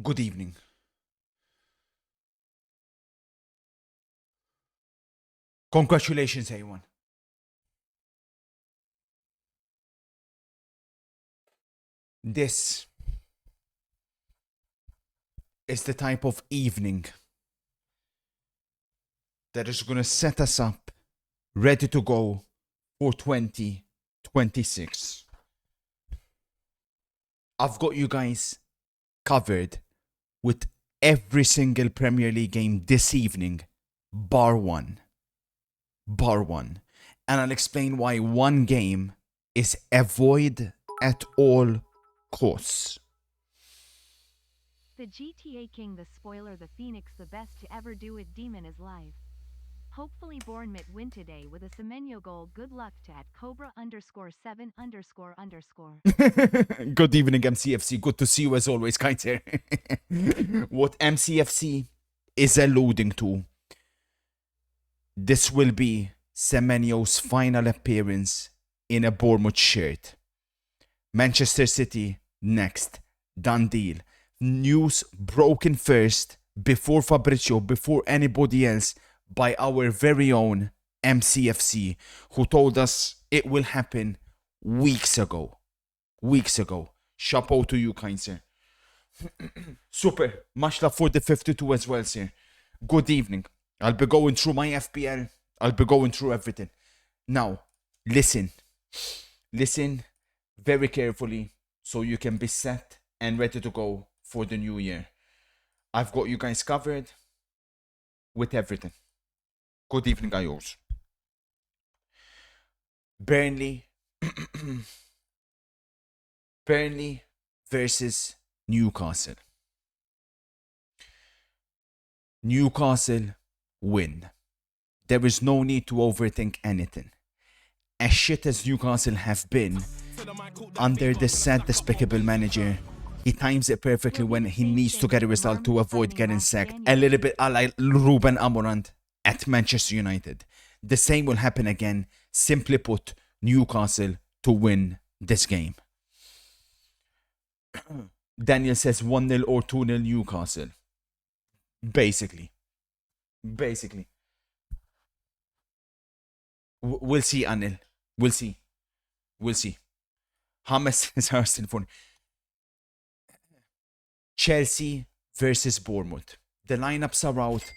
Good evening. Congratulations, everyone. This is the type of evening that is going to set us up ready to go for 2026. I've got you guys covered with every single Premier League game this evening, bar one. Bar one. And I'll explain why one game is avoid at all costs. The GTA King, the spoiler, the Phoenix, the best to ever do it. Demon is live. Hopefully Bournemouth win today with a Semenyo goal. Good luck to at Cobra_7__. Good evening, MCFC. Good to see you as always, guys. Here. What MCFC is alluding to, this will be Semenyo's final appearance in a Bournemouth shirt. Manchester City next. Done deal. News broken first, before Fabrizio, before anybody else, by our very own MCFC, who told us it will happen weeks ago. Chapeau to you, kind sir. Super. Much love for the 52 as well, sir. Good evening. I'll be going through my FPL. I'll be going through everything. Now, listen very carefully so you can be set and ready to go for the new year. I've got you guys covered with everything. Good evening, guys. Burnley versus Newcastle. Newcastle win. There is no need to overthink anything. As shit as Newcastle have been under the sad, despicable manager, he times it perfectly when he needs to get a result to avoid getting sacked. A little bit like Ruben Amorim at Manchester United. The same will happen again. Simply put, Newcastle to win this game. Daniel says 1-0 or 2-0 Newcastle. Basically. We'll see, Anil. We'll see. Hamas is Aston for Chelsea versus Bournemouth. The lineups are out.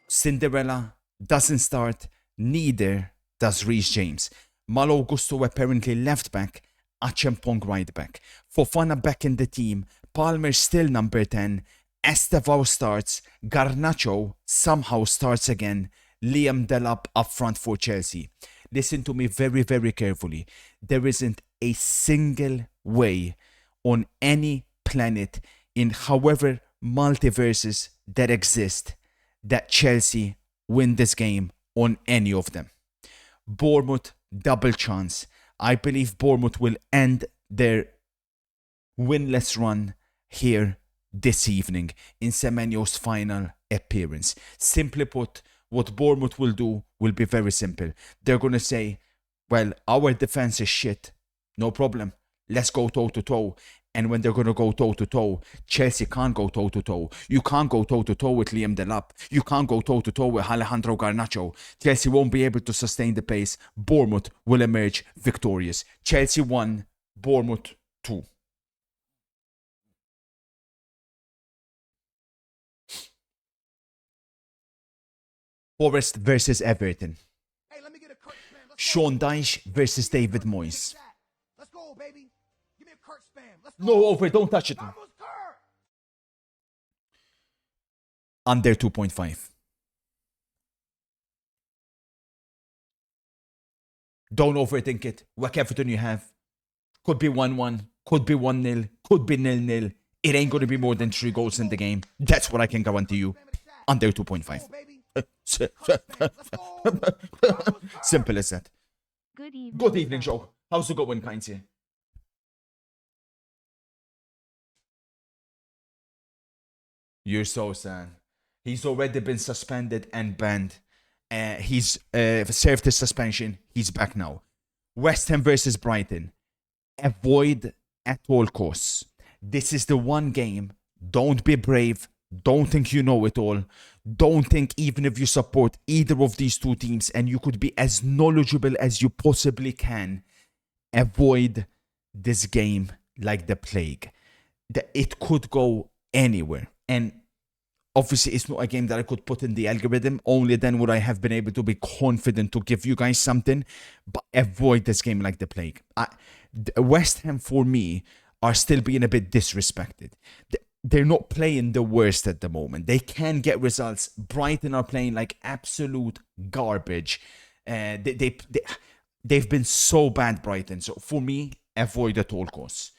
Cinderella doesn't start. Neither does Reece James. Malo Gusto apparently left back. Achampong right back. Fofana back in the team. Palmer still number 10. Estevao starts. Garnacho somehow starts again. Liam Delap up front for Chelsea. Listen to me very, very carefully. There isn't a single way on any planet, in however multiverses that exist, that Chelsea win this game on any of them. Bournemouth, double chance. I believe Bournemouth will end their winless run here this evening in Semenyo's final appearance. Simply put, what Bournemouth will do will be very simple. They're going to say, well, our defense is shit. No problem. Let's go toe-to-toe. And when they're going to go toe-to-toe, Chelsea can't go toe-to-toe. You can't go toe-to-toe with Liam Delap. You can't go toe-to-toe with Alejandro Garnacho. Chelsea won't be able to sustain the pace. Bournemouth will emerge victorious. Chelsea 1, Bournemouth 2. Forest versus Everton. Hey, let me get a Kurt spam. Let's Sean go. Dyche versus David Moyes. Let's go, baby. Give me a Kurt spam. Let's go. No, over, don't touch it. Vamos, Kurt. Under 2.5. Don't overthink it. Whack everything you have. Could be 1-1, could be 1-0, could be 0-0. It ain't going to be more than 3 goals in the game. That's what I can guarantee you. Under 2.5. Simple as that. Good evening. Good evening, Joe. How's it going, kind here? You're so sad. He's already been suspended and banned. He's served his suspension. He's back now. West Ham versus Brighton. Avoid at all costs. This is the one game Don't be brave. Don't think you know it all. Don't think even if you support either of these two teams and you could be as knowledgeable as you possibly can, avoid this game like the plague. It could go anywhere. And obviously, it's not a game that I could put in the algorithm. Only then would I have been able to be confident to give you guys something. But avoid this game like the plague. West Ham, for me, are still being a bit disrespected. They're not playing the worst at the moment. They can get results. Brighton are playing like absolute garbage. They've been so bad, Brighton. So for me, avoid at all costs.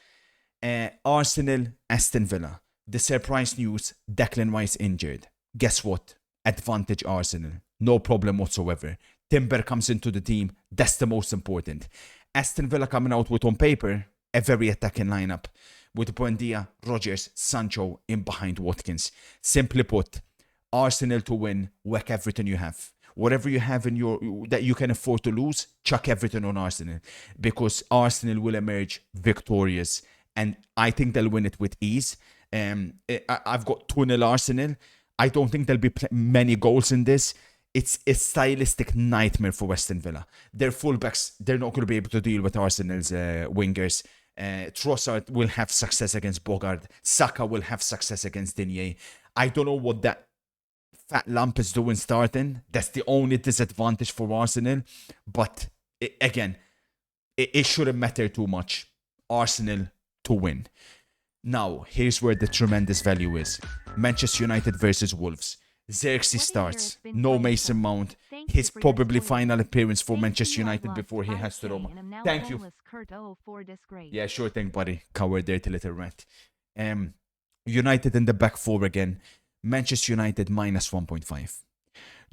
Arsenal, Aston Villa. The surprise news, Declan Rice injured. Guess what? Advantage Arsenal. No problem whatsoever. Timber comes into the team. That's the most important. Aston Villa coming out with, on paper, a very attacking lineup. With Buendia, Rodgers, Sancho in behind Watkins. Simply put, Arsenal to win, whack everything you have. Whatever you have in your that you can afford to lose, chuck everything on Arsenal. Because Arsenal will emerge victorious. And I think they'll win it with ease. I've got 2-0 Arsenal. I don't think there'll be many goals in this. It's a stylistic nightmare for Aston Villa. Their fullbacks, they're not going to be able to deal with Arsenal's wingers. Trossard will have success against Bogard. Saka will have success against Digne. I don't know what that fat lump is doing starting. That's the only disadvantage for Arsenal. But it shouldn't matter too much. Arsenal to win. Now, here's where the tremendous value is. Manchester United versus Wolves. Xerxes starts. No Mason Mount. His probably final appearance for Manchester United before he has to Roma. Thank you. Yeah, sure thing, buddy. Coward dirty little rat. United in the back four again. Manchester United minus 1.5.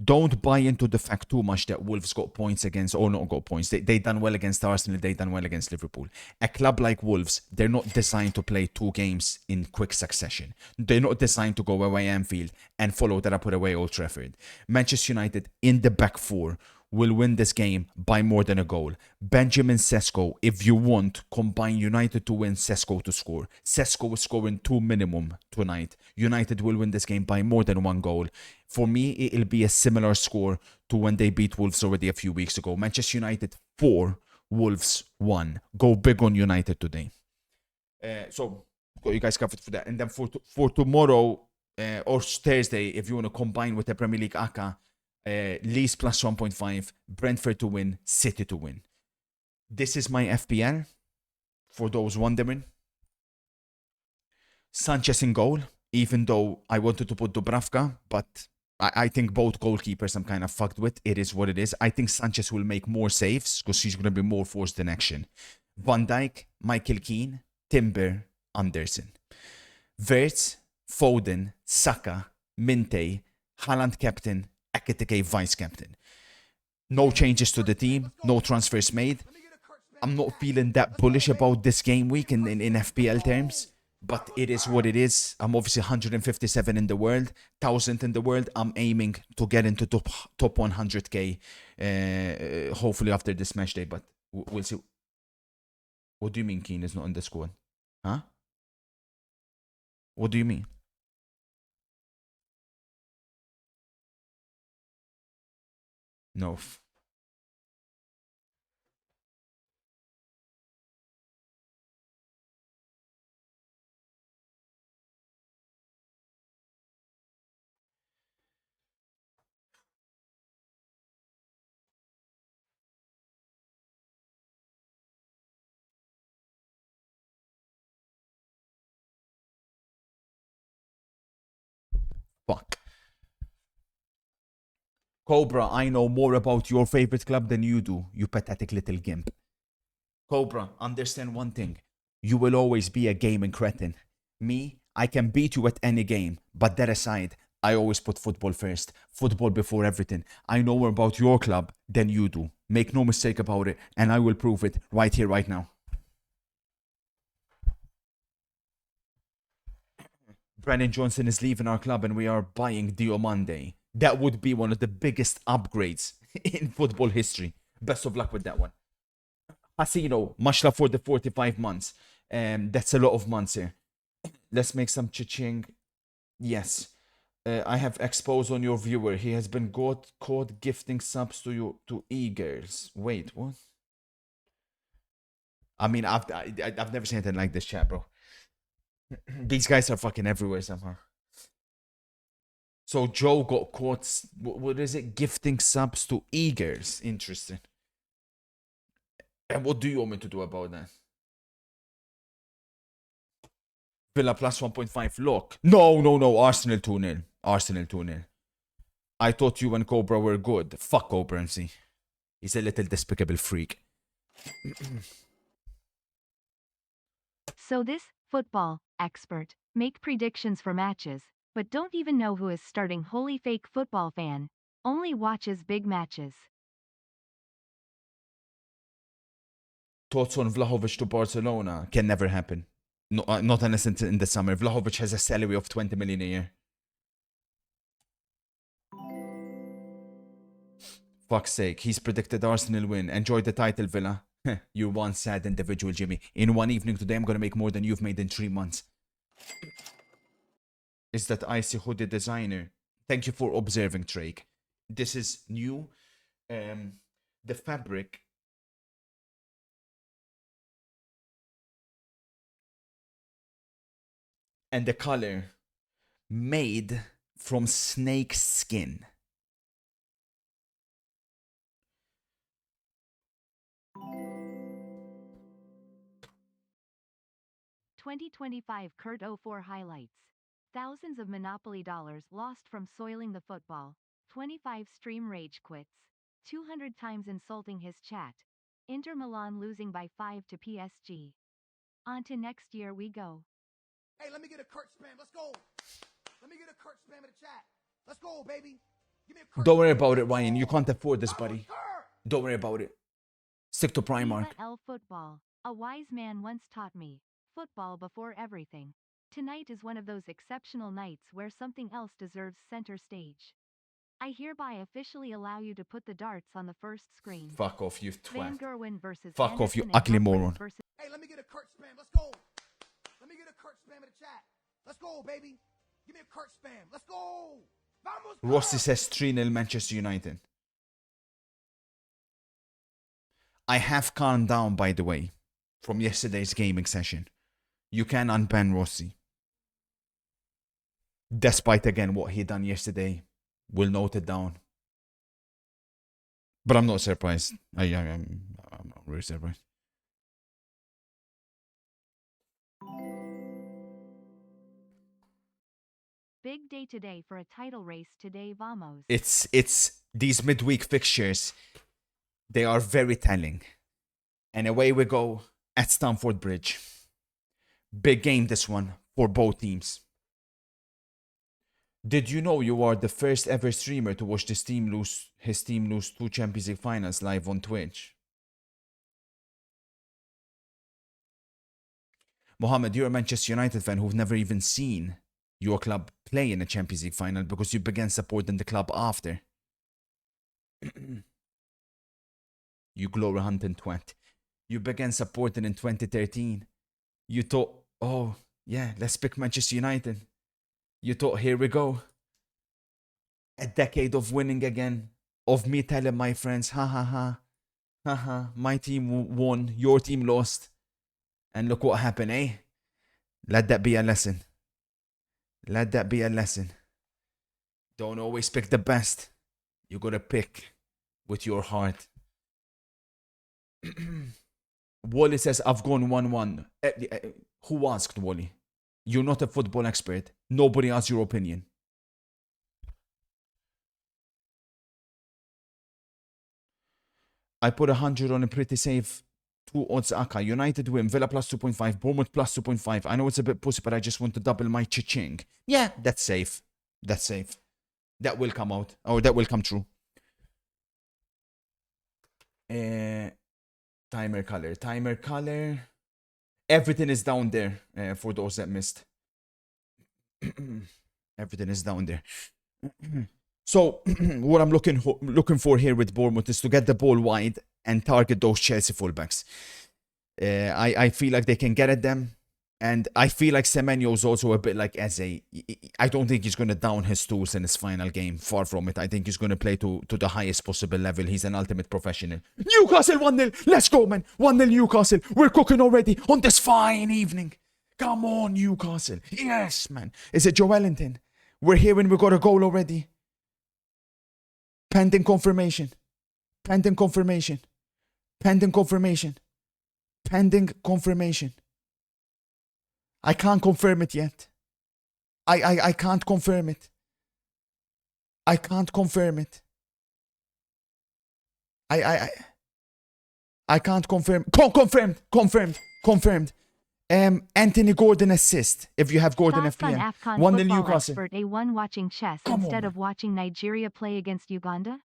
Don't buy into the fact too much that Wolves got points against, or not got points. They done well against Arsenal, they done well against Liverpool. A club like Wolves, they're not designed to play 2 games in quick succession. They're not designed to go away Anfield and follow that up with away Old Trafford. Manchester United in the back four will win this game by more than a goal. Benjamin Sesko, if you want, combine United to win, Sesko to score. Sesko is scoring 2 minimum tonight. United will win this game by more than 1 goal. For me, it'll be a similar score to when they beat Wolves already a few weeks ago. Manchester United 4, Wolves 1. Go big on United today. So, got you guys covered for that. And then for tomorrow or Thursday, if you want to combine with the Premier League ACA, Leeds plus 1.5, Brentford to win, City to win. This is my FPL, for those wondering. Sanchez in goal, even though I wanted to put Dubravka, but I think both goalkeepers I'm kind of fucked with. It is what it is. I think Sanchez will make more saves because he's going to be more forced in action. Van Dijk, Michael Keane, Timber, Anderson. Wirtz, Foden, Saka, Minte, Haaland captain, Ekitike vice captain. No changes to the team, no transfers made. I'm not feeling that bullish about this game week in FPL terms, but it is what it is. I'm obviously 157 in the world, 1,000 in the world. I'm aiming to get into top 100k, hopefully after this match day, but we'll see. What do you mean Keane is not in the squad? Huh? What do you mean? No. Fuck. Cobra, I know more about your favorite club than you do, you pathetic little gimp. Cobra, understand one thing. You will always be a gaming cretin. Me, I can beat you at any game, but that aside, I always put football first. Football before everything. I know more about your club than you do. Make no mistake about it, and I will prove it right here, right now. Brennan Johnson is leaving our club and we are buying Diomande. That would be one of the biggest upgrades in football history. Best of luck with that one. Hasino, much love for the 45 months. That's a lot of months here. Let's make some cha-ching. Yes. I have exposed on your viewer. He has been caught gifting subs to you to e-girls. Wait, what? I mean, I've never seen anything like this, chat, bro. These guys are fucking everywhere somehow. So Joe got caught. What is it? Gifting subs to e-girls. Interesting. And what do you want me to do about that? Villa plus 1.5 lock. No. Arsenal 2-0. Arsenal 2-0. I thought you and Cobra were good. Fuck Cobra MC. He's a little despicable freak. So this football expert make predictions for matches, but don't even know who is starting. Holy fake football fan. Only watches big matches. Thoughts on Vlahovic to Barcelona can never happen. No, not unless it's in the summer. Vlahovic has a salary of 20 million a year. Fuck's sake, he's predicted Arsenal win. Enjoy the title, Villa. You're one sad individual, Jimmy. In one evening today, I'm gonna make more than you've made in 3 months. Is that icy hoodie designer? Thank you for observing, Drake. This is new. The fabric and the color made from snake skin. $2025 Kurt 04 highlights. Thousands of Monopoly dollars lost from soiling the football. 25 stream rage quits. 200 times insulting his chat. Inter Milan losing by 5 to PSG. On to next year we go. Hey, let me get a Kurt spam. Let's go. Let me get a Kurt spam in the chat. Let's go, baby. Give me a Kurt. Don't worry about it, Ryan. You can't afford this, Vamos, buddy. Kurt! Don't worry about it. Stick to Primark. Viva el football. A wise man once taught me. Football before everything. Tonight is one of those exceptional nights where something else deserves center stage. I hereby officially allow you to put the darts on the first screen. Fuck off, you Van twat. Gerwen versus Fuck off, you Anderson and ugly Humphreys moron. versus Hey, let me get a Kurt spam. Let's go. Let me get a Kurt spam in the chat. Let's go, baby. Give me a Kurt spam. Let's go. Vamos, Kurt! Rossi says 3-0 Manchester United. I have calmed down, by the way, from yesterday's gaming session. You can unban Rossi. Despite, again, what he done yesterday. We'll note it down. But I'm not surprised. I'm not really surprised. big day today for a title race today, vamos. It's these midweek fixtures. They are very telling. And away we go at Stamford Bridge. Big game this one for both teams. Did you know you are the first ever streamer to watch his team lose 2 Champions League finals live on Twitch? Mohammed, you're a Manchester United fan who've never even seen your club play in a Champions League final because you began supporting the club after. You glory hunting twat. You began supporting in 2013. You thought, oh, yeah, let's pick Manchester United. You thought, here we go. A decade of winning again. Of me telling my friends, ha ha ha. Ha ha, my team won, your team lost. And look what happened, eh? Let that be a lesson. Let that be a lesson. Don't always pick the best. You gotta pick with your heart. Wally says, I've gone 1-1. Who asked, Wally? You're not a football expert. Nobody asked your opinion. I put 100 on a pretty safe 2 odds Aka. United win, Villa plus 2.5, Bournemouth plus 2.5. I know it's a bit pussy, but I just want to double my cha-ching. Yeah, that's safe. That's safe. That will come out. Or that will come true. Timer color. Everything is down there for those that missed. Everything is down there. So, what I'm looking for here with Bournemouth is to get the ball wide and target those Chelsea fullbacks. I feel like they can get at them And I feel like Semenyo's also a bit like Eze. I don't think he's going to down his tools in his final game. Far from it. I think he's going to play to the highest possible level. He's an ultimate professional. Newcastle 1-0. Let's go, man. 1-0 Newcastle. We're cooking already on this fine evening. Come on, Newcastle. Yes, man. Is it Joe Wellington? We're here and we got a goal already. Pending confirmation. Pending confirmation. Pending confirmation. Pending confirmation. I can't confirm it yet. I can't confirm it. I can't confirm it. I can't confirm. Confirmed. Anthony Gordon assist. If you have Gordon Thoughts on FPL. AFCON 1-0 football Newcastle. expert A1 watching chess Come on, instead man. of watching Nigeria play against Uganda?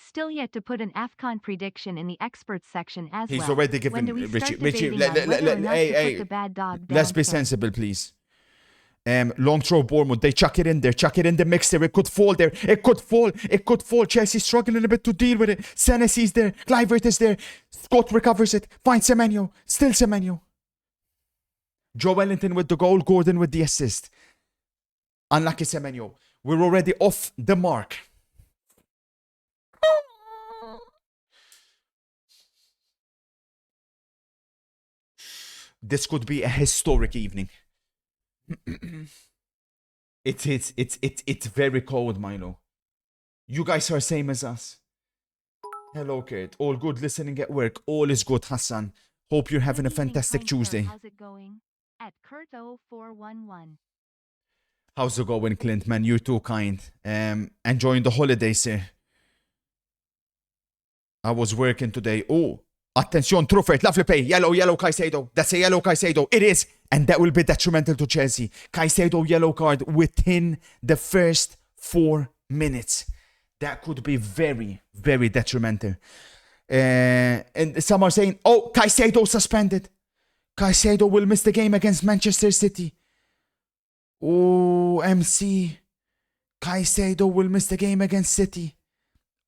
Still yet to put an AFCON prediction in the experts section as He's well. already given When do we Richie. start debating Let- on let- whether let- or not hey, to hey, put the bad dog let's down be first? sensible, please. Long throw Bournemouth. They chuck it in there. Chuck it in the mix there. It could fall there. It could fall. Chelsea struggling a bit to deal with it. Senesy's there. Clivert is there. Scott recovers it. Finds Semenyo. Still Semenyo. Joe Wellington with the goal. Gordon with the assist. Unlucky Semenyo. We're already off the mark. This could be a historic evening. It's very cold, Milo. You guys are same as us. Hello, Kurt. All good listening at work. All is good, Hassan. Hope you're having a Good evening, fantastic kind sir. Tuesday. How's it going? At Kurt0411. How's it going, Clint? Man, you're too kind. Enjoying the holidays, sir. I was working today. Oh, attention, Truffert, lovely play. Yellow, Caicedo. That's a yellow Caicedo. It is. And that will be detrimental to Chelsea. Caicedo yellow card within the first 4 minutes. That could be very, very detrimental. And some are saying, oh, Caicedo suspended. Caicedo will miss the game against Manchester City. Oh, MC. Caicedo will miss the game against City.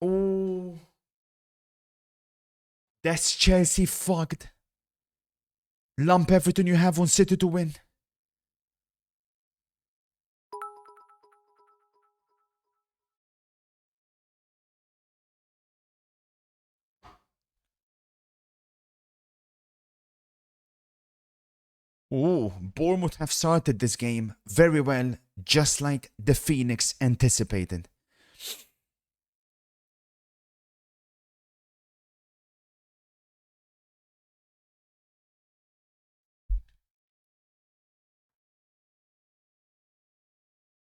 Oh. That's Chelsea fucked. Lump everything you have on City to win. Oh, Bournemouth have started this game very well, just like the Phoenix anticipated.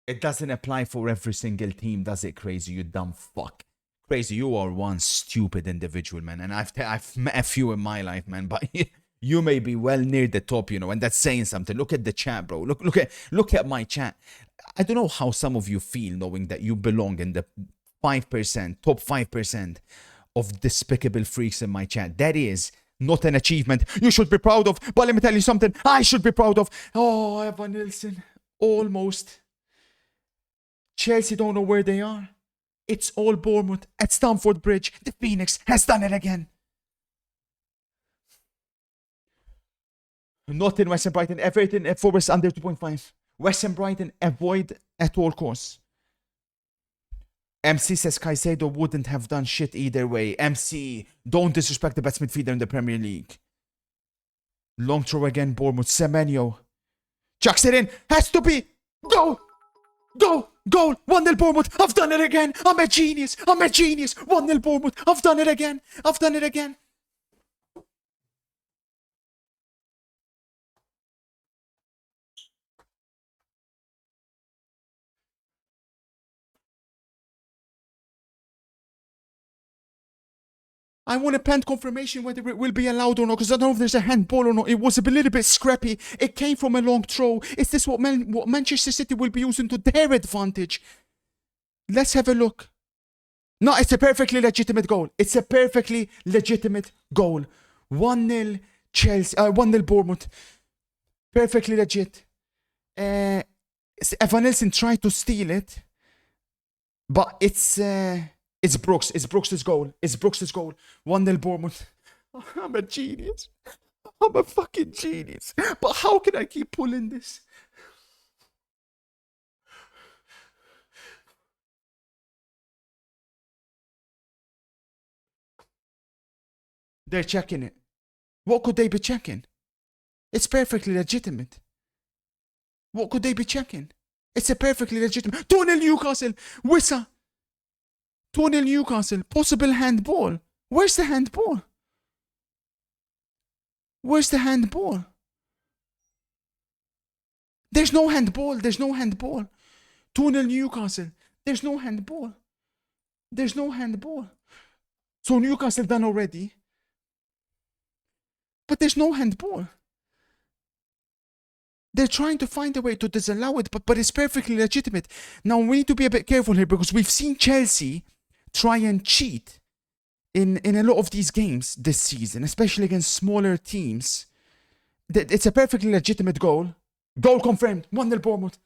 It doesn't apply for every single team, does it, Crazy? You dumb fuck. Crazy, you are one stupid individual, man. And I've met a few in my life, man. But you may be well near the top, you know, and that's saying something. Look at the chat, bro. Look at my chat. I don't know how some of you feel knowing that you belong in the 5%, top 5% of despicable freaks in my chat. That is not an achievement you should be proud of. But let me tell you something I should be proud of. Oh, Evan Nilsson. Almost. Chelsea don't know where they are. It's all Bournemouth at Stamford Bridge. The Phoenix has done it again. Not in West Ham Brighton. Everton at Forest under 2.5. West Ham Brighton avoid at all costs. MC says Caicedo wouldn't have done shit either way. MC, don't disrespect the best midfielder in the Premier League. Long throw again, Bournemouth. Semenyo. Chucks it in. Has to be. Go! Go! Goal! 1-0 Bournemouth! I've done it again! I'm a genius! 1-0 Bournemouth! I've done it again! I want a penned confirmation whether it will be allowed or not, because I don't know if there's a handball or not. It was a little bit scrappy. It came from a long throw. Is this what Manchester City will be using to their advantage? Let's have a look. No, it's a perfectly legitimate goal. 1-0 Chelsea. 1-0 Bournemouth. Perfectly legit. Evan Nilsson tried to steal it, but it's Brooks. It's Brooks' goal. 1-0 Bournemouth. I'm a genius. I'm a fucking genius. But how can I keep pulling this? They're checking it. What could they be checking? It's perfectly legitimate. What could they be checking? It's a perfectly legitimate. 2-0 Newcastle. Wissa. 2-0 Newcastle. Possible handball. Where's the handball? Where's the handball? There's no handball. There's no handball. 2-0 Newcastle. There's no handball. There's no handball. So Newcastle done already. But there's no handball. They're trying to find a way to disallow it, but it's perfectly legitimate. Now we need to be a bit careful here because we've seen Chelsea try and cheat in a lot of these games this season, especially against smaller teams. It's a perfectly legitimate goal. Goal confirmed. 1-0 Bournemouth.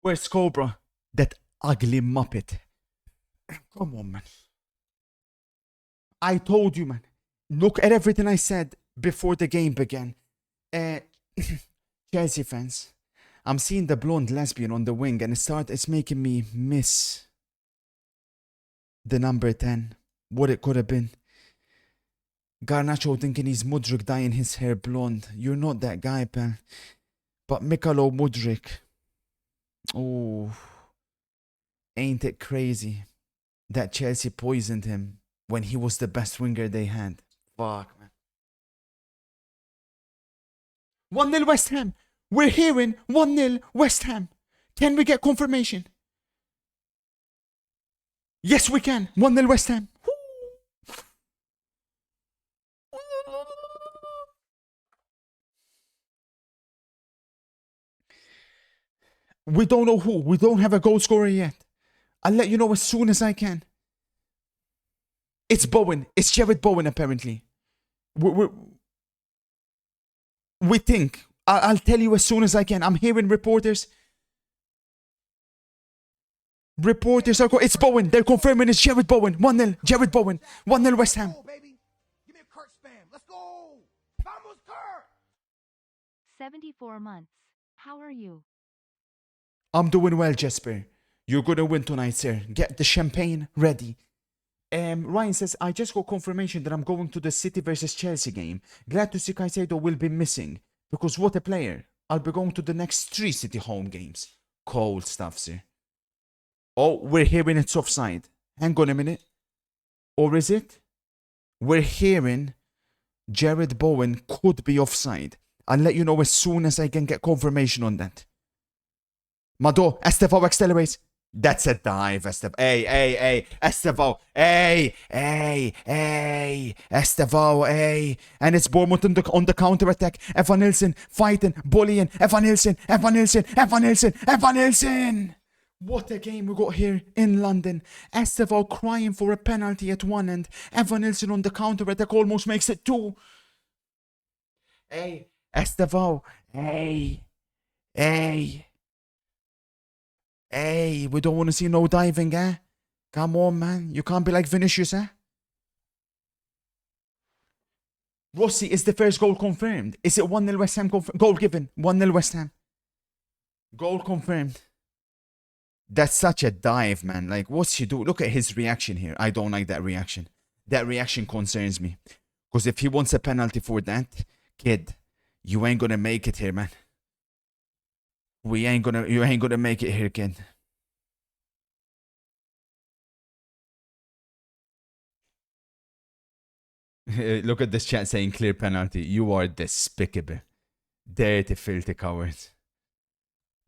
Where's Cobra? That ugly muppet. Come on, man. I told you, man. Look at everything I said before the game began. Chelsea fans, I'm seeing the blonde lesbian on the wing and it's making me miss the number 10. What it could have been. Garnacho thinking he's Mudryk dyeing his hair blonde. You're not that guy, pal. But Mikhailo Mudryk. Oh, ain't it crazy that Chelsea poisoned him when he was the best winger they had? Fuck, man. 1-0 West Ham. We're hearing 1-0 West Ham. Can we get confirmation? Yes, we can. 1-0 West Ham. We don't know who. We don't have a goal scorer yet. I'll let you know as soon as I can. It's Bowen. It's Jared Bowen, apparently. We think. I'll tell you as soon as I can. I'm hearing reporters. Reporters are it's Bowen. They're confirming it's Jared Bowen. 1-0. Jared Bowen. 1-0 West Ham. Let's go, baby. Give me a Kurt spam. Let's go. Vamos, Kurt. 74 months. How are you? I'm doing well, Jesper. You're gonna win tonight, sir. Get the champagne ready. Ryan says, I just got confirmation that I'm going to the City versus Chelsea game. Glad to see Caicedo will be missing. Because what a player. I'll be going to the next 3 City home games. Cold stuff, sir. Oh, we're hearing it's offside. Hang on a minute. Or is it? We're hearing Jared Bowen could be offside. I'll let you know as soon as I can get confirmation on that. Mado, Estevao accelerates. That's a dive, Estevao. Hey, Estevao. Hey, Estevao, hey. And it's Bournemouth on the counter-attack. Evan Nilsson fighting, bullying. Evan Nilsson. What a game we got here in London. Estevao crying for a penalty at one end. Evan Nilsson on the counter-attack almost makes it 2. Hey, Estevao. Hey, we don't want to see no diving, eh? Come on, man. You can't be like Vinicius, eh? Rossi, is the first goal confirmed? Is it 1-0 West Ham confirmed? Goal given. 1-0 West Ham. Goal confirmed. That's such a dive, man. Like, what's he do? Look at his reaction here. I don't like that reaction. That reaction concerns me. Because if he wants a penalty for that, kid, you ain't gonna make it here, man. You ain't gonna make it here, kid. Look at this chat saying clear penalty. You are despicable. Dirty, filthy coward.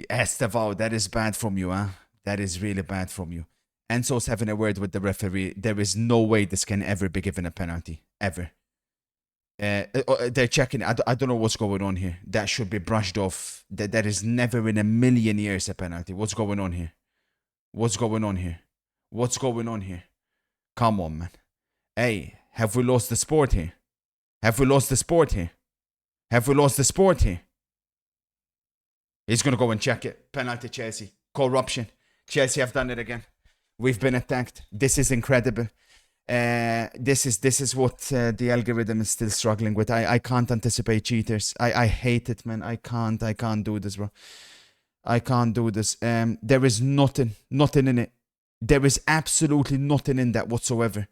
Estevao, that is bad from you, huh? That is really bad from you. Enzo's having a word with the referee. There is no way this can ever be given a penalty. Ever. They're checking. I don't know what's going on here. That should be brushed off. That is never in a million years a penalty. What's going on here? What's going on here? Come on, man. Hey, have we lost the sport here? Have we lost the sport here? He's going to go and check it. Penalty Chelsea. Corruption. Chelsea have done it again. We've been attacked. This is incredible. This is what the algorithm is still struggling with. I can't anticipate cheaters. I hate it, man. I can't do this, bro. I can't do this. There is nothing in it. There is absolutely nothing in that whatsoever.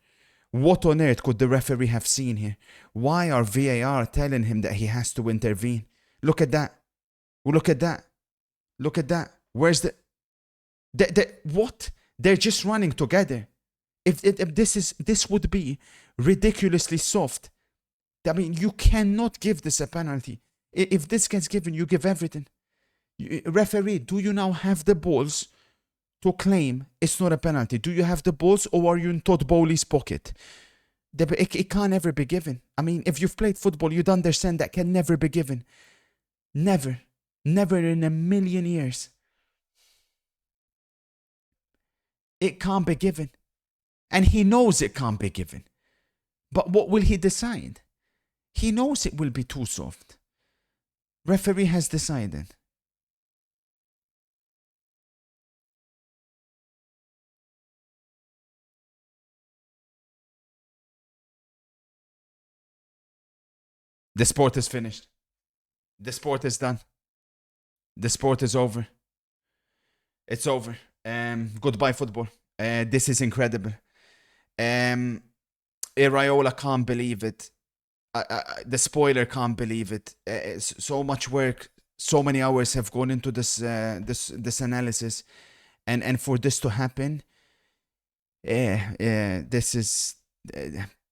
What on earth could the referee have seen here? Why are VAR telling him that he has to intervene? Look at that. Look at that. Look at that. Where's the what? They're just running together. If this would be ridiculously soft. I mean, you cannot give this a penalty. If this gets given, you give everything. Referee, do you now have the balls to claim it's not a penalty? Do you have the balls, or are you in Todd Bowley's pocket? It can't ever be given. I mean, if you've played football, you'd understand that can never be given. Never. Never in a million years. It can't be given. And he knows it can't be given. But what will he decide? He knows it will be too soft. Referee has decided. The sport is finished. The sport is done. The sport is over. It's over. Goodbye, football. This is incredible. Iraola can't believe it. The spoiler can't believe it. So much work, so many hours have gone into this analysis, and for this to happen,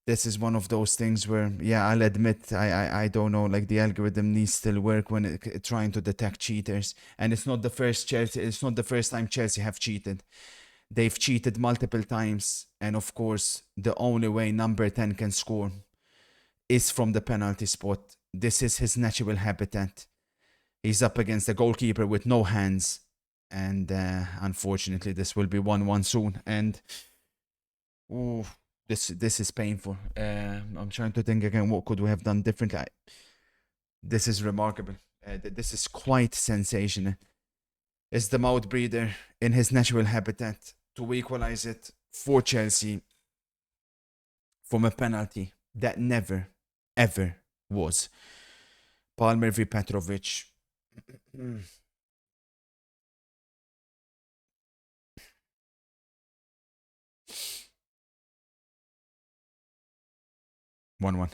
this is one of those things where, yeah, I'll admit, I don't know, like the algorithm needs still work when it trying to detect cheaters, and it's not the first time Chelsea have cheated. They've cheated multiple times, and of course, the only way number 10 can score is from the penalty spot. This is his natural habitat. He's up against the goalkeeper with no hands, and unfortunately, this will be 1-1 soon. And this is painful. I'm trying to think again, what could we have done differently? This is remarkable. This is quite sensational. It's the mouth breather in his natural habitat to equalize it for Chelsea from a penalty that never, ever was. Palmer v Petrovic. 1-1.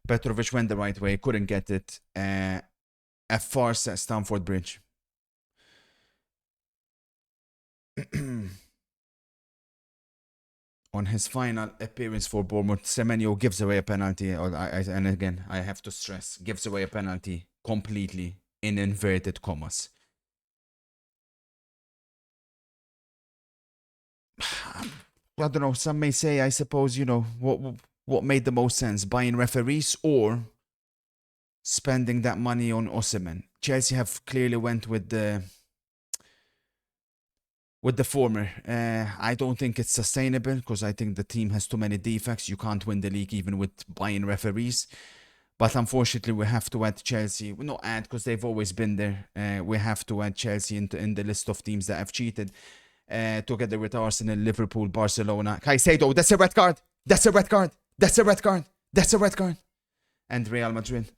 Petrovic went the right way, couldn't get it. A farce at Stamford Bridge. On his final appearance for Bournemouth, Semenyo gives away a penalty, and again, I have to stress, gives away a penalty completely in inverted commas. I don't know, some may say, I suppose, you know, what made the most sense, buying referees or spending that money on Osimhen. Chelsea have clearly went with the former. I don't think it's sustainable, because I think the team has too many defects. You can't win the league even with buying referees. But unfortunately, we have to add Chelsea. Well, not add, because they've always been there. We have to add Chelsea in the list of teams that have cheated. Together with Arsenal, Liverpool, Barcelona. Caicedo, that's a red card. That's a red card. That's a red card. That's a red card. And Real Madrid.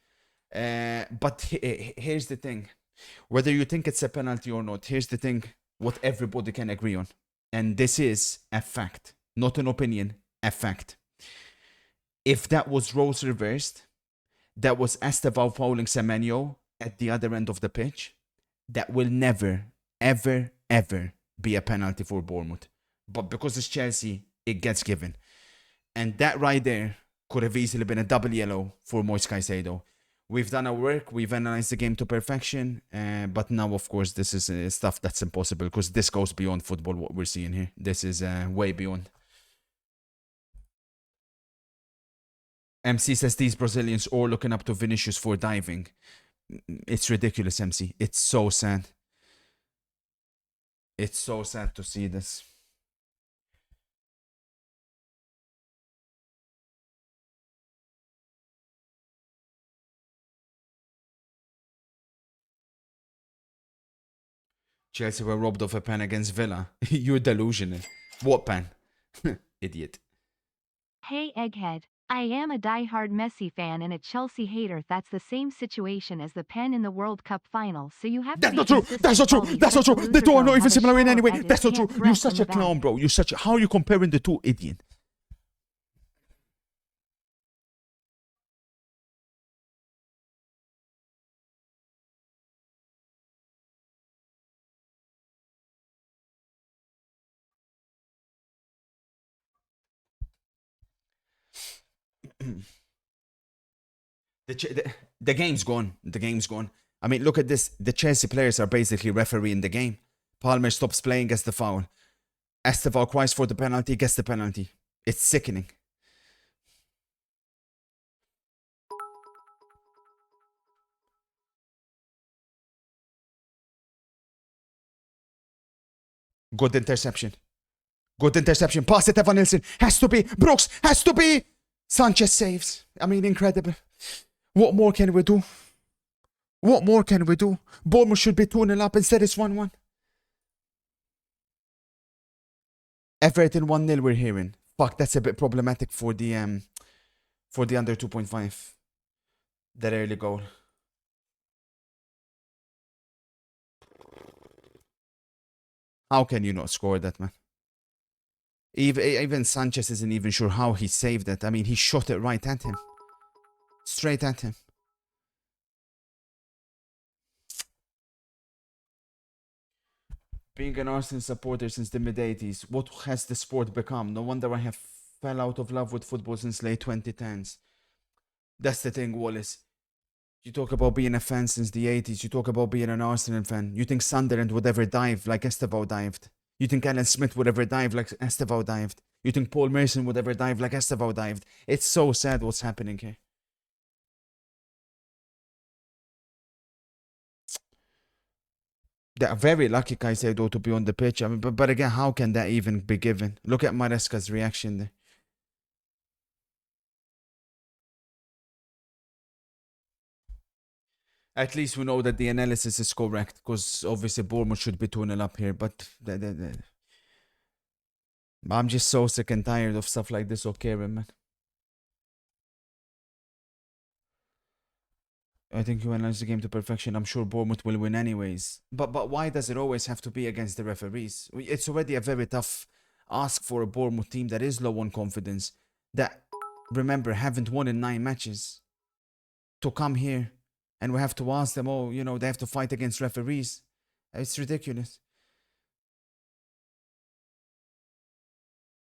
But here's the thing. Whether you think it's a penalty or not, here's the thing. What everybody can agree on. And this is a fact. Not an opinion. A fact. If that was roles reversed, that was Estevao fouling Semenyo at the other end of the pitch, that will never, ever, ever be a penalty for Bournemouth. But because it's Chelsea, it gets given. And that right there could have easily been a double yellow for Moise Caicedo. We've done our work, we've analyzed the game to perfection, but now, of course, this is stuff that's impossible, because this goes beyond football, what we're seeing here. This is way beyond. MC says these Brazilians all looking up to Vinicius for diving. It's ridiculous, MC. It's so sad. It's so sad to see this. Chelsea were robbed of a pen against Villa. You're delusional. What pen? Idiot. Hey Egghead, I am a die-hard Messi fan and a Chelsea hater. That's the same situation as the pen in the World Cup final, so you have to That's be not true. consistent That's not true. while these That's not such true. a The two are loser not even have a similar in show any of way. edit, That's not true. can't You're dress such in a the clown, back. bro. You're such. How are you comparing the two, idiot? The game's gone. The game's gone. I mean, look at this. The Chelsea players are basically refereeing the game. Palmer stops playing, gets the foul. Esteval cries for the penalty, gets the penalty. It's sickening. Good interception. Good interception. Pass it, Evan Nilsson. Has to be. Brooks. Has to be. Sanchez saves. I mean, incredible. What more can we do? What more can we do? Bournemouth should be 2-0 up. Instead, it's 1-1. Everton 1-0 we're hearing. Fuck, that's a bit problematic for the under 2.5. That early goal. How can you not score that, man? Even Sanchez isn't even sure how he saved it. I mean, he shot it right at him. Straight at him. Being an Arsenal supporter since the mid-80s, what has the sport become? No wonder I have fell out of love with football since late 2010s. That's the thing, Wallace. You talk about being a fan since the 80s. You talk about being an Arsenal fan. You think Sunderland would ever dive like Esteval dived. You think Alan Smith would ever dive like Esteval dived. You think Paul Merson would ever dive like Esteval dived. It's so sad what's happening here. They're very lucky, Caicedo, to be on the pitch. I mean, but again, how can that even be given? Look at Maresca's reaction there. At least we know that the analysis is correct, because obviously Bournemouth should be 2-0 up here, but I'm just so sick and tired of stuff like this occurring, man. I think you analyze the game to perfection. I'm sure Bournemouth will win anyways. But why does it always have to be against the referees? It's already a very tough ask for a Bournemouth team that is low on confidence, that, remember, haven't won in 9 matches, to come here and we have to ask them, oh, you know, they have to fight against referees. It's ridiculous.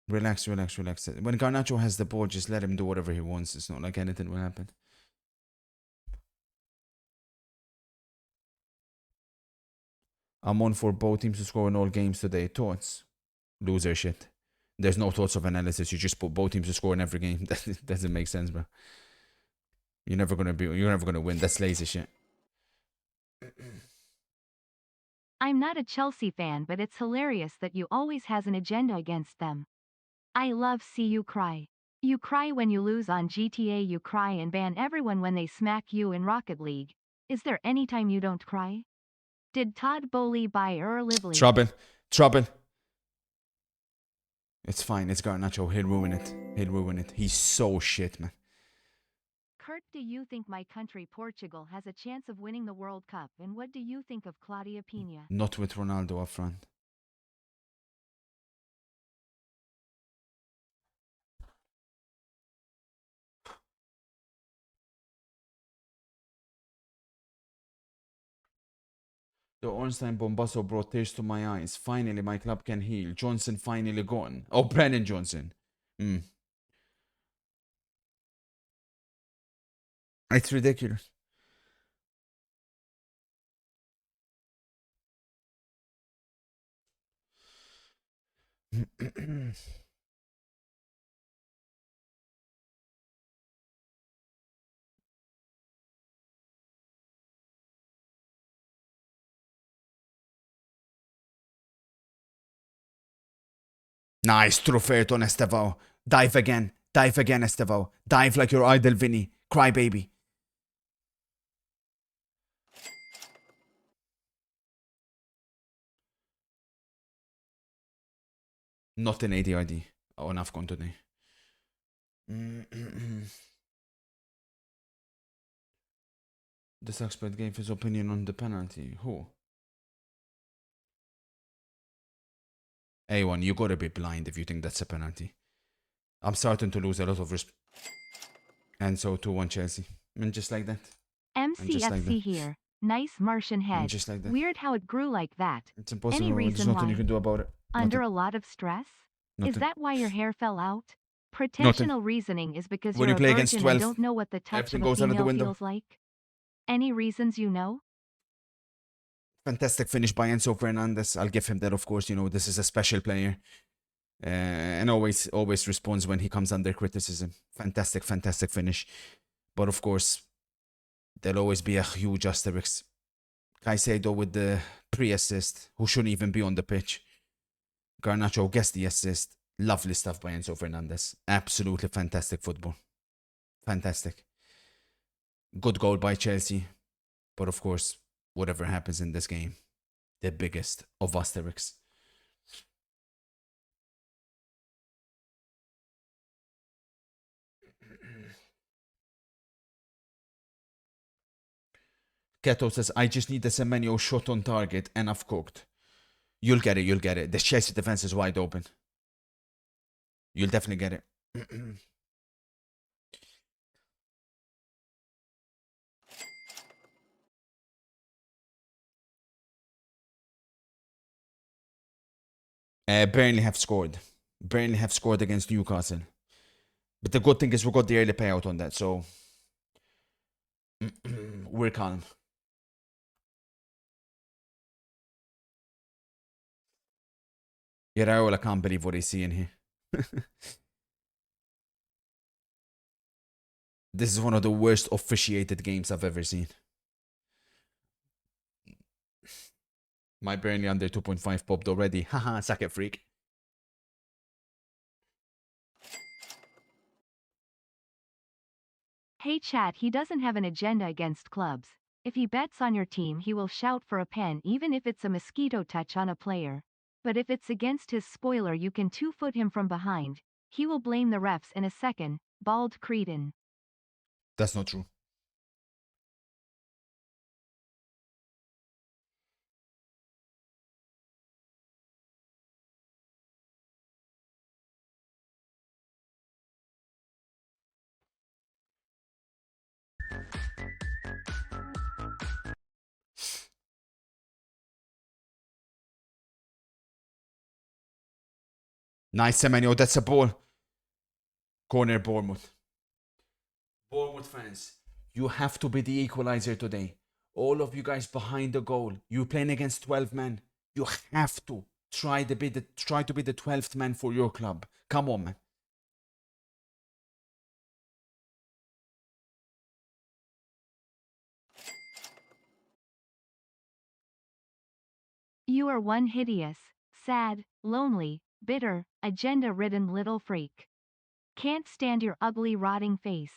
Relax. When Garnacho has the ball, just let him do whatever he wants. It's not like anything will happen. I'm on for both teams to score in all games today. Thoughts? Loser shit. There's no thoughts of analysis. You just put both teams to score in every game. That doesn't make sense, bro. You're never gonna win. That's lazy shit. I'm not a Chelsea fan, but it's hilarious that you always has an agenda against them. I love see you cry. You cry when you lose on GTA, you cry and ban everyone when they smack you in Rocket League. Is there any time you don't cry? Did Todd Bowley buy Lively? Trouble. It's fine. It's Garnacho. He'll ruin it. He's so shit, man. Kurt, do you think my country Portugal has a chance of winning the World Cup, and what do you think of Claudia Pina? Not with Ronaldo up front. The Ornstein Bombasso brought tears to my eyes. Finally, my club can heal. Johnson finally gone. Oh, Brennan Johnson. It's ridiculous. Nice, trofeo on Estevao. Dive again, Estevao. Dive like your idol, Vinny. Cry, baby. Not in ADRD. On AFCON today. This expert gave his opinion on the penalty. Who? A1, you gotta be blind if you think that's a penalty. I'm starting to lose a lot of respect. And so 2-1 Chelsea. And just like that. MCFC here. Nice Martian head. Just like that. Weird how it grew like that. It's impossible. Any There's reason nothing you why? can do about it. Under Nothing. a lot of stress? Is Nothing. that why your hair fell out? Pretensional reasoning is because When you're you play a against virgin 12, and don't know what the touch everything of a goes out of the female window. feels like? Any reasons you know? Fantastic finish by Enzo Fernandez. I'll give him that, of course. You know, this is a special player. And always responds when he comes under criticism. Fantastic finish. But of course, there'll always be a huge asterisk. Caicedo with the pre-assist, who shouldn't even be on the pitch. Garnacho gets the assist. Lovely stuff by Enzo Fernandez. Absolutely fantastic football. Fantastic. Good goal by Chelsea. But of course, whatever happens in this game, the biggest of asterisks. Keto says, I just need the Semenyo shot on target and I've cooked. You'll get it. The Chelsea defense is wide open. You'll definitely get it. Burnley have scored. Burnley have scored against Newcastle. But the good thing is we got the early payout on that, so we're calm. Yeah, I can't believe what I see in here. This is one of the worst officiated games I've ever seen. My Burnley under 2.5 popped already. Haha, sack it, freak. Hey chat, he doesn't have an agenda against clubs. If he bets on your team, he will shout for a pen even if it's a mosquito touch on a player. But if it's against his spoiler, you can 2-foot him from behind. He will blame the refs in a second. Bald cretin. That's not true. Nice, Semenyo. That's a ball. Corner, Bournemouth. Bournemouth fans, you have to be the equalizer today. All of you guys behind the goal. You're playing against 12 men. You have to try to be the 12th man for your club. Come on, man. You are one hideous, sad, lonely, bitter, agenda-ridden little freak. Can't stand your ugly rotting face.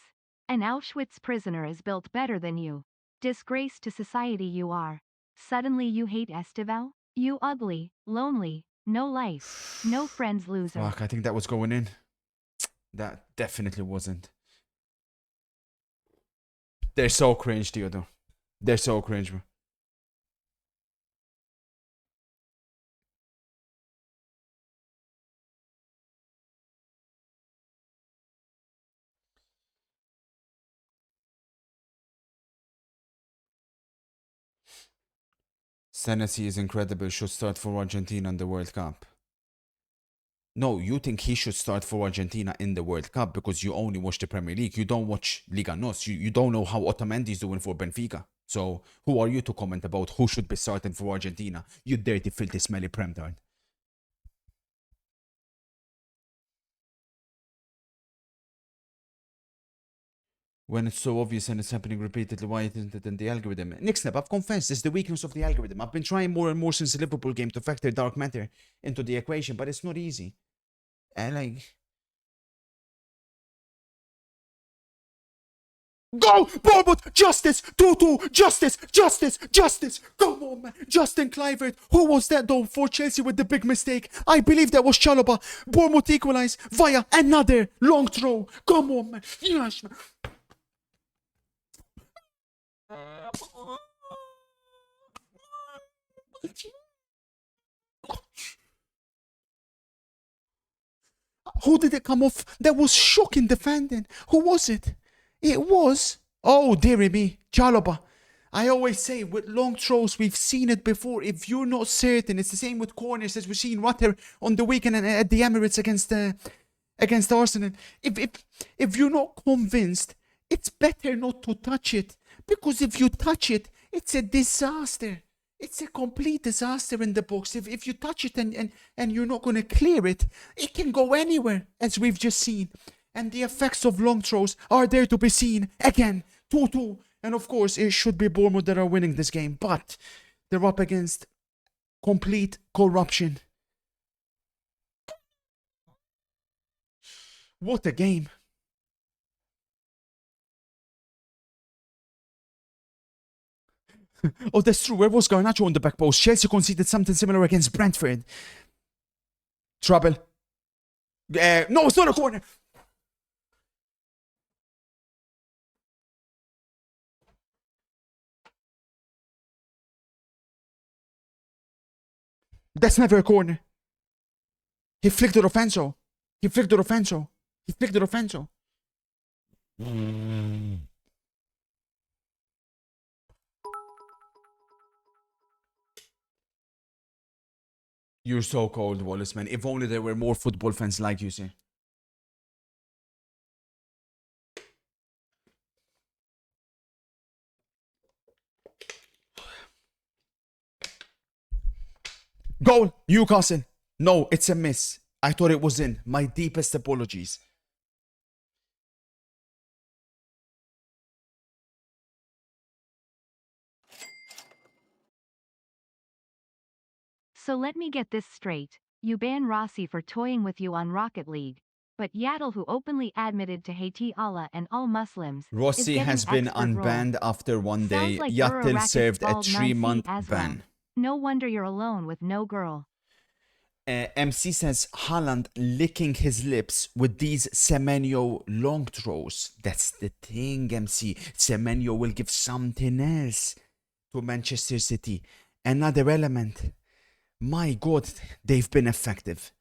An Auschwitz prisoner is built better than you. Disgrace to society you are. Suddenly you hate Esteval? You ugly, lonely, no life, no friends loser. Fuck, I think that was going in. That definitely wasn't. They're so cringe, Theodore. They're so cringe, bro. Senesi is incredible. Should start for Argentina in the World Cup. No, you think he should start for Argentina in the World Cup because you only watch the Premier League. You don't watch Liga NOS. You don't know how Otamendi is doing for Benfica. So who are you to comment about who should be starting for Argentina? You dirty, filthy, smelly Premtard. When it's so obvious and it's happening repeatedly, why isn't it in the algorithm? Nicksnap, I've confessed, it's the weakness of the algorithm. I've been trying more and more since the Liverpool game to factor dark matter into the equation, but it's not easy. And Go, Bournemouth! Justice! 2-2! Justice! Justice! Justice! Come on, man! Justin Kluivert. Who was that, though, for Chelsea with the big mistake? I believe that was Chalobah. Bournemouth equalised via another long throw. Come on, man! Yes, man! Who did it come off? That was shocking defending. Who was it? It was, oh dearie me, Chalobah. I always say with long throws, we've seen it before. If you're not certain, it's the same with corners as we've seen right here on the weekend at the Emirates against Arsenal. If you're not convinced, it's better not to touch it, because if you touch it, it's a disaster. It's a complete disaster in the box. If you touch it and you're not going to clear it, it can go anywhere, as we've just seen. And the effects of long throws are there to be seen. Again, 2-2. And of course, it should be Bournemouth that are winning this game. But they're up against complete corruption. What a game. Oh, that's true. Where was Garnacho on the back post? Chelsea conceded something similar against Brentford. Trouble. No, it's not a corner. That's never a corner. He flicked the offenso. He flicked the offenso. He flicked the offenso. You're so cold, Wallace, man. If only there were more football fans like you, sir. Goal! Newcastle. No, it's a miss. I thought it was in. My deepest apologies. So let me get this straight. You ban Rossi for toying with you on Rocket League. But Yaddle, who openly admitted to Haiti Allah and all Muslims, Rossi has been unbanned after one day. Like Yaddle served a 3-month ban. No wonder you're alone with no girl. MC says Haaland licking his lips with these Semenyo long throws. That's the thing, MC. Semenyo will give something else to Manchester City. Another element. My God, they've been effective.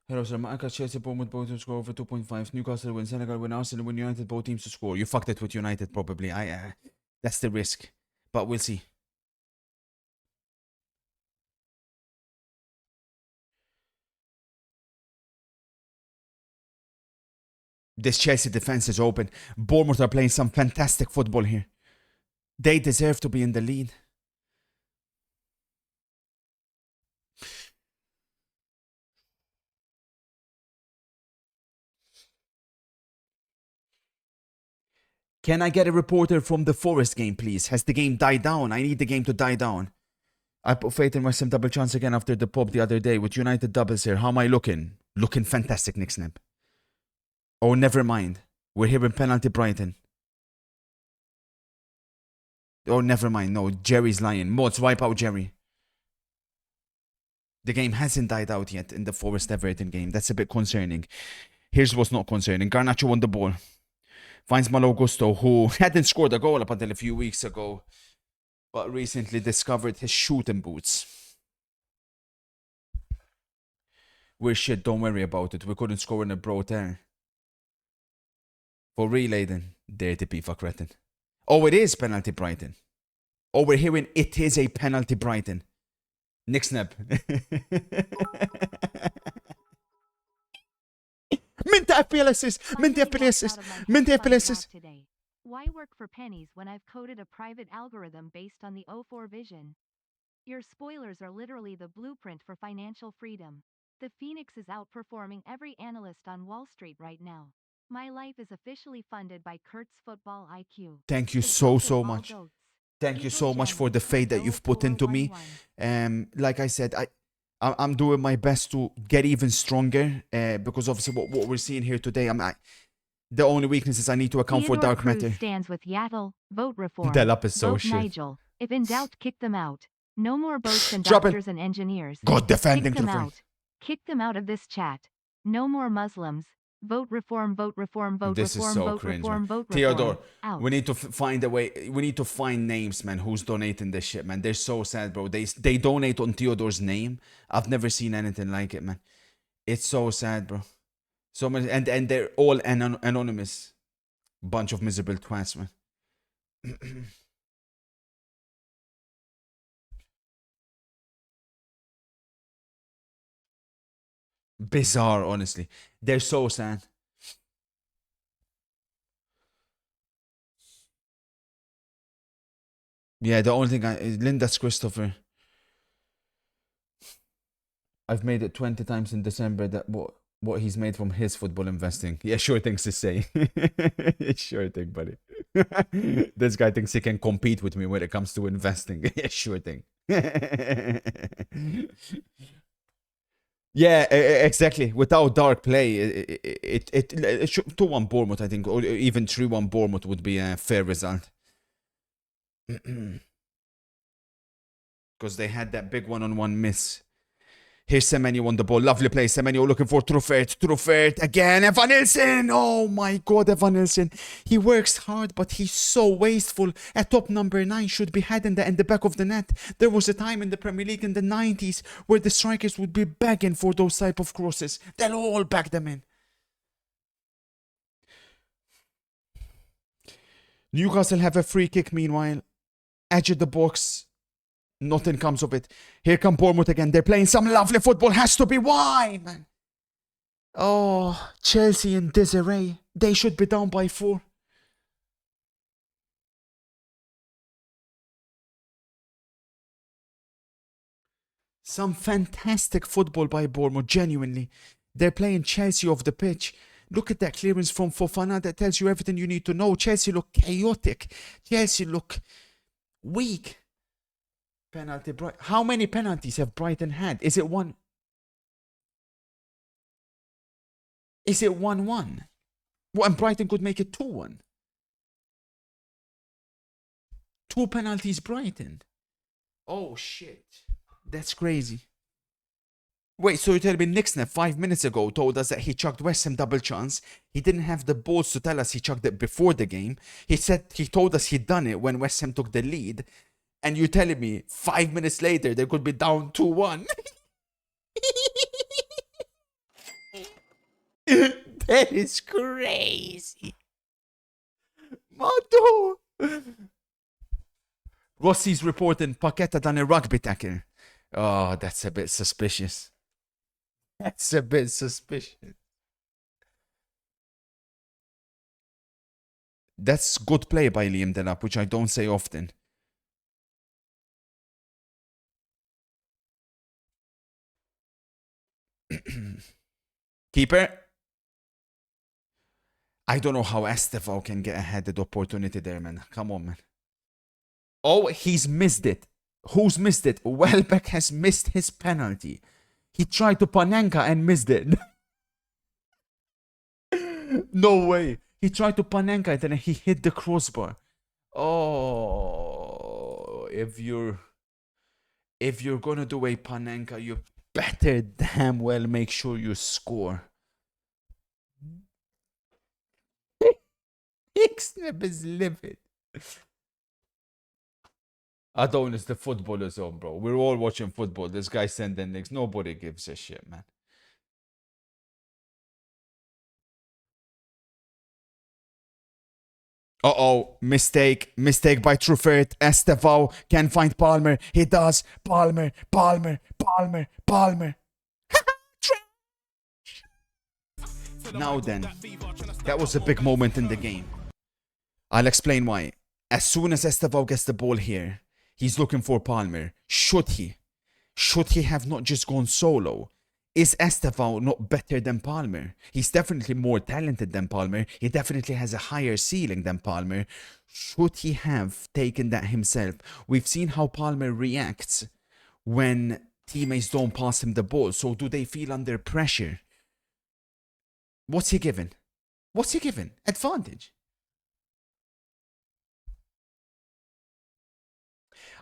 Hello, sir. Ma'aka, Chelsea, Bournemouth, both to score over 2.5. Newcastle win, Senegal win, Arsenal win, United, both teams to score. You fucked it with United, probably. That's the risk. But we'll see. This Chelsea defense is open. Bournemouth are playing some fantastic football here. They deserve to be in the lead. Can I get a reporter from the Forest game, please? Has the game died down? I need the game to die down. I put faith in West Ham double chance again after the pub the other day with United doubles here. How am I looking? Looking fantastic, Nick Snip. Oh, never mind. We're here in penalty Brighton. Oh, never mind. No, Jerry's lying. Mods, wipe out Jerry. The game hasn't died out yet in the Forest Everton game. That's a bit concerning. Here's what's not concerning. Garnacho won the ball. Finds Malo Gusto, who hadn't scored a goal up until a few weeks ago, but recently discovered his shooting boots. We're shit, don't worry about it. We couldn't score in a bro there. For real, Aiden. Dirty piece of cretin. Oh, it is penalty Brighton. Oh, we're hearing it is a penalty Brighton. Nick Snap. Minta FPLSs. Minta FPLSs. Minta FPLSs. Why work for pennies when I've coded a private algorithm based on the O4 vision? Your spoilers are literally the blueprint for financial freedom. The Phoenix is outperforming every analyst on Wall Street right now. My life is officially funded by Kurt's football IQ. Thank you so much. Thank you so much for the faith that you've put into me. Like I said, I'm doing my best to get even stronger because obviously what we're seeing here today, the only weakness is I need to account for Theodore dark Cruz matter. stands with Yaddle. Vote reform. Delap is so Vote shit. Nigel. If in doubt, kick them out. No more boats and Drop it. doctors and engineers. God defending Kick them Truffaut. out. Kick them out of this chat. No more Muslims. Vote reform, vote reform, vote This is reform, so vote cringe, reform, man. vote Theodore, reform. Out. we need to find a way. We need to find names, man. Who's donating this shit, man? They're so sad, bro. They donate on Theodore's name. I've never seen anything like it, man. It's so sad, bro. So much, and they're all anonymous. Bunch of miserable twats, man. Bizarre, honestly. They're so sad. Yeah, the only thing Linda's Christopher. I've made it 20 times in December that what he's made from his football investing. Yeah, sure things to say. Sure thing, buddy. This guy thinks he can compete with me when it comes to investing. Yeah, sure thing. Yeah, exactly. Without dark play, it should 2-1 Bournemouth, I think, or even 3-1 Bournemouth would be a fair result. Because they had that big one-on-one miss. Here's Semenyo on the ball. Lovely play. Semenyo looking for Truffert. Truffert again. Evan Nilsson. Oh my God, Evan Nilsson. He works hard, but he's so wasteful. A top number 9 should be had in the back of the net. There was a time in the Premier League in the 90s where the strikers would be begging for those type of crosses. They'll all back them in. Newcastle have a free kick meanwhile. Edge of the box. Nothing comes of it. Here come Bournemouth again. They're playing some lovely football. Has to be why, man. Oh, Chelsea in disarray. They should be down by 4. Some fantastic football by Bournemouth, genuinely. They're playing Chelsea off the pitch. Look at that clearance from Fofana. That tells you everything you need to know. Chelsea look chaotic. Chelsea look weak. Penalty. How many penalties have Brighton had? Is it 1? Is it 1-1? Well, and Brighton could make it 2-1. 2 penalties, Brighton. Oh, shit. That's crazy. Wait, so you tell me Nixon 5 minutes ago told us that he chucked West Ham double chance. He didn't have the balls to tell us he chucked it before the game. He told us he'd done it when West Ham took the lead. And you're telling me 5 minutes later they could be down 2-1. That is crazy. Mato. Rossi's reporting Paqueta done a rugby tackle. Oh, that's a bit suspicious. That's a bit suspicious. That's good play by Liam Delap, which I don't say often. Keeper. I don't know how Estevao can get a headed opportunity there, man. Come on, man. Oh, he's missed it. Who's missed it? Welbeck has missed his penalty. He tried to Panenka and missed it. No way. He tried to Panenka and then he hit the crossbar. Oh, if you're gonna do a Panenka, you better damn well make sure you score. Snip is livid. Adonis, the footballer's on, bro. We're all watching football. This guy sending links. Nobody gives a shit, man. Uh-oh, mistake by Truffert. Estevao can find Palmer. He does. Palmer. Now then, that was a big moment in the game. I'll explain why. As soon as Estevao gets the ball here, he's looking for Palmer. Should he have not just gone solo? Is Estevao not better than Palmer? He's definitely more talented than Palmer. He definitely has a higher ceiling than Palmer. Should he have taken that himself? We've seen how Palmer reacts when teammates don't pass him the ball. So do they feel under pressure? What's he given? What's he given? Advantage.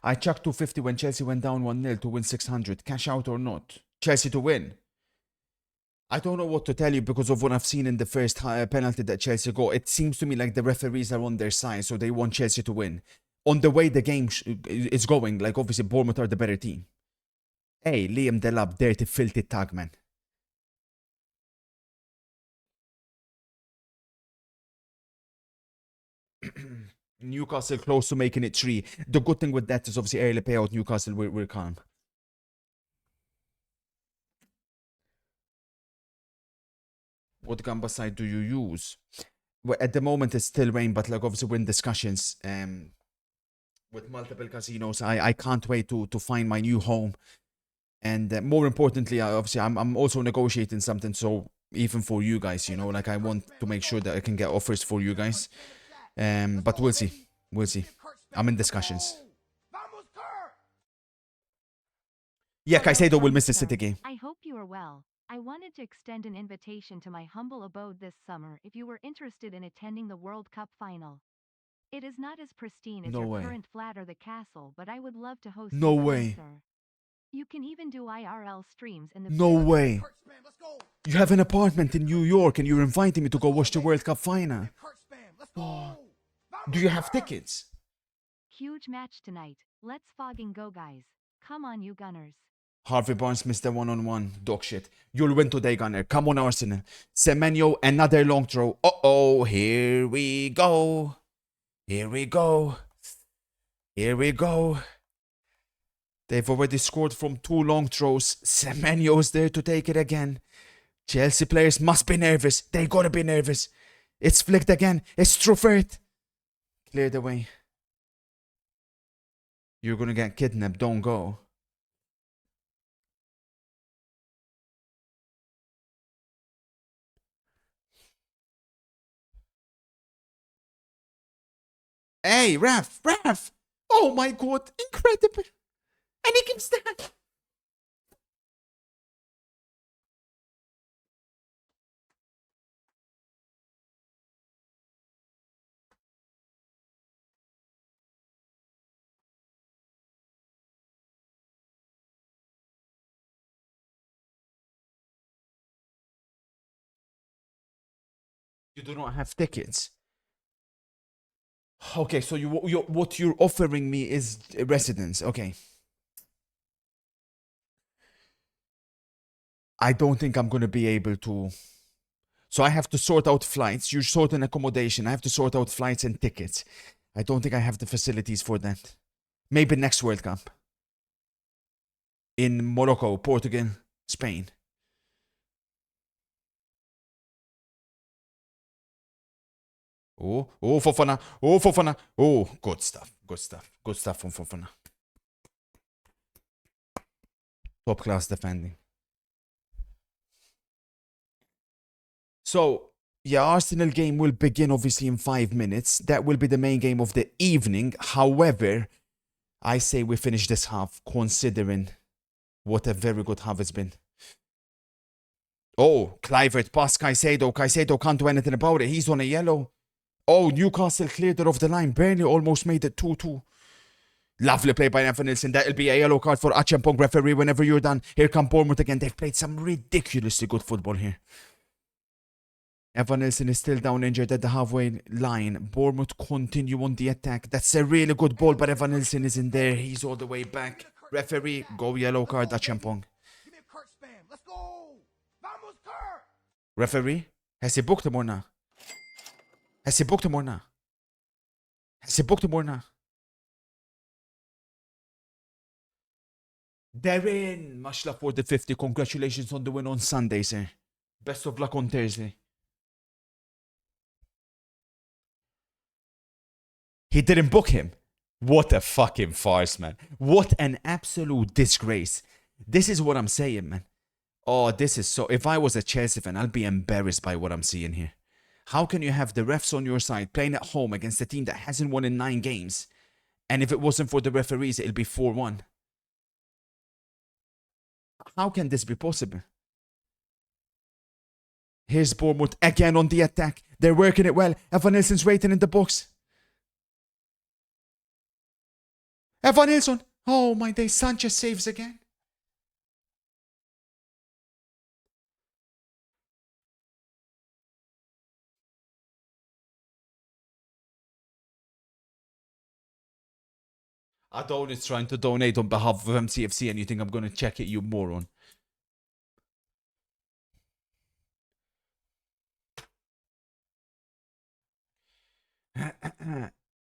I chucked 250 when Chelsea went down 1-0 to win 600. Cash out or not? Chelsea to win. I don't know what to tell you because of what I've seen in the first penalty that Chelsea got. It seems to me like the referees are on their side, so they want Chelsea to win. On the way the game is going, like obviously Bournemouth are the better team. Hey, Liam Delap, dirty, filthy tag, man. Newcastle close to making it 3. The good thing with that is obviously early payout. Newcastle, we're calm. What Gamba side do you use? Well, at the moment it's still rain, but like obviously we're in discussions with multiple casinos. I can't wait to find my new home. And more importantly, obviously I'm also negotiating something. So even for you guys, you know, like I want to make sure that I can get offers for you guys. But we'll see. We'll see. I'm in discussions. Yeah, Caicedo will miss the City game. I hope you are well. I wanted to extend an invitation to my humble abode this summer if you were interested in attending the World Cup final. It is not as pristine as No your way. current flat or the castle, but I would love to host No you way. closer. You can even do IRL streams in the No way. You have an apartment in New York and you're inviting me to go watch the World Cup final. Oh. Do you have tickets? Huge match tonight. Let's fogging go, guys. Come on, you Gunners. Harvey Barnes missed the one-on-one. Dog shit. You'll win today, Gunner. Come on, Arsenal. Semenyo, another long throw. Uh-oh, here we go. Here we go. Here we go. They've already scored from 2 long throws. Semenyo's there to take it again. Chelsea players must be nervous. They gotta be nervous. It's flicked again. It's Truffert. Clear the way. You're gonna get kidnapped. Don't go. Hey, ref! Oh my god, incredible! And he gives that. You do not have tickets. Okay, so what you're offering me is residence. Okay. I don't think I'm gonna be able to. So I have to sort out flights. You sort an accommodation. I have to sort out flights and tickets. I don't think I have the facilities for that. Maybe next World Cup. In Morocco, Portugal, Spain. Oh, Fofana. Oh, Fofana. Oh, good stuff. Good stuff. Good stuff from Fofana. Top class defending. So, yeah, Arsenal game will begin obviously in 5 minutes. That will be the main game of the evening. However, I say we finish this half considering what a very good half it's been. Oh, Clivert past Caicedo. Caicedo can't do anything about it. He's on a yellow. Oh, Newcastle cleared it off the line. Barely almost made it 2-2. Lovely play by Evan Nilsson. That'll be a yellow card for Achampong referee whenever you're done. Here come Bournemouth again. They've played some ridiculously good football here. Evan Nilsson is still down injured at the halfway line. Bournemouth continue on the attack. That's a really good ball, but Evan Nilsson isn't there. He's all the way back. Referee, go yellow card, Achampong. Referee, has he booked him or not? Has he booked him or not? Has he booked him or not? They're in. Mashla for the 50. Congratulations on the win on Sunday, sir. Best of luck on Thursday. He didn't book him. What a fucking farce, man. What an absolute disgrace. This is what I'm saying, man. Oh, this is so... If I was a Chelsea fan, I'd be embarrassed by what I'm seeing here. How can you have the refs on your side playing at home against a team that hasn't won in 9 games? And if it wasn't for the referees, it'll be 4-1. How can this be possible? Here's Bournemouth again on the attack. They're working it well. Evan Nilsson's waiting in the box. Evan Nilsson. Oh my days. Sanchez saves again. Adon is trying to donate on behalf of MCFC and you think I'm going to check it, you moron.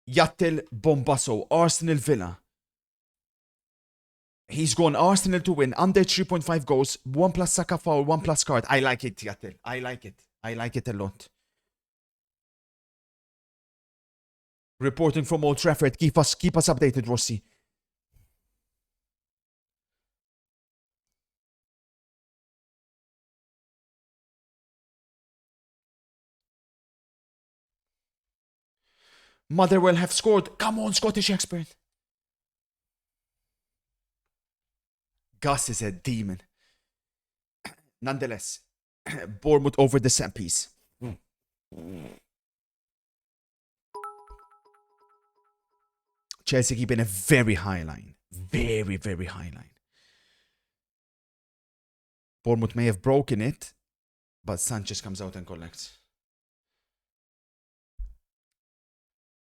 Yattil Bombasso, Arsenal Villa. He's gone Arsenal to win, under 3.5 goals, 1 plus Saka foul, 1 plus card. I like it, Yattil. I like it. I like it a lot. Reporting from Old Trafford. Keep us updated, Rossi. Motherwell have scored. Come on, Scottish expert. Gus is a demon. Nonetheless, Bournemouth over the set piece. Chelsea keeping a very high line. Very, very high line. Bournemouth may have broken it, but Sanchez comes out and collects.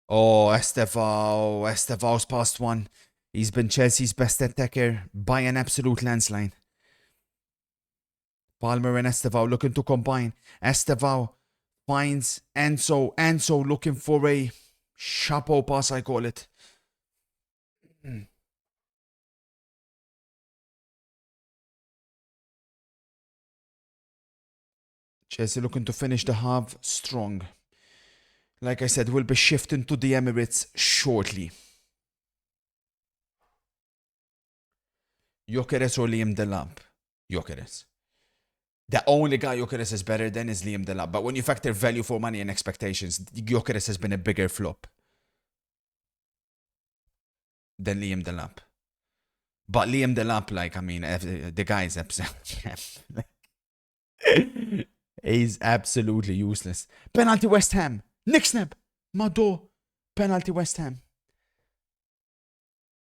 Oh, Estevao. Estevao's past one. He's been Chelsea's best attacker by an absolute landslide. Palmer and Estevao looking to combine. Estevao finds Enzo. Enzo looking for a chapeau pass, I call it. Chelsea looking to finish the half strong. Like I said, we'll be shifting to the Emirates shortly. Gyökeres or Liam Delap? Gyökeres. The only guy Gyökeres is better than is Liam Delap. But when you factor value for money and expectations, Gyökeres has been a bigger flop than Liam Delap. But Liam Delap, like, I mean, the guy is he's absolutely useless. Penalty West Ham. Nick Snap. Mado. Penalty West Ham.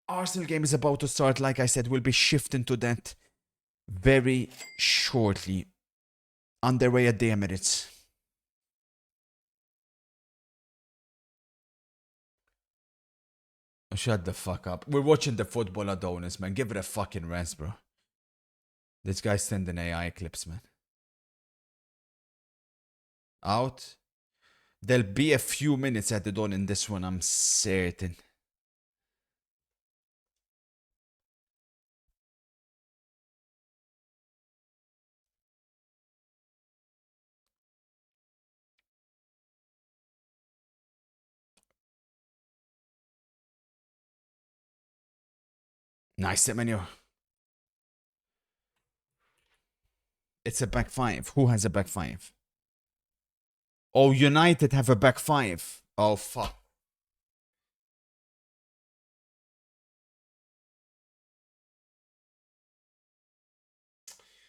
Arsenal game is about to start. Like I said, we'll be shifting to that very shortly. Underway at the Emirates. Oh, shut the fuck up. We're watching the football Adonis, man. Give it a fucking rest, bro. This guy's sending AI clips, man. Out. There'll be a few minutes added on in this one, I'm certain. Nice menu. It's a back five. Who has a back five? Oh, United have a back five. Oh, fuck.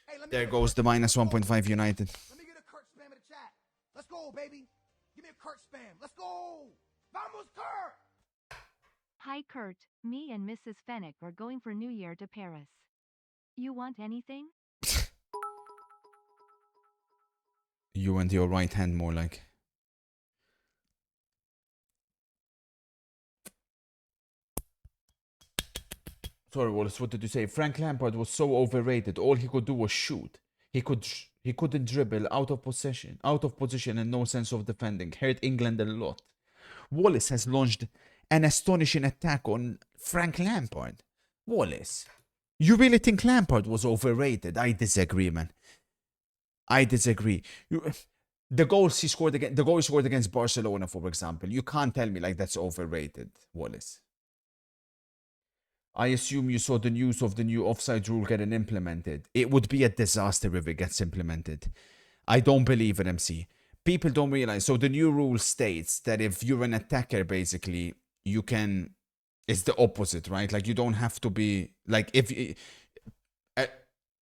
Hey, There goes the minus 1.5 United. Let me get a Kurt spam in the chat. Let's go, baby. Give me a Kurt spam. Let's go. Vamos, Kurt. Hi Kurt, me and Mrs. Fennec are going for New Year to Paris. You want anything? You and your right hand more like. Sorry, Wallace, what did you say? Frank Lampard was so overrated. All he could do was shoot. He couldn't dribble out of position and no sense of defending. Hurt England a lot. Wallace has launched an astonishing attack on Frank Lampard. Wallace, you really think Lampard was overrated? I disagree, man. I disagree. The goal he scored against Barcelona, for example, you can't tell me like that's overrated, Wallace. I assume you saw the news of the new offside rule getting implemented. It would be a disaster if it gets implemented. I don't believe it, MC. People don't realize. So the new rule states that if you're an attacker, basically, you can... It's the opposite, right? Like, you don't have to be... Like, if...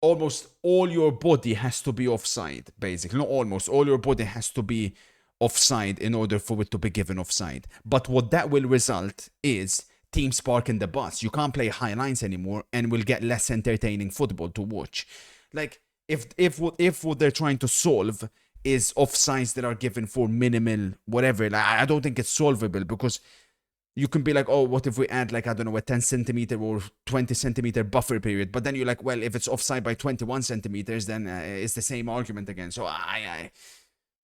almost all your body has to be offside, basically. Not almost, all your body has to be offside in order for it to be given offside. But what that will result is teams parking the bus. You can't play high lines anymore and will get less entertaining football to watch. Like, if what they're trying to solve is offsides that are given for minimal whatever, like, I don't think it's solvable, because you can be like, oh, what if we add, like, I don't know, a 10 centimeter or 20 centimeter buffer period? But then you're like, well, if it's offside by 21 centimeters, then it's the same argument again. So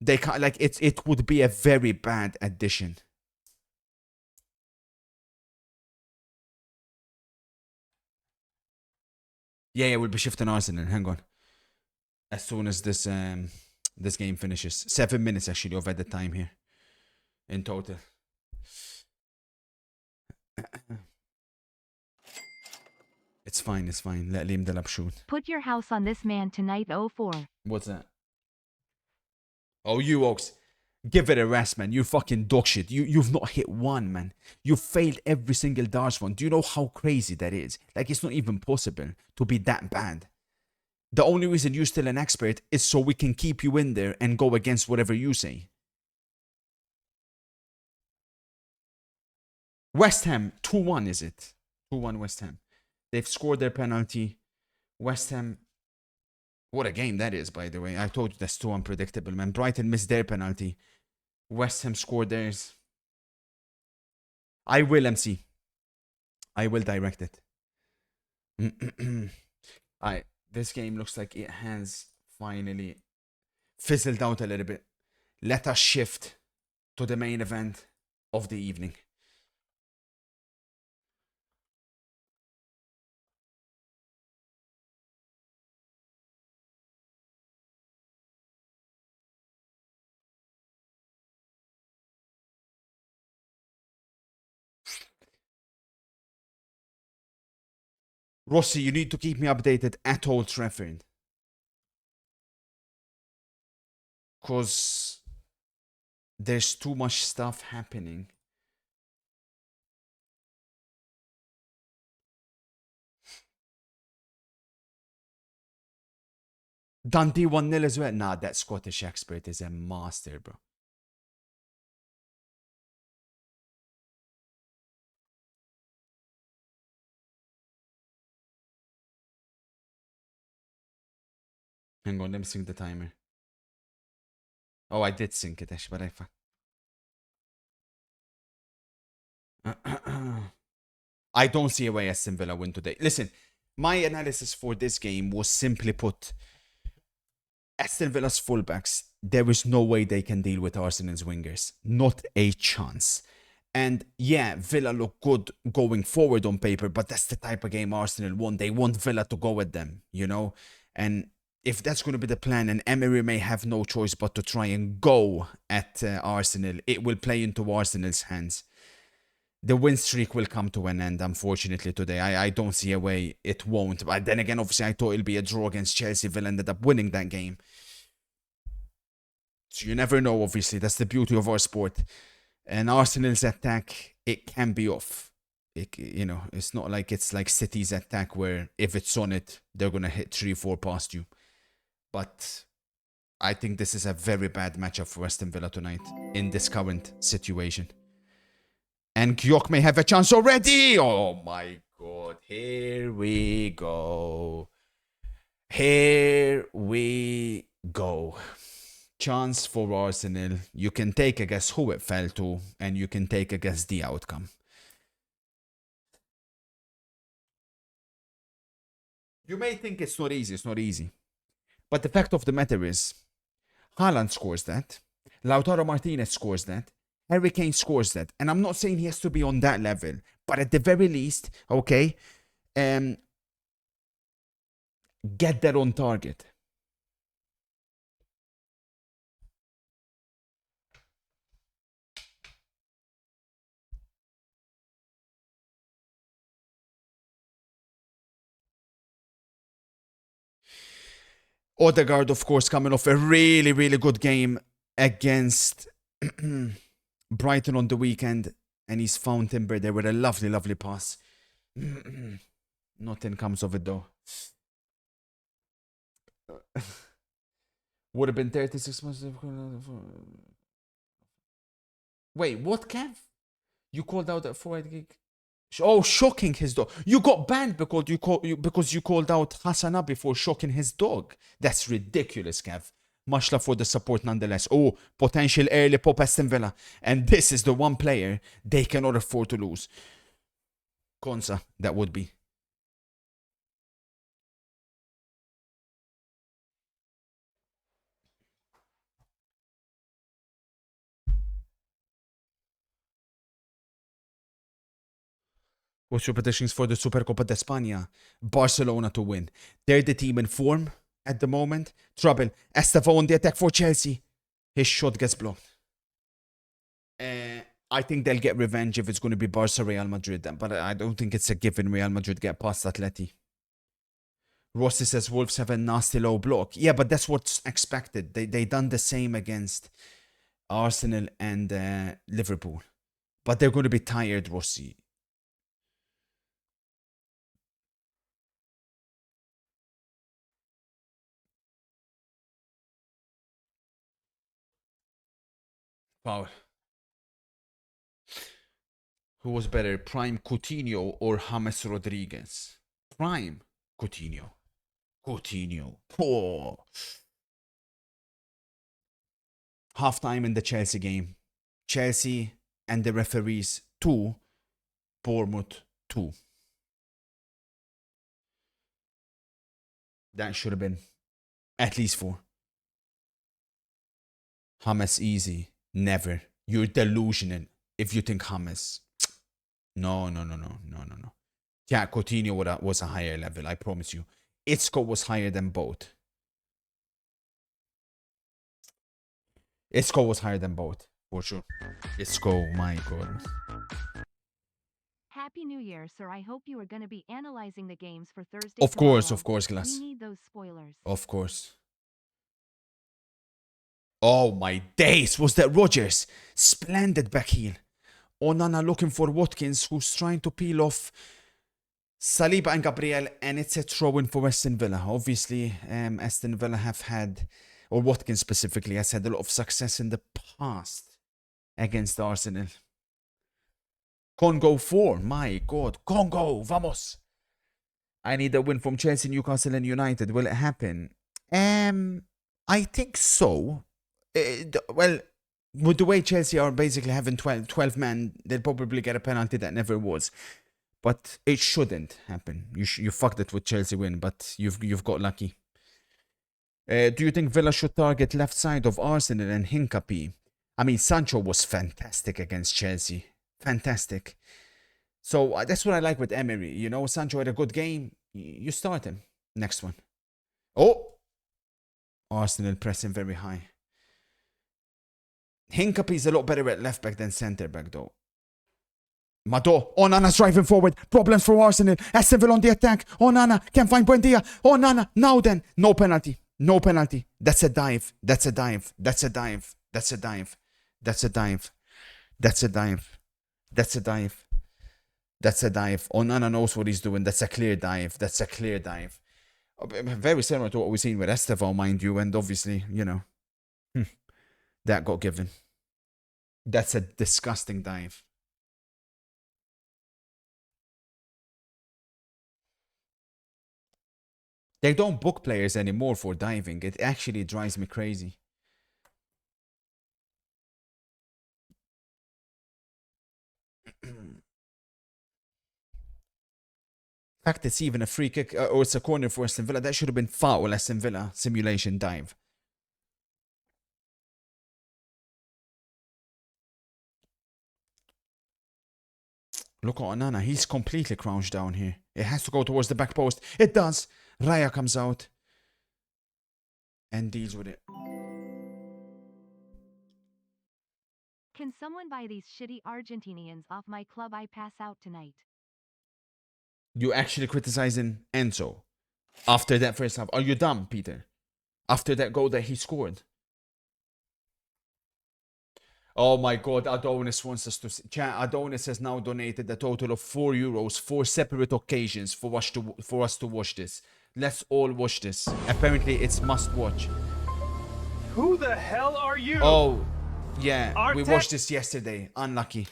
they can't, like, it would be a very bad addition. Yeah, we'll be shifting Arsenal. Hang on. As soon as this game finishes. 7 minutes actually of added time here in total. It's fine, it's fine. Let Liam Delap shoot. Put your house on this man tonight, 04. What's that? Oh, you Oaks. Give it a rest, man. You're fucking dog shit. You've not hit one, man. You've failed every single darts one. Do you know how crazy that is? Like, it's not even possible to be that bad. The only reason you're still an expert is so we can keep you in there and go against whatever you say. West Ham, 2-1 is it? 2-1 West Ham. They've scored their penalty. West Ham, what a game that is, by the way. I told you that's too unpredictable, man. Brighton missed their penalty. West Ham scored theirs. I will MC. I will direct it. This game looks like it has finally fizzled out a little bit. Let us shift to the main event of the evening. Rossi, you need to keep me updated at Old Trafford. Because there's too much stuff happening. Dundee 1-0 as well. Nah, that Scottish expert is a master, bro. Hang on, let me sync the timer. Oh, I did sync it, actually, but I don't see a way Aston Villa win today. Listen, my analysis for this game was simply put, Aston Villa's fullbacks, there is no way they can deal with Arsenal's wingers. Not a chance. And yeah, Villa look good going forward on paper, but that's the type of game Arsenal want. They want Villa to go at them, you know? And if that's going to be the plan, and Emery may have no choice but to try and go at Arsenal, it will play into Arsenal's hands. The win streak will come to an end, unfortunately, today. I don't see a way it won't. But then again, obviously, I thought it'll be a draw against Chelsea. Villa ended up winning that game. So you never know, obviously. That's the beauty of our sport. And Arsenal's attack, it can be off. It's not like it's like City's attack where if it's on it, they're going to hit 3-4 past you. But I think this is a very bad matchup for Aston Villa tonight in this current situation. And Kyok may have a chance already. Oh my god. Here we go. Here we go. Chance for Arsenal. You can take a guess who it fell to, and you can take a guess the outcome. You may think it's not easy. It's not easy. But the fact of the matter is, Haaland scores that. Lautaro Martinez scores that. Harry Kane scores that. And I'm not saying he has to be on that level. But at the very least, okay, get that on target. Odegaard, of course, coming off a really, really good game against Brighton on the weekend. And he's found Timber there with a lovely, lovely pass. Nothing comes of it, though. Would have been 36 months. Wait, what, Kev? You called out that 4 gig. Oh, shocking his dog. You got banned because you called out Hassan before shocking his dog. That's ridiculous, Kev. Much love for the support nonetheless. Oh, potential early pop Aston Villa. And this is the one player they cannot afford to lose. Konsa, that would be. What's your predictions for the Supercopa de España? Barcelona to win. They're the team in form at the moment. Trouble. Estevao on the attack for Chelsea. His shot gets blocked. I think they'll get revenge if it's going to be Barca Real Madrid. But I don't think it's a given Real Madrid get past Atleti. Rossi says Wolves have a nasty low block. Yeah, but that's what's expected. They done the same against Arsenal and Liverpool. But they're going to be tired, Rossi. Foul. Who was better, Prime Coutinho or James Rodriguez? Prime Coutinho. Coutinho. Oh. Half time in the Chelsea game. Chelsea and the referees 2. Bournemouth 2. That should have been at least 4. James easy. Never. You're delusional if you think James. No. Yeah, Coutinho was a higher level, I promise you. Isco was higher than both. Isco was higher than both, for sure. Isco, my God. Happy New Year, sir. I hope you are going to be analyzing the games for Thursday. Of course, tomorrow. Glass. We need those spoilers. Of course. Oh my days, was that Rodgers? Splendid back heel. Onana looking for Watkins, who's trying to peel off Saliba and Gabriel, and it's a throw-in for Aston Villa. Obviously, Aston Villa have had, or Watkins specifically, has had a lot of success in the past against Arsenal. Congo 4, my God. Congo, vamos. I need a win from Chelsea, Newcastle, and United. Will it happen? I think so. Well, with the way Chelsea are basically having 12 men, they'll probably get a penalty that never was. But it shouldn't happen. You fucked it with Chelsea win, but you've got lucky. Do you think Villa should target left side of Arsenal and Hincapié? I mean, Sancho was fantastic against Chelsea. Fantastic. So that's what I like with Emery. You know, Sancho had a good game. You start him. Next one. Oh! Arsenal pressing very high. Hincapié's a lot better at left back than centre back, though. Mado. Onana's driving forward. Problems for Arsenal. Aston Villa on the attack. Onana can't find Buendia. Onana. Now then. No penalty. No penalty. That's a dive. That's a dive. That's a dive. That's a dive. That's a dive. That's a dive. That's a dive. That's a dive. Onana knows what he's doing. That's a clear dive. That's a clear dive. Very similar to what we've seen with Estevao, mind you. And obviously, you know, that got given. That's a disgusting dive. They don't book players anymore for diving. It actually drives me crazy. In fact, it's even a free kick or it's a corner for Aston Villa. That should have been foul. Aston Villa simulation dive. Look at Onana. He's completely crouched down here. It has to go towards the back post. It does. Raya comes out and deals with it. Can someone buy these shitty Argentinians off my club? I pass out tonight. You actually criticizing Enzo after that first half. Are you dumb, Peter? After that goal that he scored. Oh my God, Adonis wants us to see. Adonis has now donated a total of €4, 4 separate occasions for us to watch this. Let's all watch this. Apparently, it's must watch. Who the hell are you? Oh, yeah. We Arteta- watched this yesterday. Unlucky.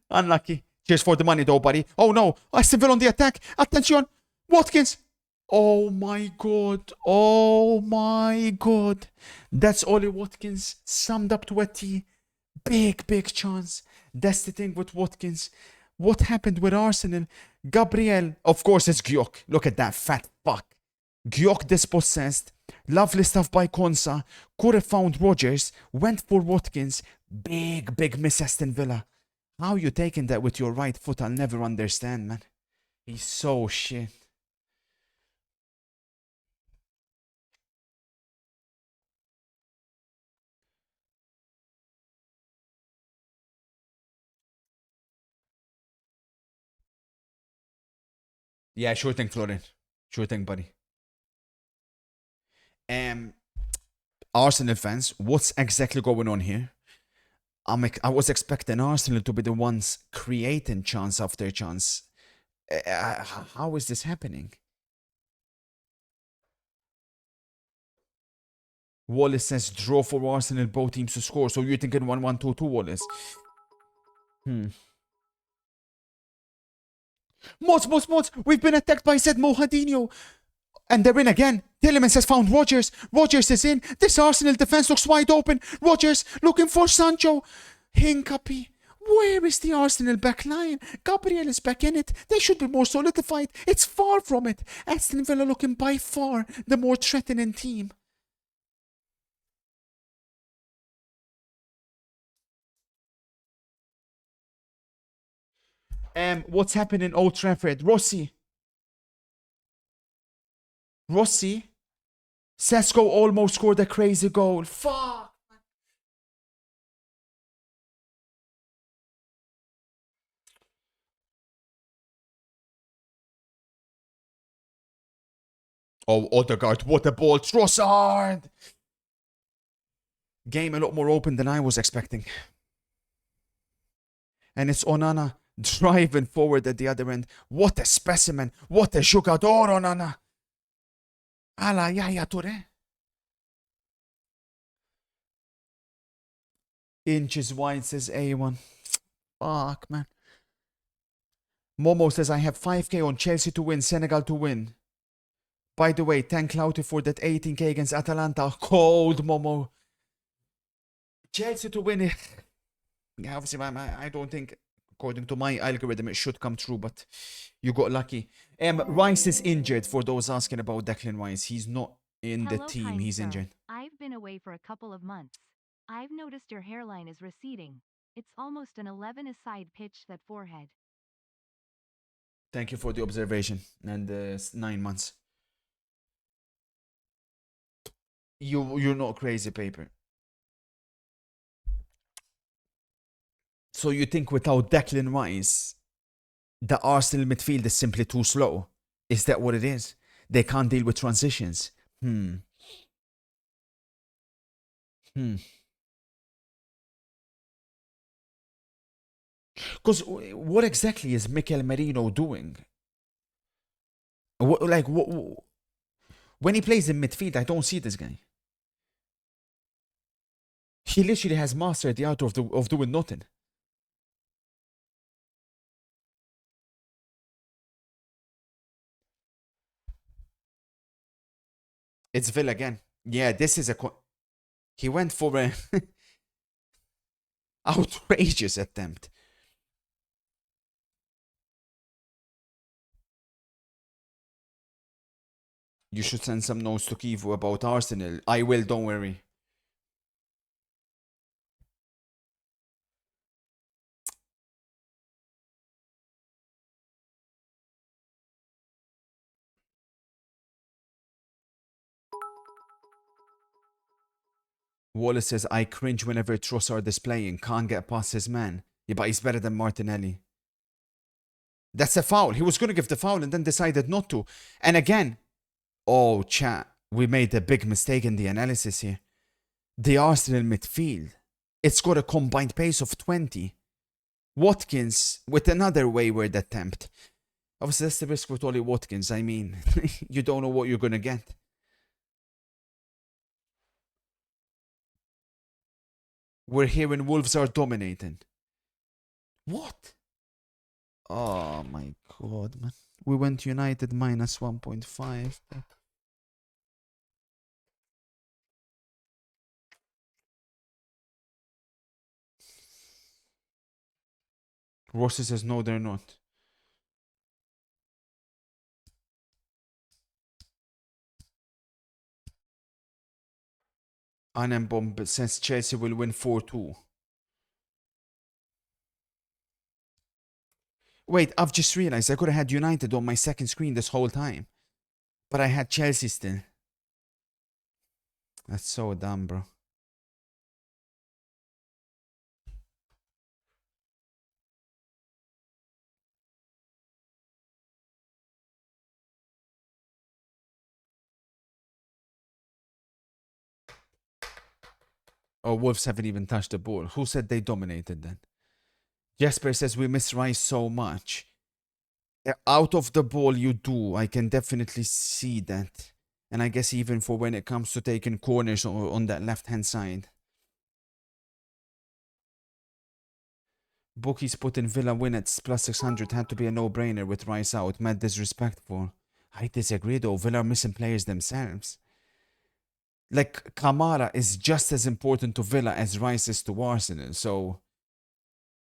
Unlucky. Cheers for the money, though, buddy. Oh, no. Aston Villa on the attack. Attention. Watkins. Oh, my God. Oh, my God. That's Ollie Watkins summed up to a T. Big, big chance. That's the thing with Watkins. What happened with Arsenal? Gabriel. Of course, it's Gyok. Look at that fat fuck. Gyok dispossessed. Lovely stuff by Konsa. Could have found Rodgers. Went for Watkins. Big, big miss Aston Villa. How you taking that with your right foot? I'll never understand, man. He's so shit. Yeah, sure thing, Florian. Sure thing, buddy. Arsenal fans, what's exactly going on here? I was expecting Arsenal to be the ones creating chance after chance. How is this happening? Wallace says draw for Arsenal, both teams to score. So you're thinking 1-1, 2-2, Wallace? Mods, we've been attacked by said Mohadinho. And they're in again. Tillemans has found Rodgers. Rodgers is in. This Arsenal defense looks wide open. Rodgers looking for Sancho. Hincapi. Where is the Arsenal back line? Gabriel is back in it. They should be more solidified. It's far from it. Aston Villa looking by far the more threatening team. What's happening in Old Trafford? Rossi. Sesko almost scored a crazy goal. Fuck. Oh, Odegaard, what a ball. Trossard. Game a lot more open than I was expecting. And it's Onana driving forward at the other end. What a specimen. What a jugador, Onana. Ala Yaya Toure. Inches wide, says A1. Fuck, man. Momo says, I have 5k on Chelsea to win, Senegal to win. By the way, thank Lauti for that 18k against Atalanta. Cold, Momo. Chelsea to win. Yeah, obviously, I don't think, according to my algorithm, it should come true, but you got lucky. Rice is injured, for those asking about Declan Rice. He's not in the Hello, team. kind He's sir. injured. I've been away for a couple of months. I've noticed your hairline is receding. It's almost an 11-a-side pitch, that forehead. Thank you for the observation. And 9 months. You're not crazy, Paper. So you think without Declan Rice, the Arsenal midfield is simply too slow? Is that what it is? They can't deal with transitions. Because what exactly is Mikel Merino doing? When he plays in midfield, I don't see this guy. He literally has mastered the art of doing nothing. It's Villa again. Yeah, this is he went for a outrageous attempt. You should send some notes to Kivu about Arsenal. I will, don't worry. Wallace says, I cringe whenever Trossard is playing. Can't get past his man. Yeah, but he's better than Martinelli. That's a foul. He was going to give the foul and then decided not to. And again, oh, chat, we made a big mistake in the analysis here. The Arsenal midfield, it's got a combined pace of 20. Watkins with another wayward attempt. Obviously, that's the risk with Ollie Watkins. I mean, you don't know what you're going to get. We're hearing Wolves are dominating. What? Oh my god, man. We went United minus 1.5. Rossi says no, they're not. Anembomb says Chelsea will win 4-2. Wait, I've just realized I could have had United on my second screen this whole time. But I had Chelsea still. That's so dumb, bro. Oh, Wolves haven't even touched the ball. Who said they dominated then? Jesper says we miss Rice so much. Out of the ball you do, I can definitely see that. And I guess even for when it comes to taking corners on that left-hand side. Bookies put in Villa win at plus 600 had to be a no-brainer with Rice out. Mad disrespectful. I disagree though. Villa are missing players themselves. Like, Kamara is just as important to Villa as Rice is to Arsenal. So,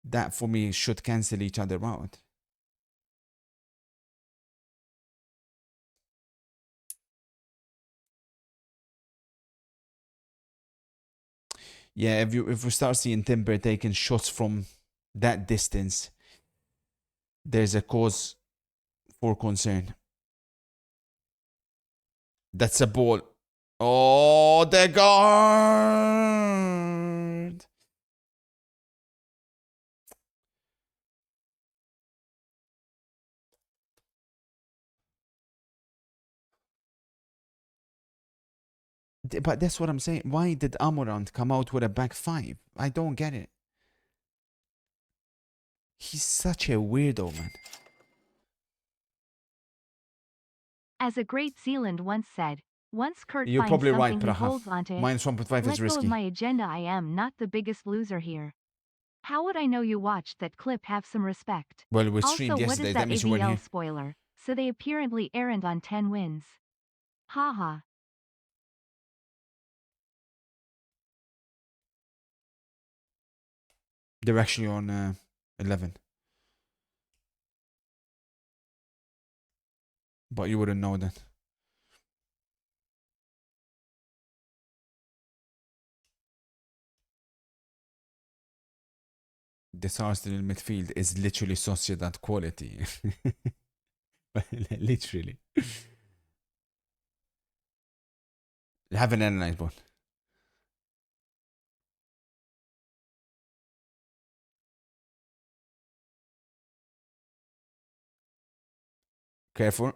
that for me should cancel each other out. Yeah, if we start seeing Timber taking shots from that distance, there's a cause for concern. That's a ball. Oh, the guard! But that's what I'm saying. Why did Amorant come out with a back five? I don't get it. He's such a weirdo, man. As a great Zealand once said, once Kurt You're finds probably something right, he Praha. holds onto it. Minus 1.5 Let is go of risky. my agenda. I am not the biggest loser here. How would I know you watched that clip? Have some respect. Well, we Also, streamed what yesterday. is That that means you weren't AVL here. spoiler? So they apparently aren't on 10 wins. Haha. They're actually on 11. But you wouldn't know that. This Arsenal midfield is literally Sociedad quality. Literally. Have an analyze one. Careful.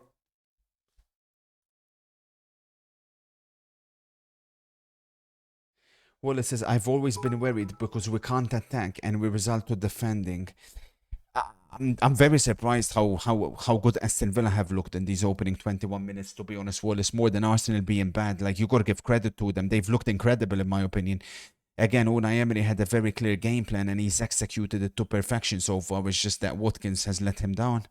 Well, it says, I've always been worried because we can't attack and we result to defending. I'm very surprised how good Aston Villa have looked in these opening 21 minutes, to be honest, Wallace. More than Arsenal being bad. Like, you got to give credit to them. They've looked incredible, in my opinion. Again, Unai Emery had a very clear game plan and he's executed it to perfection so far. It's just that Watkins has let him down.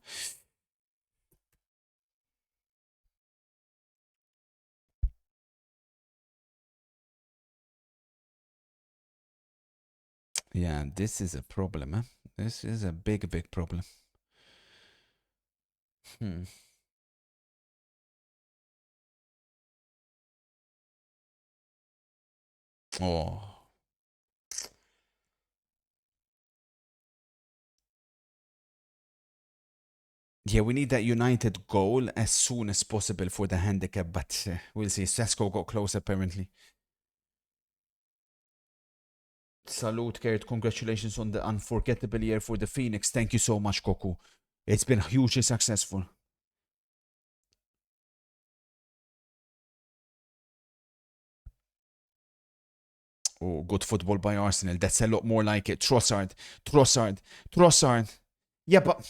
Yeah, this is a problem, huh? This is a big, big problem. Oh. Yeah, we need that United goal as soon as possible for the handicap, but we'll see. Sesko got close, apparently. Salute, Kurt. Congratulations on the unforgettable year for the Phoenix. Thank you so much, Koku. It's been hugely successful. Oh, good football by Arsenal. That's a lot more like it. Trossard. Yeah, but...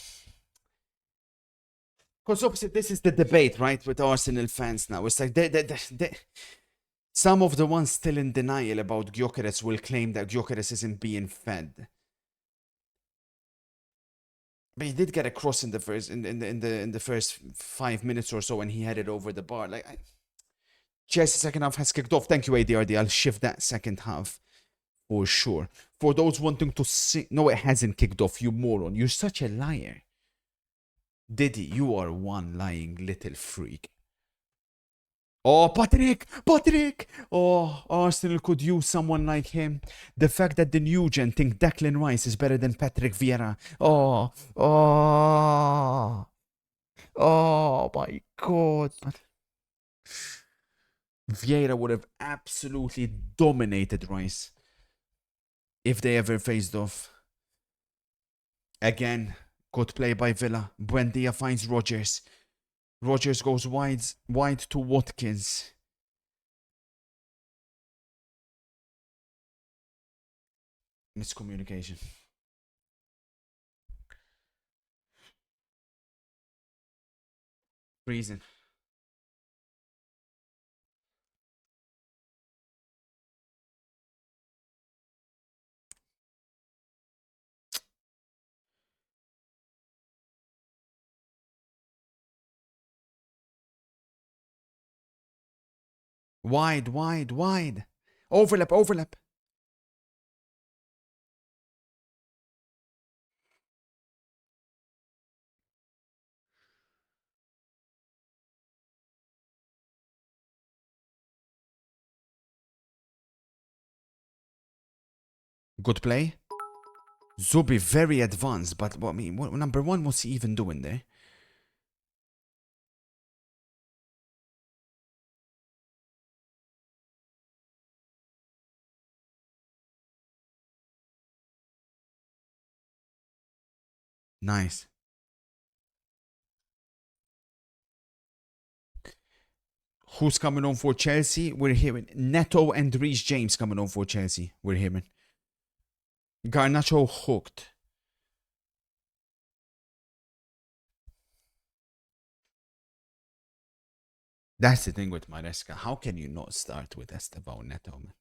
Because obviously this is the debate, right, with Arsenal fans now. It's like some of the ones still in denial about Gyökeres will claim that Gyökeres isn't being fed. But he did get a cross in the first 5 minutes or so, and he headed over the bar. Like, Chelsea second half has kicked off. Thank you, ADRD. I'll shift that second half for sure. For those wanting to see, no, it hasn't kicked off. You moron! You're such a liar. Diddy, you are one lying little freak. Oh, Patrick! Oh, Arsenal could use someone like him. The fact that the new gen think Declan Rice is better than Patrick Vieira. Oh my God. Vieira would have absolutely dominated Rice if they ever faced off. Again, good play by Villa. Buendia finds Rodgers. Rodgers goes wide to Watkins. Miscommunication. Freezing. Wide. Overlap. Good play. Zubi very advanced, but number one, what's he even doing there? Nice. Who's coming on for Chelsea? We're hearing Neto and Reece James coming on for Chelsea. We're hearing Garnacho hooked. That's the thing with Maresca. How can you not start with Esteban Neto, man?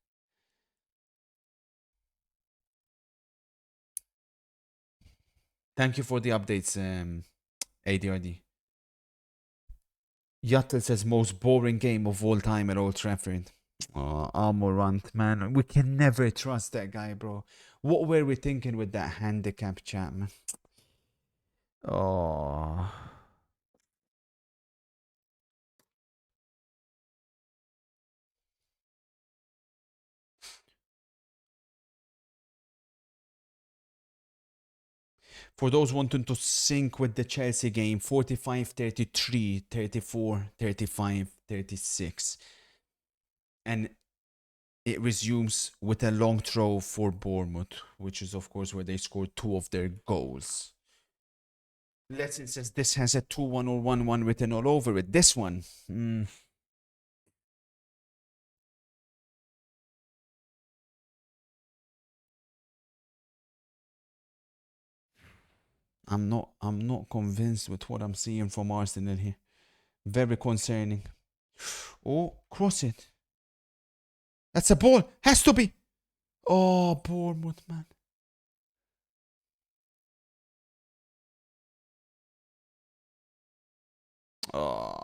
Thank you for the updates, ADRD. Yattel says most boring game of all time at Old Trafford. Oh, Almorant, man. We can never trust that guy, bro. What were we thinking with that handicap chat, man? Oh. For those wanting to sync with the Chelsea game, 45-33, 34-35, 36. And it resumes with a long throw for Bournemouth, which is, of course, where they scored 2 of their goals. Lesson says this has a 2-1 or 1-1 written all over it. This one, I'm not convinced with what I'm seeing from Arsenal here. Very concerning. Oh, cross it. That's a ball. Has to be. Oh, Bournemouth, man. Oh.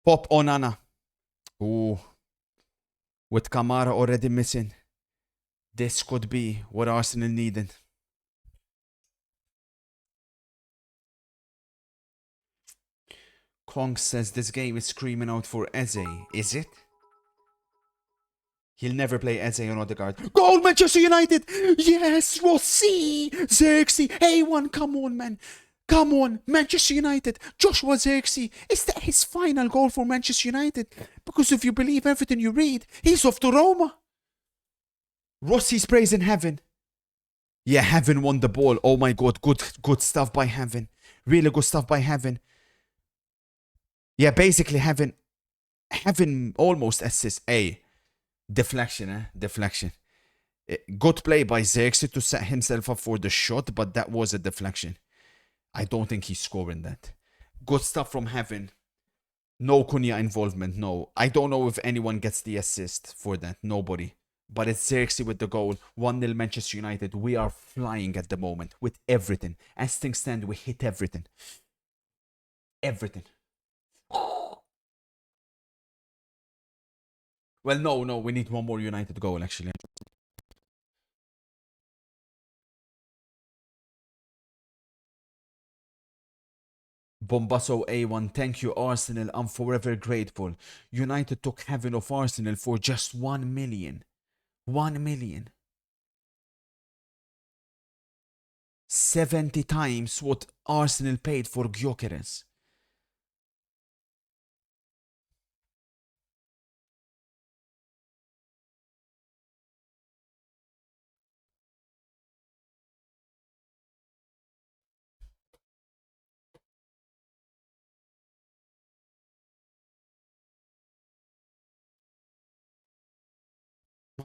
Pop Onana. Oh. With Kamara already missing. This could be what Arsenal needed. Kong says this game is screaming out for Eze. Is it? He'll never play Eze on Odegaard. Goal, Manchester United! Yes, Rossi! Xerxes! A1, come on, man. Come on, Manchester United. Joshua Xerxes. Is that his final goal for Manchester United? Because if you believe everything you read, he's off to Roma. Rossi's praise in heaven. Yeah, Heaven won the ball. Oh my God, good stuff by Heaven. Really good stuff by Heaven. Yeah, basically Heaven almost assists. Deflection, Deflection. Good play by Xerxes to set himself up for the shot, but that was a deflection. I don't think he's scoring that. Good stuff from Heaven. No Cunha involvement, no. I don't know if anyone gets the assist for that. Nobody. But it's Xerxes with the goal. 1-0 Manchester United. We are flying at the moment with everything. As things stand, we hit everything. Everything. Well, no, we need one more United goal, actually. Bombasso A1, thank you, Arsenal. I'm forever grateful. United took heaven of Arsenal for just 1 million. 1 million. 70 times what Arsenal paid for Gyökeres.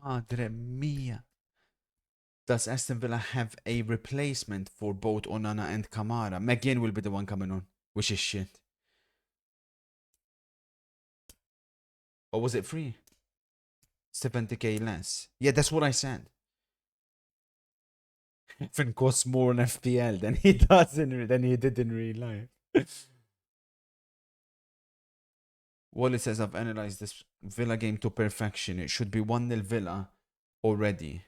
Madre mia. Does Aston Villa have a replacement for both Onana and Kamara? McGinn will be the one coming on, which is shit. Or was it free? 70k less. Yeah, that's what I said. Even costs more on FPL than he did in real life. Wally says, I've analyzed this Villa game to perfection. It should be 1-0 Villa already.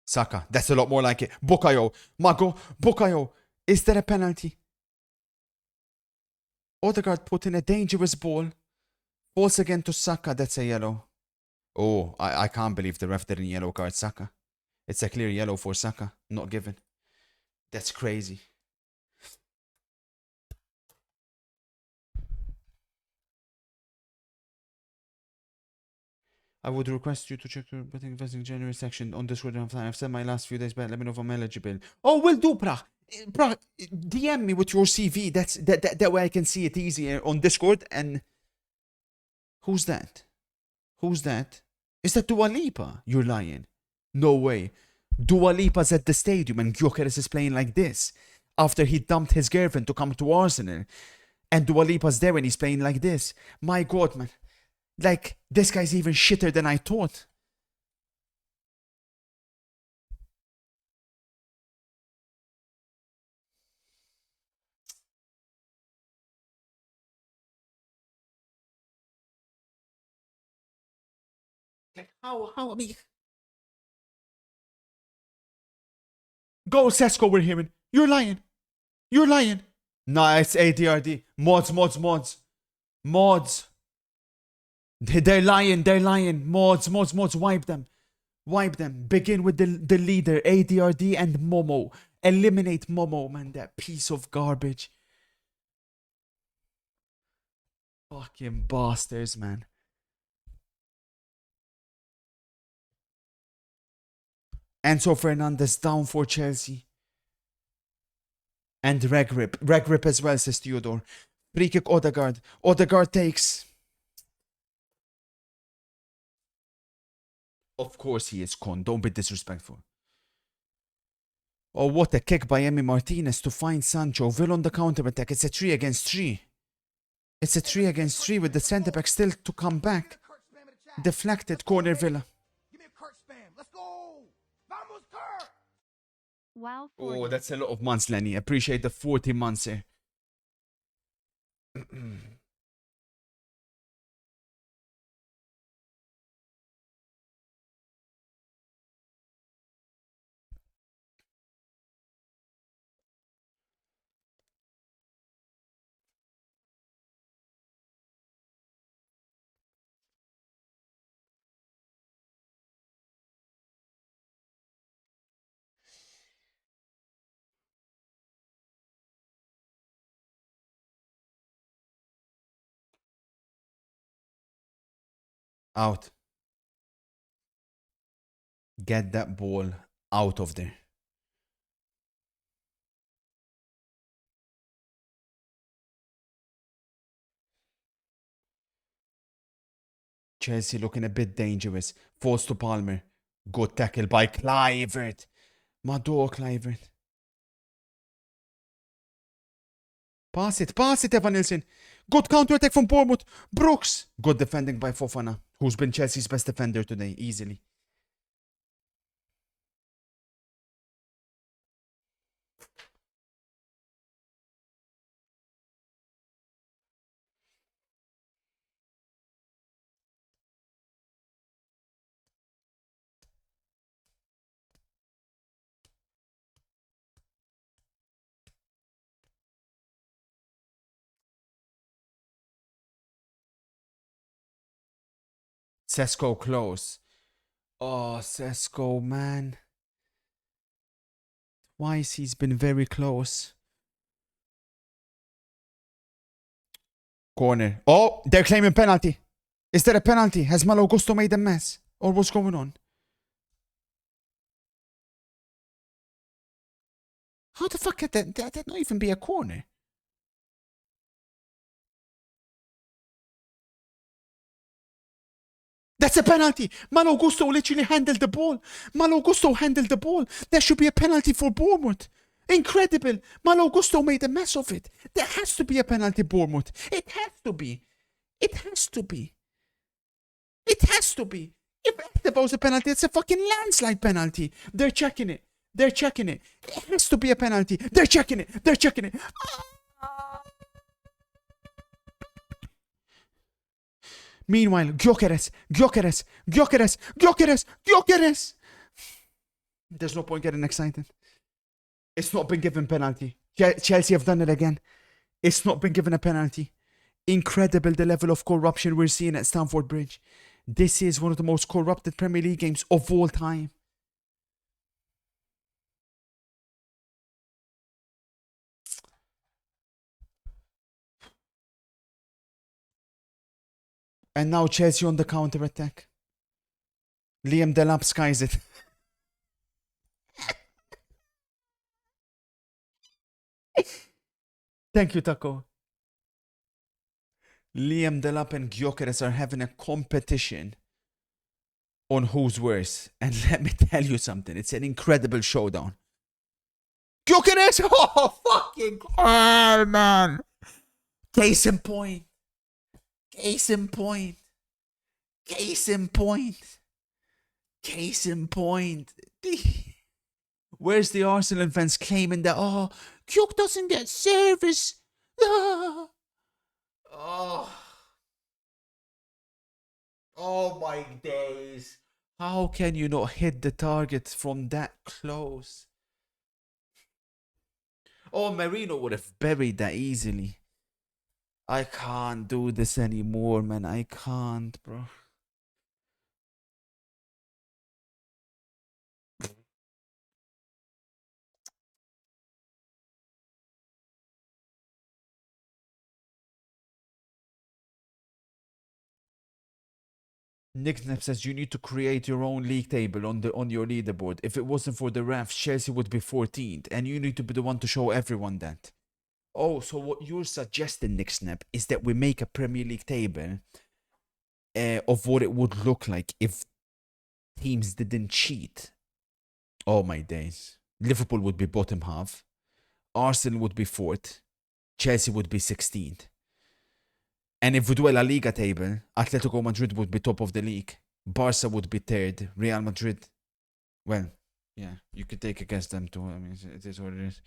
Saka, that's a lot more like it. Bukayo, Mago, Bukayo. Is there a penalty? Odegaard put in a dangerous ball. Falls again to Saka, that's a yellow. Oh, I can't believe the ref didn't yellow card Saka. It's a clear yellow for Saka, not given. That's crazy. I would request you to check your betting investing January section on Discord. I've said my last few days back. Let me know if I'm eligible. Oh, will do, brah. Brah, DM me with your CV. That way I can see it easier on Discord. And who's that? Who's that? Is that Dua Lipa? You're lying. No way. Dua Lipa's at the stadium and Gyökeres is playing like this after he dumped his girlfriend to come to Arsenal. And Dua Lipa's there and he's playing like this. My God, man. Like, this guy's even shitter than I thought. Like, how, I mean... Go, Sesko, we're hearing. You're lying. You're lying. Nah, it's ADRD. Mods. They're lying. Mods, wipe them. Begin with the leader, ADRD and Momo. Eliminate Momo, man, that piece of garbage. Fucking bastards, man. Enzo Fernandez down for Chelsea. And Regrip as well, says Theodore. Free kick Odegaard. Odegaard takes. Of course he is con. Don't be disrespectful. Oh, what a kick by Emi Martinez to find Sancho. Will on the counter-attack. It's a 3 against 3. It's a 3 against 3 with the centre-back still to come back. Deflected corner Villa. Give me a Kurt spam. Let's go. Vamos, Kurt. Wow, Oh, 40. that's a lot of months, Lenny. Appreciate the 40 months here. Out. Get that ball out of there. Chelsea looking a bit dangerous. Falls to Palmer. Good tackle by Kluivert. Mador Kluivert. Pass it, Evan Nilsson. Good counter-attack from Bournemouth. Brooks. Good defending by Fofana, who's been Chelsea's best defender today, easily. Sesko close. Oh, Sesko, man. Twice he's been very close. Corner. Oh, they're claiming penalty. Is there a penalty? Has Malo Gusto made a mess? Or what's going on? How the fuck could that not even be a corner? That's a penalty. Malo Gusto literally handled the ball. Malo Gusto handled the ball. There should be a penalty for Bournemouth. Incredible. Malo Gusto made a mess of it. There has to be a penalty, Bournemouth. It has to be. It has to be. It has to be. If there was a penalty, it's a fucking landslide penalty. They're checking it. They're checking it. It has to be a penalty. They're checking it. They're checking it. Meanwhile, Gyökeres. There's no point getting excited. It's not been given penalty. Chelsea have done it again. It's not been given a penalty. Incredible the level of corruption we're seeing at Stamford Bridge. This is one of the most corrupted Premier League games of all time. And now Chelsea on the counter-attack. Liam Delap skies it. Thank you, Taco. Liam Delap and Gyökeres are having a competition on who's worse. And let me tell you something. It's an incredible showdown. Gyökeres! Oh, fucking hell, man. Case in point. Case in point. Case in point. Case in point. Where's the Arsenal fans claiming that, oh, Kyuk doesn't get service? Ah. Oh my days. How can you not hit the target from that close? Oh, Marino would have buried that easily. I can't do this anymore, man. I can't, bro. Nick Snap says you need to create your own league table on your leaderboard. If it wasn't for the refs, Chelsea would be 14th, and you need to be the one to show everyone that. Oh, so what you're suggesting, Nick Snap, is that we make a Premier League table of what it would look like if teams didn't cheat. Oh my days. Liverpool would be bottom half. Arsenal would be 4th. Chelsea would be 16th. And if we do a La Liga table, Atletico Madrid would be top of the league. Barca would be 3rd. Real Madrid, well, yeah, you could take against them too. I mean, it is what it is.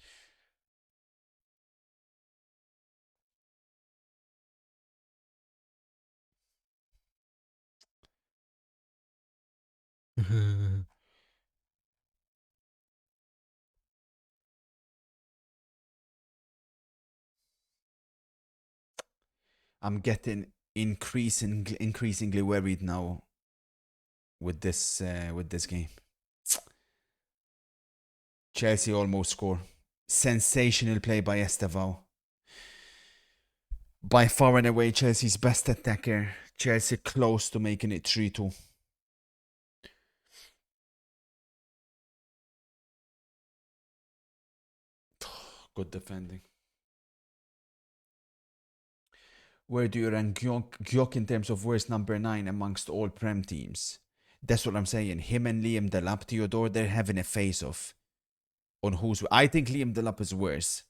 I'm getting increasingly worried now with this game. Chelsea almost score. Sensational play by Estevao. By far and away Chelsea's best attacker. Chelsea close to making it 3-2. Good defending. Where do you rank Gyok in terms of worst number 9 amongst all Prem teams? That's what I'm saying. Him and Liam Delap, Theodore, they're having a face-off on who's... I think Liam Delap is worse.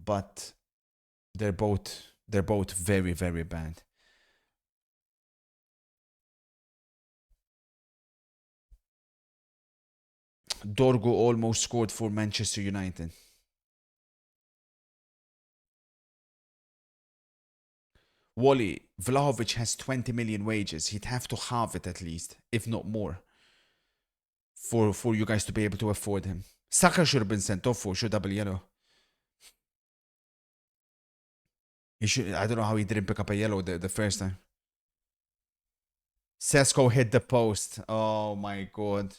But they're both very, very bad. Dorgo almost scored for Manchester United. Wally, Vlahovic has 20 million wages. He'd have to halve it at least, if not more, for you guys to be able to afford him. Saka should have been sent off for double yellow. He should. I don't know how he didn't pick up a yellow the first time. Sesko hit the post. Oh my god.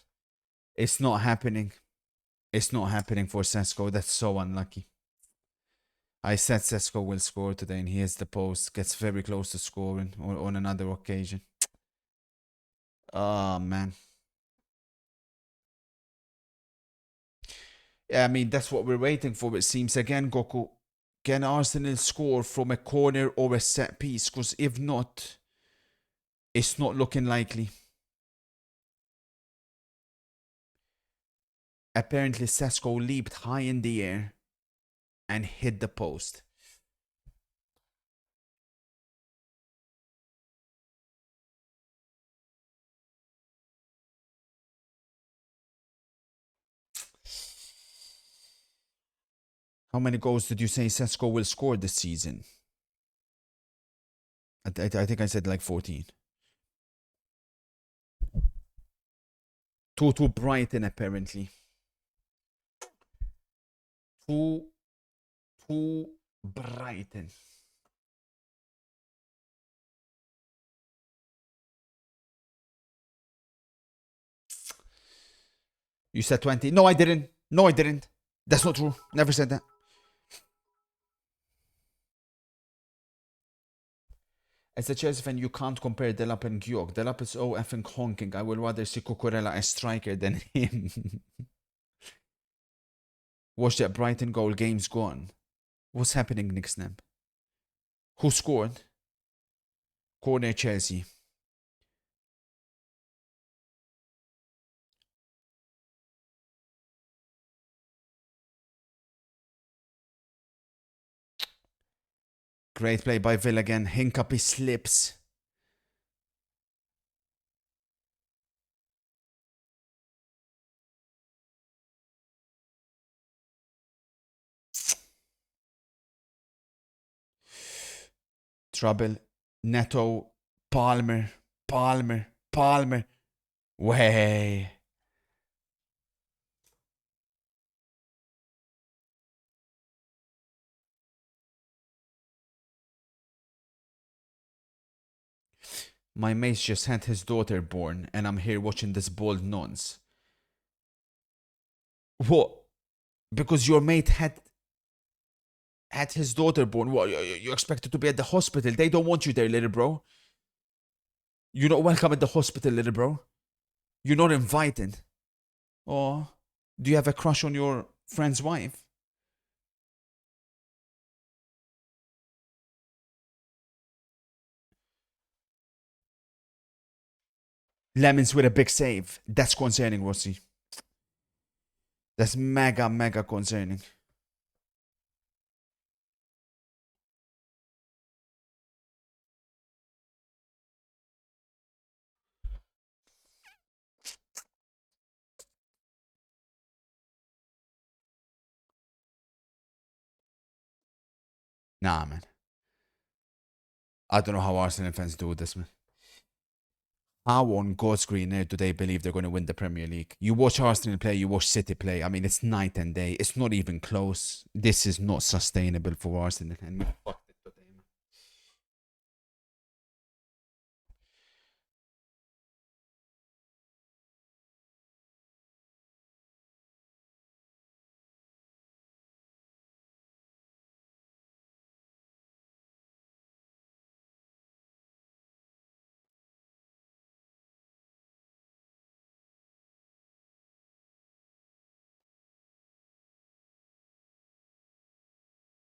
It's not happening. It's not happening for Sesko. That's so unlucky. I said Sesko will score today and he hits the post. Gets very close to scoring on another occasion. Oh, man. Yeah, I mean, that's what we're waiting for, it seems. Again, Goku, can Arsenal score from a corner or a set piece? Because if not, it's not looking likely. Apparently, Sesko leaped high in the air and hit the post. How many goals did you say Sesko will score this season? I think I said like 14. 2 to Brighton, apparently. 2 to Brighton. You said 20. No, I didn't. No, I didn't. That's not true. Never said that. As a Chelsea fan, you can't compare Delap and Gyok. Delap is so effing honking. I would rather see Cucurella as striker than him. Watch that Brighton goal. Game's gone. What's happening, Nick Snap? Who scored? Corner Chelsea. Great play by Villa again. Hincapie slips. Trouble. Neto. Palmer. Way. My mate just had his daughter born, and I'm here watching this bald nonce. What? Because your mate had his daughter born. What? You expected to be at the hospital? They don't want you there, little bro. You're not welcome at the hospital, little bro. You're not invited. Oh, do you have a crush on your friend's wife? Lemons with a big save. That's concerning, Rossi. That's mega concerning. Nah, man. I don't know how Arsenal fans do this, man. How on God's green earth do they believe they're going to win the Premier League? You watch Arsenal play, you watch City play. I mean, it's night and day. It's not even close. This is not sustainable for Arsenal. And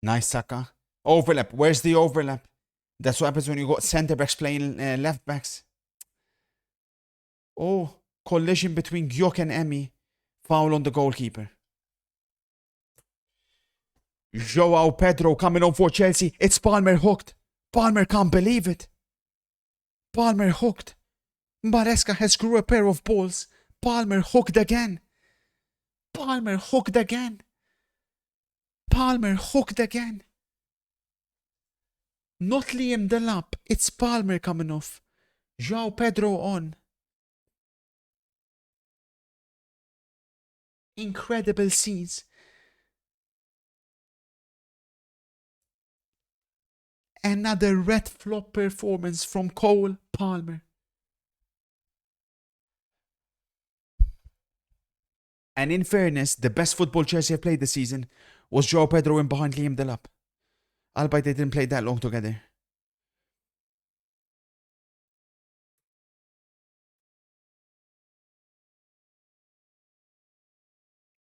Nice, Saka. Overlap. Where's the overlap? That's what happens when you got centre backs playing left backs. Oh, collision between Gyok and Emi. Foul on the goalkeeper. Joao Pedro coming on for Chelsea. It's Palmer hooked. Palmer can't believe it. Palmer hooked. Maresca has grew a pair of balls. Palmer hooked again. Palmer hooked again. Palmer hooked again. Not Liam Delap. It's Palmer coming off. Joao Pedro on. Incredible scenes. Another red flop performance from Cole Palmer. And in fairness, the best football Chelsea have played this season was Joao Pedro in behind Liam Delap. Albeit they didn't play that long together.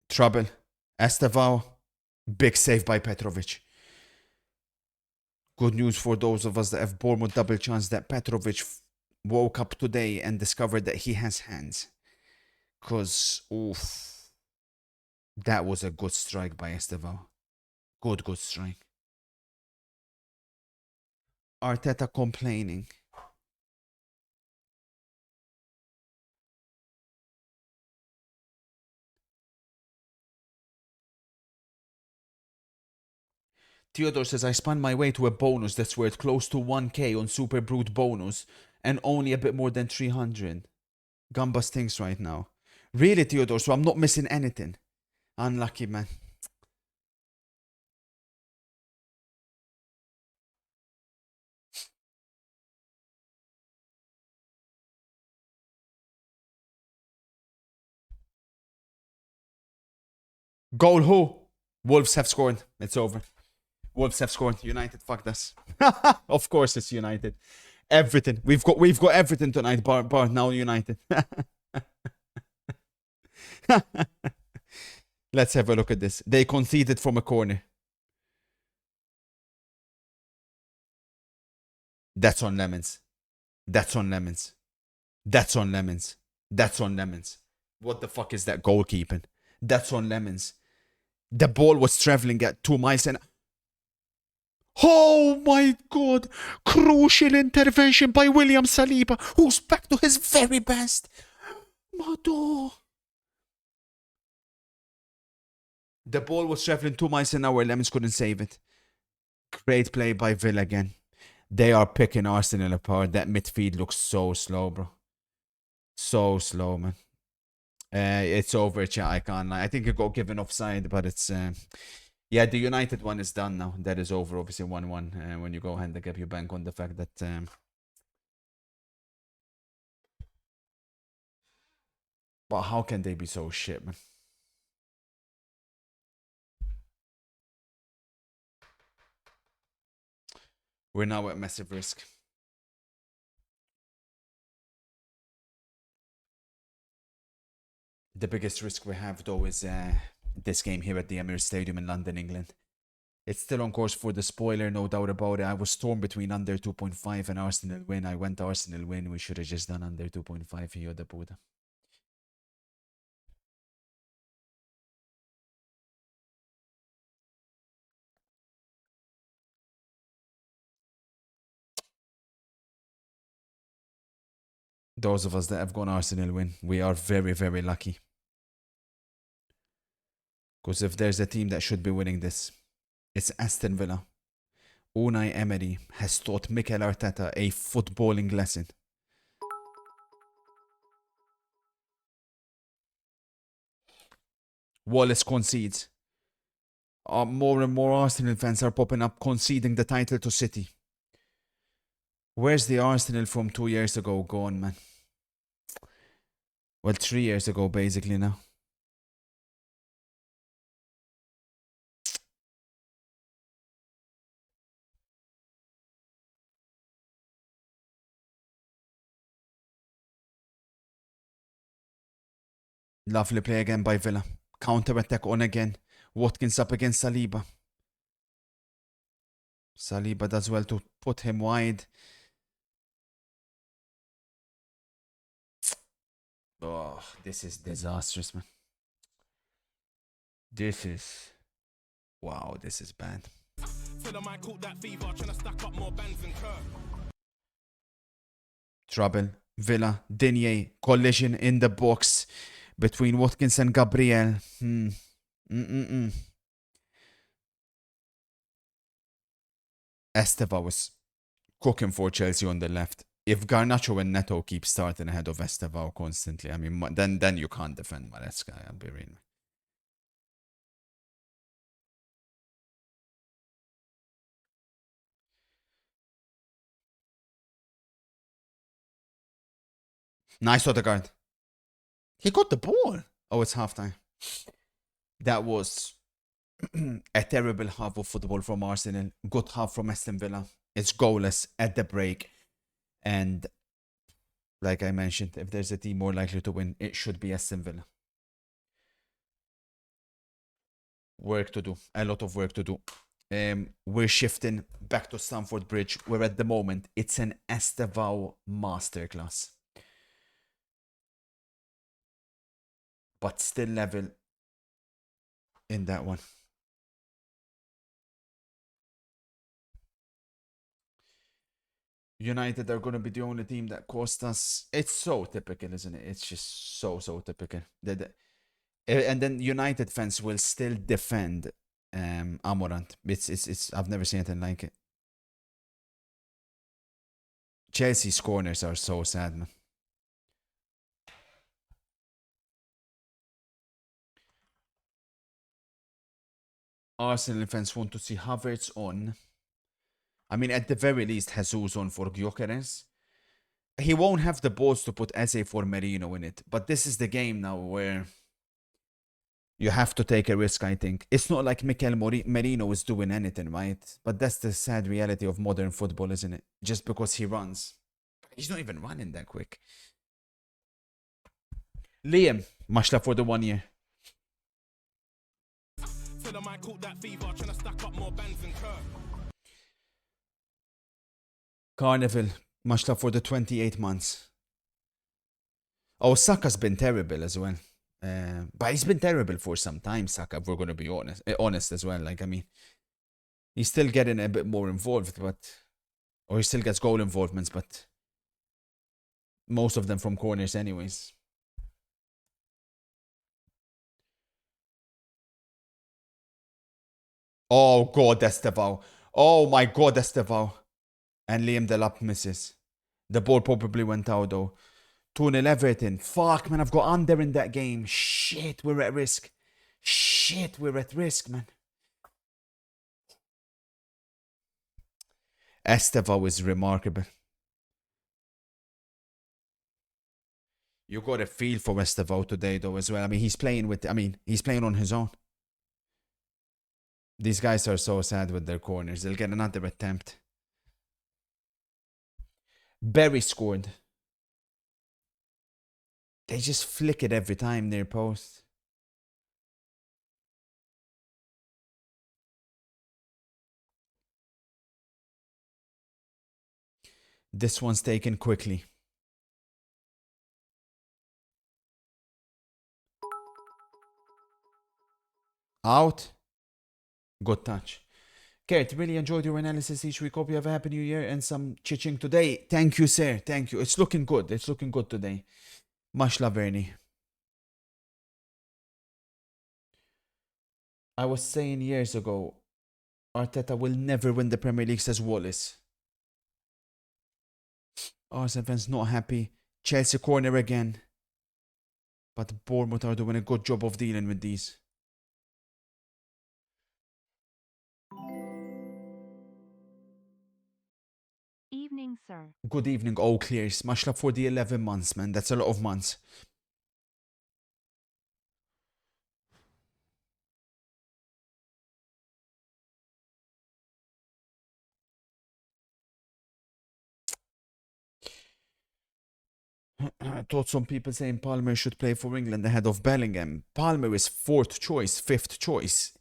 Trouble. Estevao. Big save by Petrovic. Good news for those of us that have Bournemouth double chance that Petrovic woke up today and discovered that he has hands. Because, oof. That was a good strike by Estevao. Good strike. Arteta complaining. Theodore says, I spun my way to a bonus that's worth close to 1k on Super Brute bonus and only a bit more than 300. Gamba stinks right now. Really, Theodore, so I'm not missing anything. Unlucky, man. Goal who? Wolves have scored. It's over. Wolves have scored. United fucked us. Of course it's United. Everything. We've got everything tonight, bar now United. Let's have a look at this. They conceded from a corner. That's on lemons. That's on lemons. That's on lemons. That's on lemons. What the fuck is that goalkeeping? That's on lemons. The ball was traveling at 2 miles an hour. Oh my god! Crucial intervention by William Saliba, who's back to his very best. Mado. The ball was traveling 2 miles an hour. Lemons couldn't save it. Great play by Villa again. They are picking Arsenal apart. That midfield looks so slow, bro. So slow, man. It's over, chat. I can't lie. I think it got given offside, but it's... yeah, the United one is done now. That is over, obviously 1-1. When you go handicap, you bank on the fact that... But how can they be so shit, man? We're now at massive risk. The biggest risk we have, though, is this game here at the Emirates Stadium in London, England. It's still on course for the spoiler, no doubt about it. I was torn between under 2.5 and Arsenal win. I went Arsenal win. We should have just done under 2.5 here, the Buddha. Those of us that have gone Arsenal win, we are very, very lucky. Because if there's a team that should be winning this, it's Aston Villa. Unai Emery has taught Mikel Arteta a footballing lesson. Wallace concedes. More and more Arsenal fans are popping up conceding the title to City. Where's the Arsenal from 2 years ago gone, man? Well, 3 years ago, basically, now. Lovely play again by Villa. Counter-attack on again. Watkins up against Saliba. Saliba does well to put him wide. Oh, this is disastrous, man. This is... Wow, this is bad. Trouble. Villa, Digne, collision in the box between Watkins and Gabriel. Estevao was cooking for Chelsea on the left. If Garnacho and Neto keep starting ahead of Estevao constantly, I mean, then you can't defend Maresca, I'll be real. Nice Odegaard. He got the ball. Oh, it's halftime. That was a terrible half of football from Arsenal. Good half from Aston Villa. It's goalless at the break. And like I mentioned, if there's a team more likely to win, it should be Aston Villa. Work to do. A lot of work to do. We're shifting back to Stamford Bridge, where at the moment it's an Estevao masterclass. But still level in that one. United are going to be the only team that cost us. It's so typical, isn't it? It's just so typical. And then United fans will still defend Amorant. It's I've never seen anything like it. Chelsea's corners are so sad, man. Arsenal fans want to see Havertz on. I mean, at the very least, Jesus on for Gyökeres. He won't have the balls to put Eze for Merino in it. But this is the game now where you have to take a risk, I think. It's not like Mikel Merino is doing anything, right? But that's the sad reality of modern football, isn't it? Just because he runs. He's not even running that quick. Liam, Mashla for the 1 year. Carnival, Mashla for the 28 months. Oh, Saka's been terrible as well. But he's been terrible for some time, Saka, if we're going to be honest as well. Like, I mean, he's still getting a bit more involved, or he still gets goal involvements, but most of them from corners anyways. Oh, God, Estevao. Oh, my God, Estevao. And Liam Delap misses. The ball probably went out, though. 2-0 Everton. Fuck, man, I've got under in that game. Shit, we're at risk. Shit, we're at risk, man. Estevao is remarkable. You got a feel for Estevao today, though, as well. I mean, he's playing on his own. These guys are so sad with their corners. They'll get another attempt. Berry scored. They just flick it every time near post. This one's taken quickly. Out. Good touch. Kurt, really enjoyed your analysis each week. Hope you have a happy new year and some chiching today. Thank you, sir. Thank you. It's looking good. It's looking good today. Much love, Ernie. I was saying years ago, Arteta will never win the Premier League, says Wallace. Arsenal fans not happy. Chelsea corner again. But Bournemouth are doing a good job of dealing with these. Evening, sir. Good evening, all clears. Much love for the 11 months, man. That's a lot of months. I thought some people saying Palmer should play for England ahead of Bellingham. Palmer is 4th choice, 5th choice.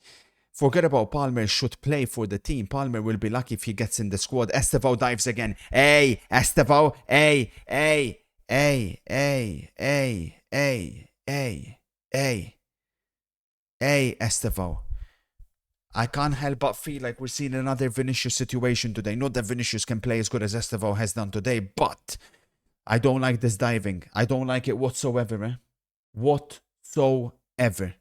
Forget about Palmer should play for the team. Palmer will be lucky if he gets in the squad. Estevao dives again. Hey, Estevao. Hey, hey, hey, hey, hey, hey, hey, hey, hey, Estevao. I can't help but feel like we're seeing another Vinicius situation today. Not that Vinicius can play as good as Estevao has done today, but I don't like this diving. I don't like it whatsoever, eh? Whatsoever.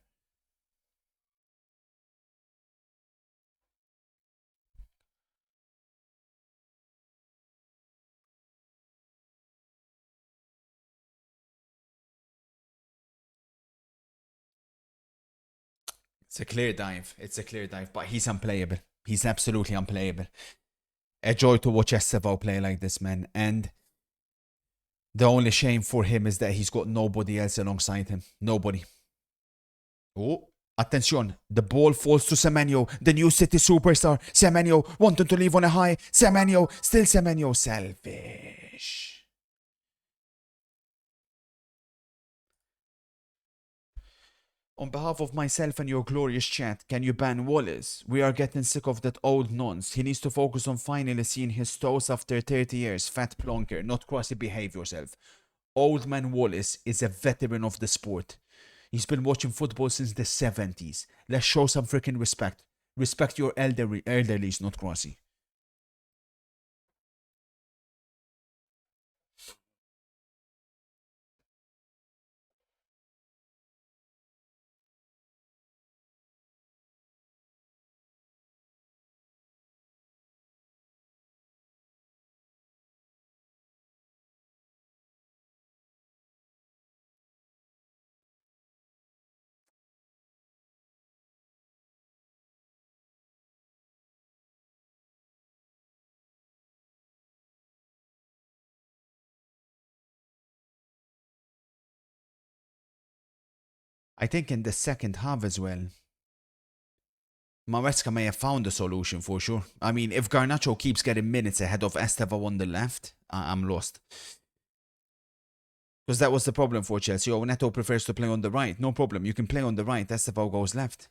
It's a clear dive. It's a clear dive, but he's unplayable. He's absolutely unplayable. A joy to watch Estevao play like this, man. And the only shame for him is that he's got nobody else alongside him. Nobody. Oh, attention. The ball falls to Semenyo, the new City superstar. Semenyo wanting to leave on a high. Semenyo, still Semenyo. Selfish. On behalf of myself and your glorious chat, can you ban Wallace? We are getting sick of that old nonce. He needs to focus on finally seeing his toes after 30 years. Fat plonker, not crossy, behave yourself. Old man Wallace is a veteran of the sport. He's been watching football since the 70s. Let's show some freaking respect. Respect your elderlies, not crossy. I think in the second half as well, Maresca may have found a solution for sure. I mean, if Garnacho keeps getting minutes ahead of Estevao on the left, I'm lost. Because that was the problem for Chelsea. Oh, Neto prefers to play on the right. No problem. You can play on the right. Estevao goes left.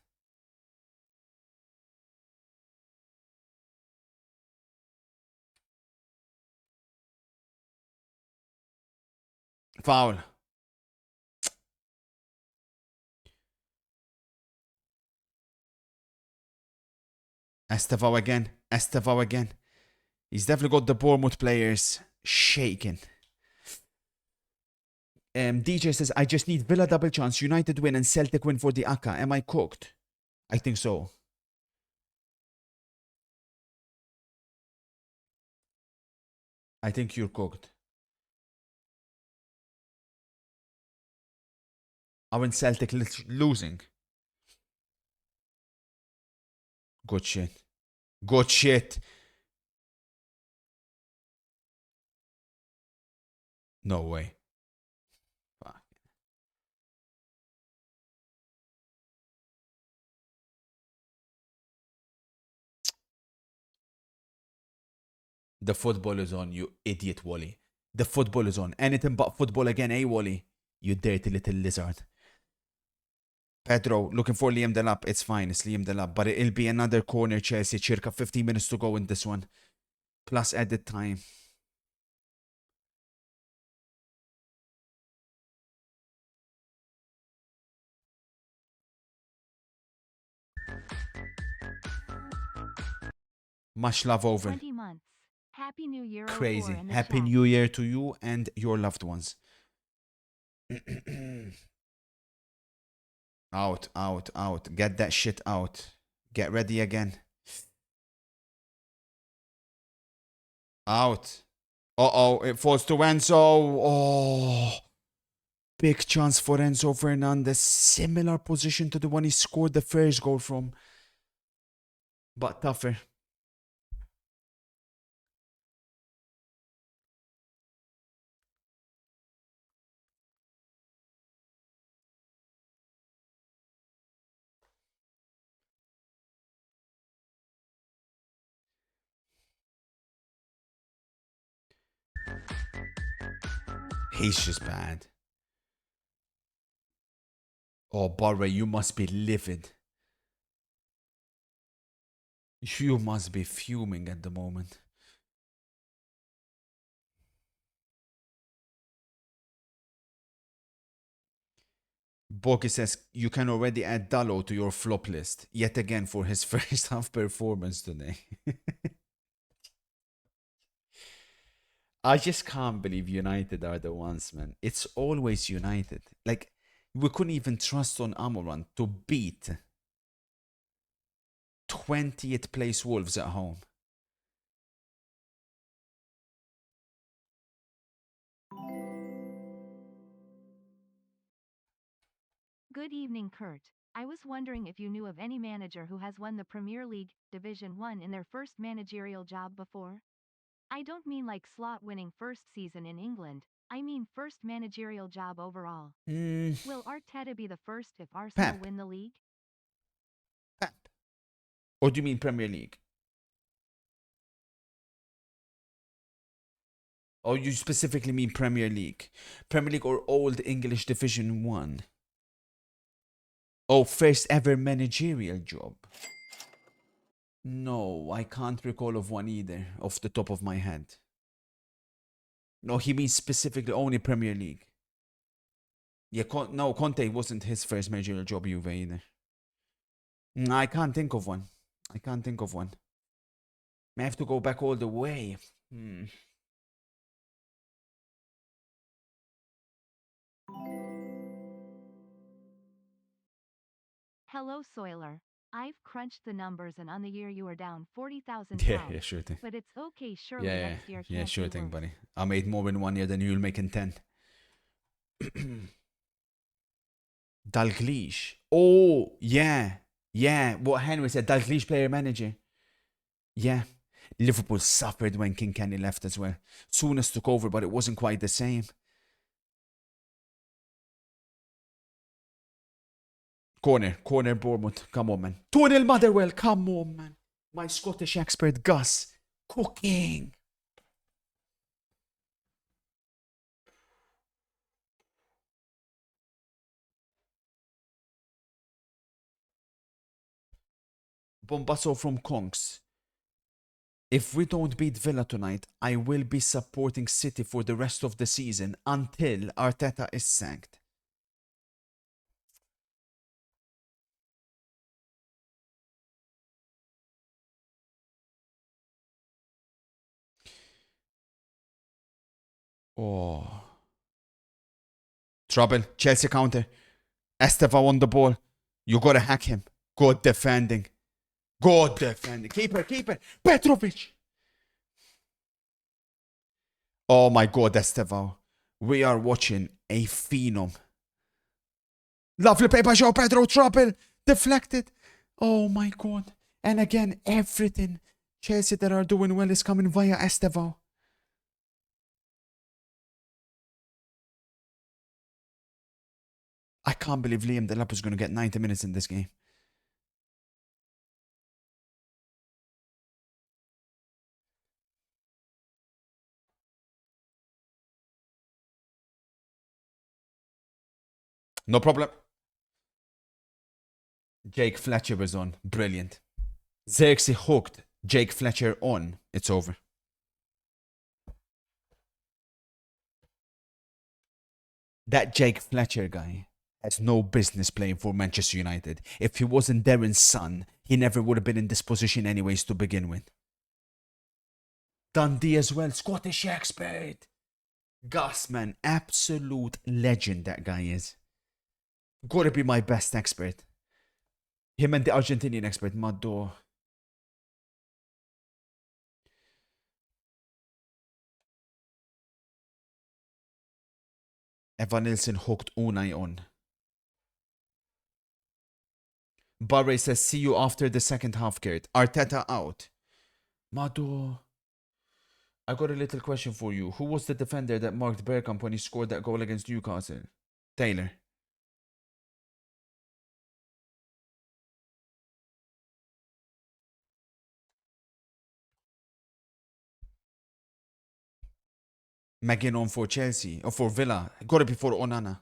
Foul. Estevao again. Estevao again. He's definitely got the Bournemouth players shaking. DJ says, I just need Villa double chance, United win and Celtic win for the Aka. Am I cooked? I think so. I think you're cooked. Aren't Celtic losing? Good shit. Good shit. No way. Fuck. The football is on, you idiot, Wally. The football is on. Anything but football again, eh, Wally? You dirty little lizard. Pedro, looking for Liam Delap. It's fine, it's Liam Delap. But it'll be another corner, Chelsea. Circa 15 minutes to go in this one. Plus added time. Much love over. 20 months. Happy New Year. Crazy. 04 in the Happy chat. New Year to you and your loved ones. Out, out, out. Get that shit out. Get ready again. Out. Uh-oh, it falls to Enzo. Oh. Big chance for Enzo Fernandez. Similar position to the one he scored the first goal from. But tougher. He's just bad. Oh, Barre, you must be livid. You must be fuming at the moment. Boki says you can already add Dallo to your flop list, yet again for his first half performance today. I just can't believe United are the ones, man. It's always United. Like, we couldn't even trust on Amoran to beat 20th place Wolves at home. Good evening, Kurt. I was wondering if you knew of any manager who has won the Premier League, Division 1 in their first managerial job before? I don't mean like slot winning first season in England, I mean first managerial job overall. Will Arteta be the first if Arsenal Pep. win the league? Pep. Or do you mean Premier League? Or you specifically mean Premier League? Premier League or Old English Division 1? Oh, first ever managerial job. No, I can't recall of one either, off the top of my head. No, he means specifically only Premier League. Yeah, no, Conte wasn't his first managerial job Juve either. I can't think of one. I can't think of one. May have to go back all the way. Hello, Soiler. I've crunched the numbers and on the year you are down 40,000 Yeah, pounds. yeah, sure thing. But it's okay, surely Yeah, next year yeah, can't sure be thing, worse. buddy. I made more in 1 year than you'll make in 10. Dalglish. Oh, yeah. Yeah, what Henry said, Dalglish player manager. Yeah. Liverpool suffered when King Kenny left as well. Souness took over, but it wasn't quite the same. Corner, Bournemouth. Come on, man. 2-0 Motherwell. Come on, man. My Scottish expert, Gus. Cooking. Bombasso from Kongs. If we don't beat Villa tonight, I will be supporting City for the rest of the season until Arteta is sacked. Oh. Trouble. Chelsea counter. Esteva on the ball. You gotta hack him. Good defending. Good defending. Keeper. Petrovic. Oh my god, Estevao. We are watching a phenom. Lovely play by João Pedro. Trouble. Deflected. Oh my god. And again, everything Chelsea that are doing well is coming via Estevao. I can't believe Liam Delap is going to get 90 minutes in this game. No problem. Jake Fletcher was on. Brilliant. Xerxes hooked Jake Fletcher on. It's over. That Jake Fletcher guy has no business playing for Manchester United. If he wasn't Darren's son, he never would have been in this position anyways to begin with. Dundee as well. Scottish expert. Gus, man. Absolute legend that guy is. Gotta be my best expert. Him and the Argentinian expert, Maddo. Evan Nilsson hooked Unai on. Barre says, see you after the second half, Gert. Arteta out. Maddo. I got a little question for you. Who was the defender that marked Bergkamp when he scored that goal against Newcastle? Taylor. McGinn on for Chelsea. Or for Villa. Got it before Onana.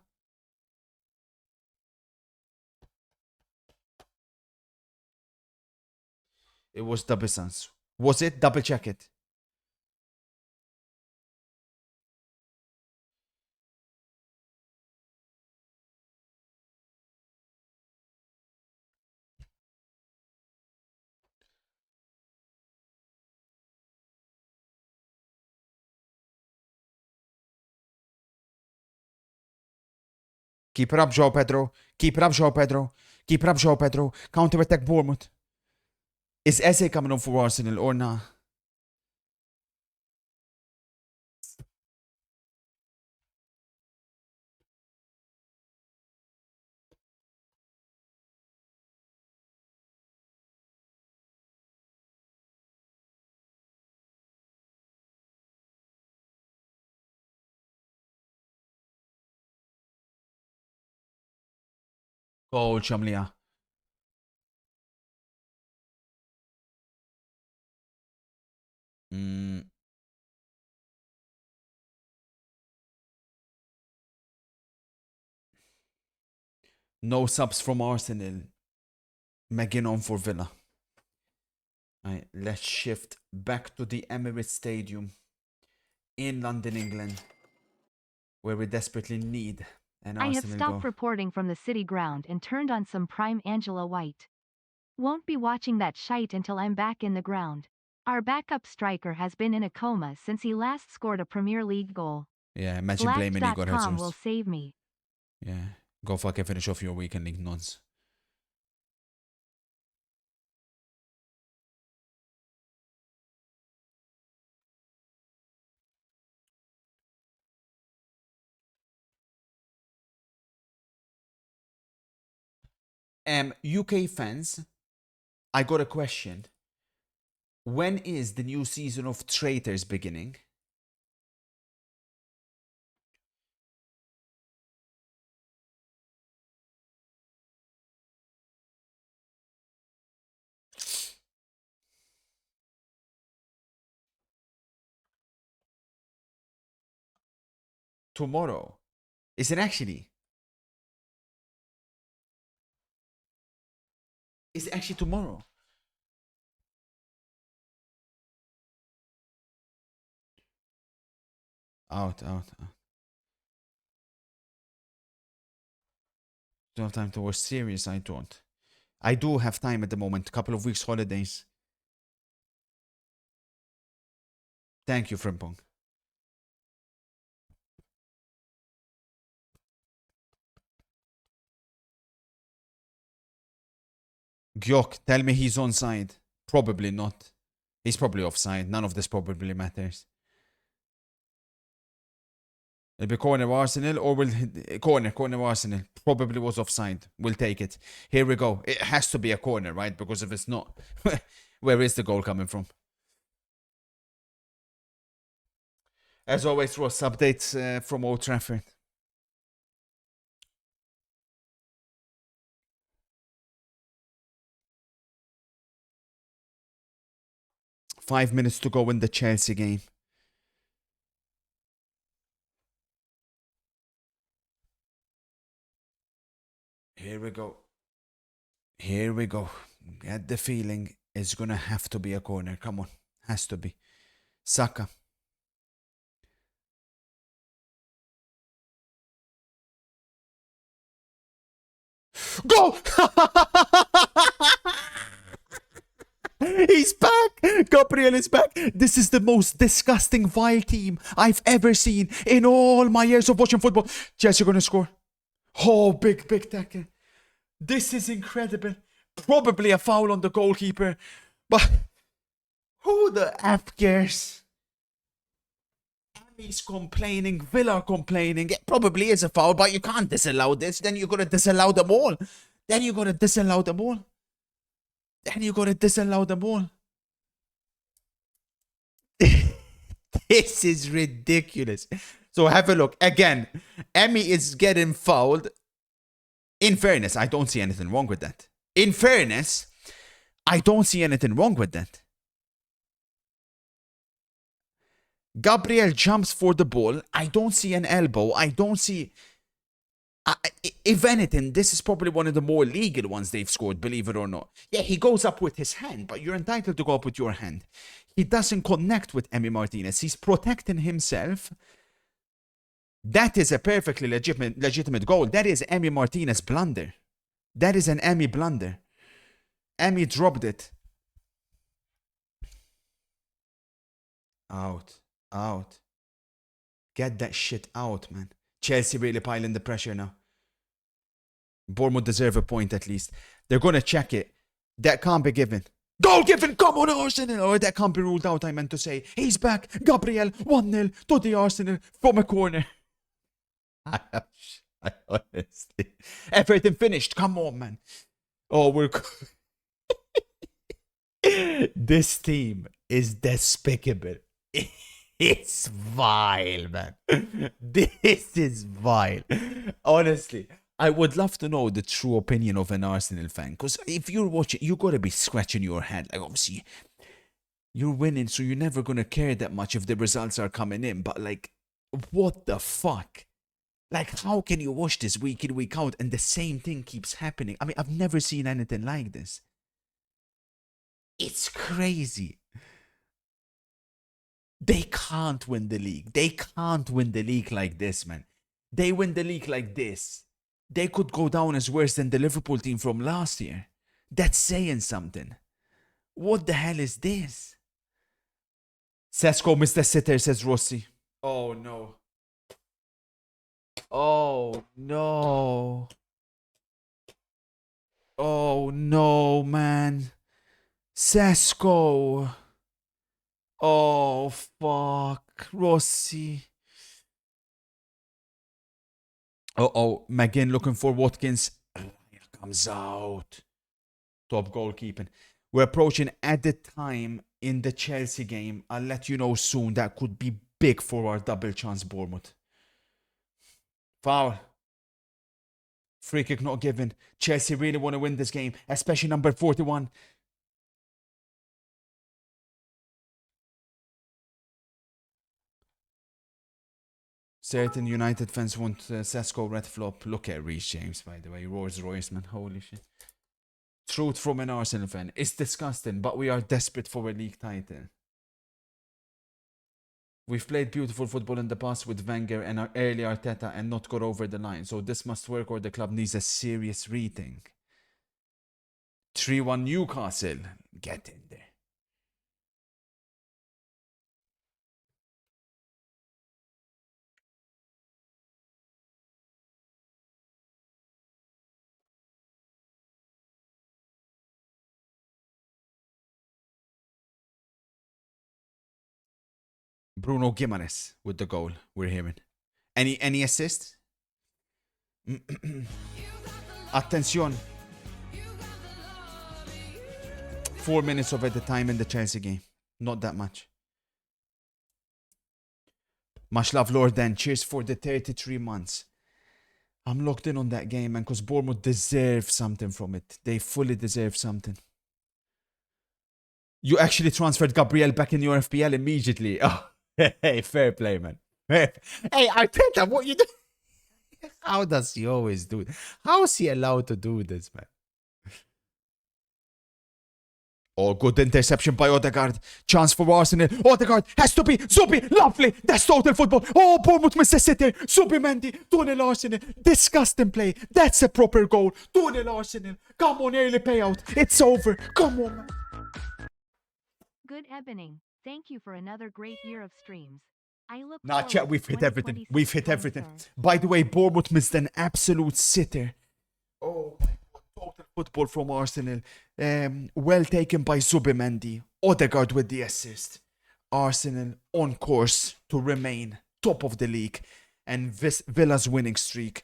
It was double sans. Was it? Double check it. Keep it up, Joe Pedro. Keep it up, Joe Pedro. Keep it up, Joe Pedro. Counter attack Bournemouth. Is Eze coming on for Arsenal or not? Goal, Chamlia. No subs from Arsenal. Megan on for Villa. Alright, let's shift back to the Emirates Stadium in London, England, where we desperately need an I have Arsenal stopped goal. reporting from the city ground and turned on some prime Angela White. Won't be watching that shite until I'm back in the ground. Our backup striker has been in a coma since he last scored a Premier League goal. Yeah, imagine blaming Igor Blacked.com will Jesus. save me. Yeah, go fucking finish off your weekend league nonce. UK fans, I got a question. When is the new season of Traitors beginning? Tomorrow. Is it actually? Is it actually tomorrow? Out. Don't have time to watch series, I don't. I do have time at the moment, couple of weeks holidays. Thank you, Frimpong. Gyok, tell me he's onside. Probably not. He's probably offside. None of this probably matters. It'll be corner Arsenal or will corner Arsenal. Probably was offside. We'll take it. Here we go. It has to be a corner, right? Because if it's not, where is the goal coming from? As always, Ross, updates from Old Trafford. Five minutes to go in the Chelsea game. Here we go. Here we go. Get the feeling it's gonna have to be a corner. Come on. Has to be. Saka. Go! He's back! Gabriel is back! This is the most disgusting, vile team I've ever seen in all my years of watching football. Chelsea are gonna score. Oh, big tackle. This is incredible. Probably a foul on the goalkeeper. But who the F cares? Emmy's complaining, Villa complaining. It probably is a foul, but you can't disallow this. Then you gotta disallow them all. Then you gotta disallow them all. This is ridiculous. So have a look. Again, Emmy is getting fouled. In fairness, I don't see anything wrong with that. Gabriel jumps for the ball. I don't see an elbow. I don't see If anything, this is probably one of the more legal ones they've scored, believe it or not. Yeah, he goes up with his hand, but you're entitled to go up with your hand. He doesn't connect with Emi Martinez. He's protecting himself. That is a perfectly legitimate goal. That is Emi Martinez blunder. That is an Emi blunder. Emi dropped it. Out. Get that shit out, man. Chelsea really piling the pressure now. Bournemouth deserve a point at least. They're going to check it. That can't be given. Goal given! Come on, Arsenal! Or that can't be ruled out, I meant to say. He's back. Gabriel, 1-0 to the Arsenal from a corner. I honestly... Everything finished. Come on, man. Oh, we're... This team is despicable. It's vile, man. This is vile. Honestly, I would love to know the true opinion of an Arsenal fan. Because if you're watching, you got to be scratching your head. Like, obviously, you're winning, so you're never going to care that much if the results are coming in. But, like, what the fuck? Like, how can you watch this week in, week out, and the same thing keeps happening? I mean, I've never seen anything like this. It's crazy. They can't win the league. They can't win the league like this, man. They win the league like this. They could go down as worse than the Liverpool team from last year. That's saying something. What the hell is this? Sesko, Mr. Sitter, says Rossi. Oh, no. Oh, no. Oh, no, man. Sesko. Oh, fuck. Rossi. Uh-oh. McGinn looking for Watkins. Here comes out. Top goalkeeping. We're approaching added time in the Chelsea game. I'll let you know soon. That could be big for our double chance Bournemouth. Foul. Free kick not given. Chelsea really want to win this game, especially number 41. Certain United fans want Sesko red flop. Look at Reece James, by the way. Rolls Royce, man. Holy shit. Truth from an Arsenal fan. It's disgusting, but we are desperate for a league title. We've played beautiful football in the past with Wenger and our early Arteta and not got over the line. So this must work or the club needs a serious rethink. 3-1 Newcastle. Get in there. Bruno Gimares with the goal we're hearing. Any assist? Attention. 4 minutes of at the time in the Chelsea game. Not that much. Much love, Lord Dan. Cheers for the 33 months. I'm locked in on that game, man, because Bournemouth deserve something from it. They fully deserve something. You actually transferred Gabriel back in your FPL immediately. Oh, hey, fair play, man. Hey, Arteta, what you do? How does he always do it? How is he allowed to do this, man? Oh, good interception by Odegaard. Chance for Arsenal. Odegaard has to be. Zubi, lovely. That's total football. Oh, Bournemouth Mr. City. Zubi Mendy. 2-0 Arsenal. Disgusting play. That's a proper goal. 2-0 Arsenal. Come on, early payout. It's over. Come on, man. Good evening. Thank you for another great year of streams. I look Nah, forward chat, to we've hit everything. 2026 We've hit everything. transfer. By the way, Bournemouth missed an absolute sitter. Oh my God, total football from Arsenal. Well taken by Zubimendi. Odegaard with the assist. Arsenal on course to remain top of the league. And Villa's winning streak,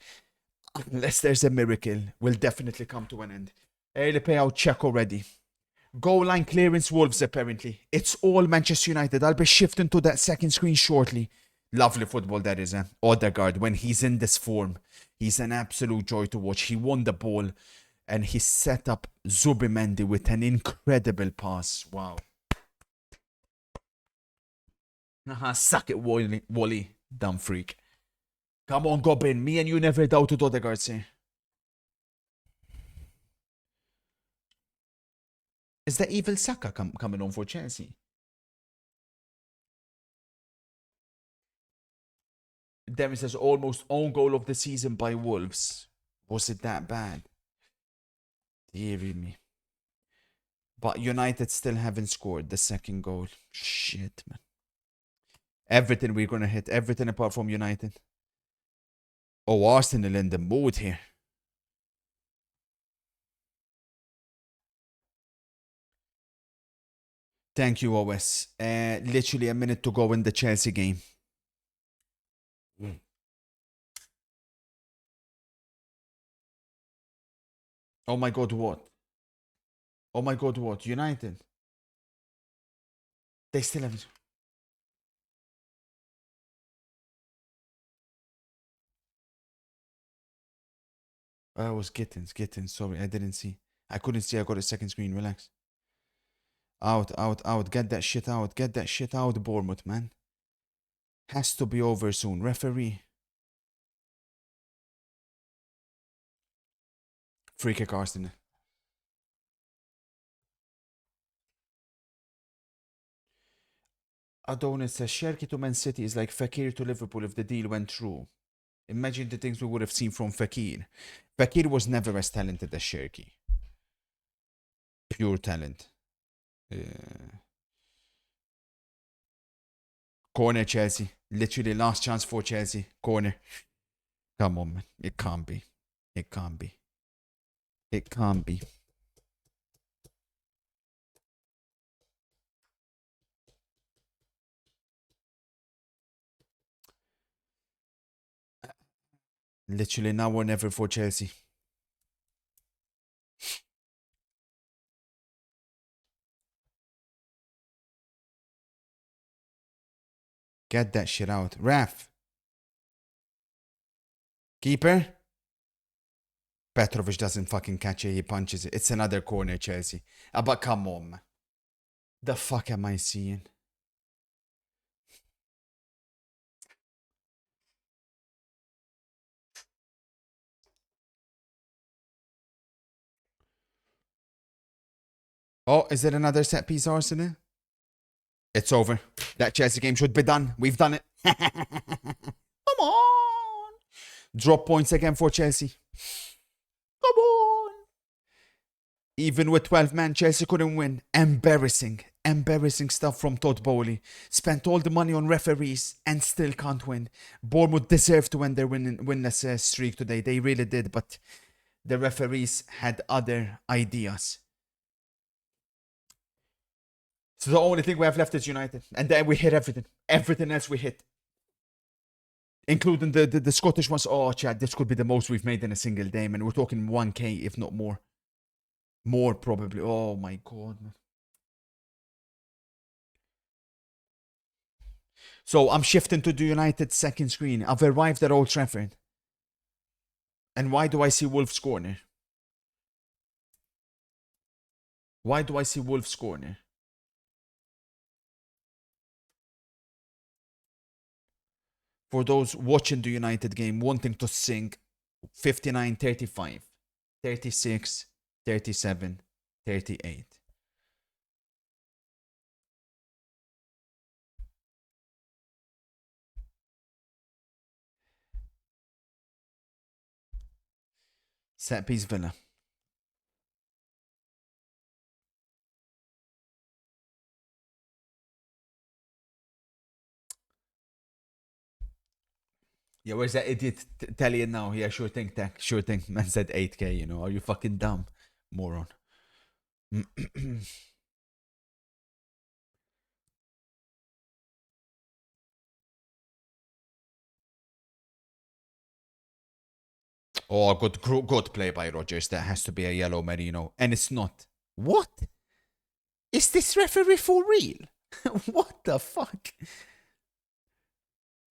unless there's a miracle, will definitely come to an end. Early payout check already. Goal line clearance Wolves apparently. It's all Manchester United. I'll be shifting to that second screen shortly. Lovely football that is. Odegaard, when he's in this form, he's an absolute joy to watch. He won the ball and he set up Zubimendi with an incredible pass. Wow. Suck it, Wally. Dumb freak. Come on, Goblin. Me and you never doubted Odegaard, say. Is the evil Saka coming on for Chelsea? Devin says almost own goal of the season by Wolves. Was it that bad? Deary me. But United still haven't scored the second goal. Shit, man. Everything we're going to hit. Everything apart from United. Oh, Arsenal in the mood here. Thank you, OS. Literally a minute to go in the Chelsea game. Oh my God, what? Oh my God, what? United. They still haven't. I was getting. Sorry, I didn't see. I couldn't see. I got a second screen. Relax. Out. Get that shit out. Get that shit out, Bournemouth, man. Has to be over soon. Referee. Free kick, Arsenal. Adonis says, Sherky to Man City is like Fakir to Liverpool if the deal went through. Imagine the things we would have seen from Fakir. Fakir was never as talented as Sherky. Pure talent. Corner, Chelsea. Literally last chance for Chelsea. Corner. Come on, man. It can't be. It can't be. It can't be. Literally now or never for Chelsea. Get that shit out. Raf. Keeper. Petrovic doesn't fucking catch it. He punches it. It's another corner, Chelsea. But come on, man. The fuck am I seeing? Oh, is it another set piece, Arsenal? It's over. That Chelsea game should be done. We've done it. Come on. Drop points again for Chelsea. Come on. Even with 12 men, Chelsea couldn't win. Embarrassing. Embarrassing stuff from Todd Bowley. Spent all the money on referees and still can't win. Bournemouth deserved to win their winless streak today. They really did, but the referees had other ideas. So the only thing we have left is United. And then we hit everything. Everything else we hit. Including the Scottish ones. Oh, Chad, this could be the most we've made in a single day. And we're talking 1k, if not more. More, probably. Oh, my God. So I'm shifting to the United second screen. I've arrived at Old Trafford. And why do I see Wolves corner? Why do I see Wolves corner? For those watching the United game, wanting to sing 59, 35, 36, 37, 38. Set piece Villa. Yeah, where's that idiot telling now? Yeah, sure thing, tech. Sure thing. Man said 8k, you know. Are you fucking dumb? Moron. Oh, good play by Rodgers. That has to be a yellow, Merino. And it's not. What? Is this referee for real? What the fuck?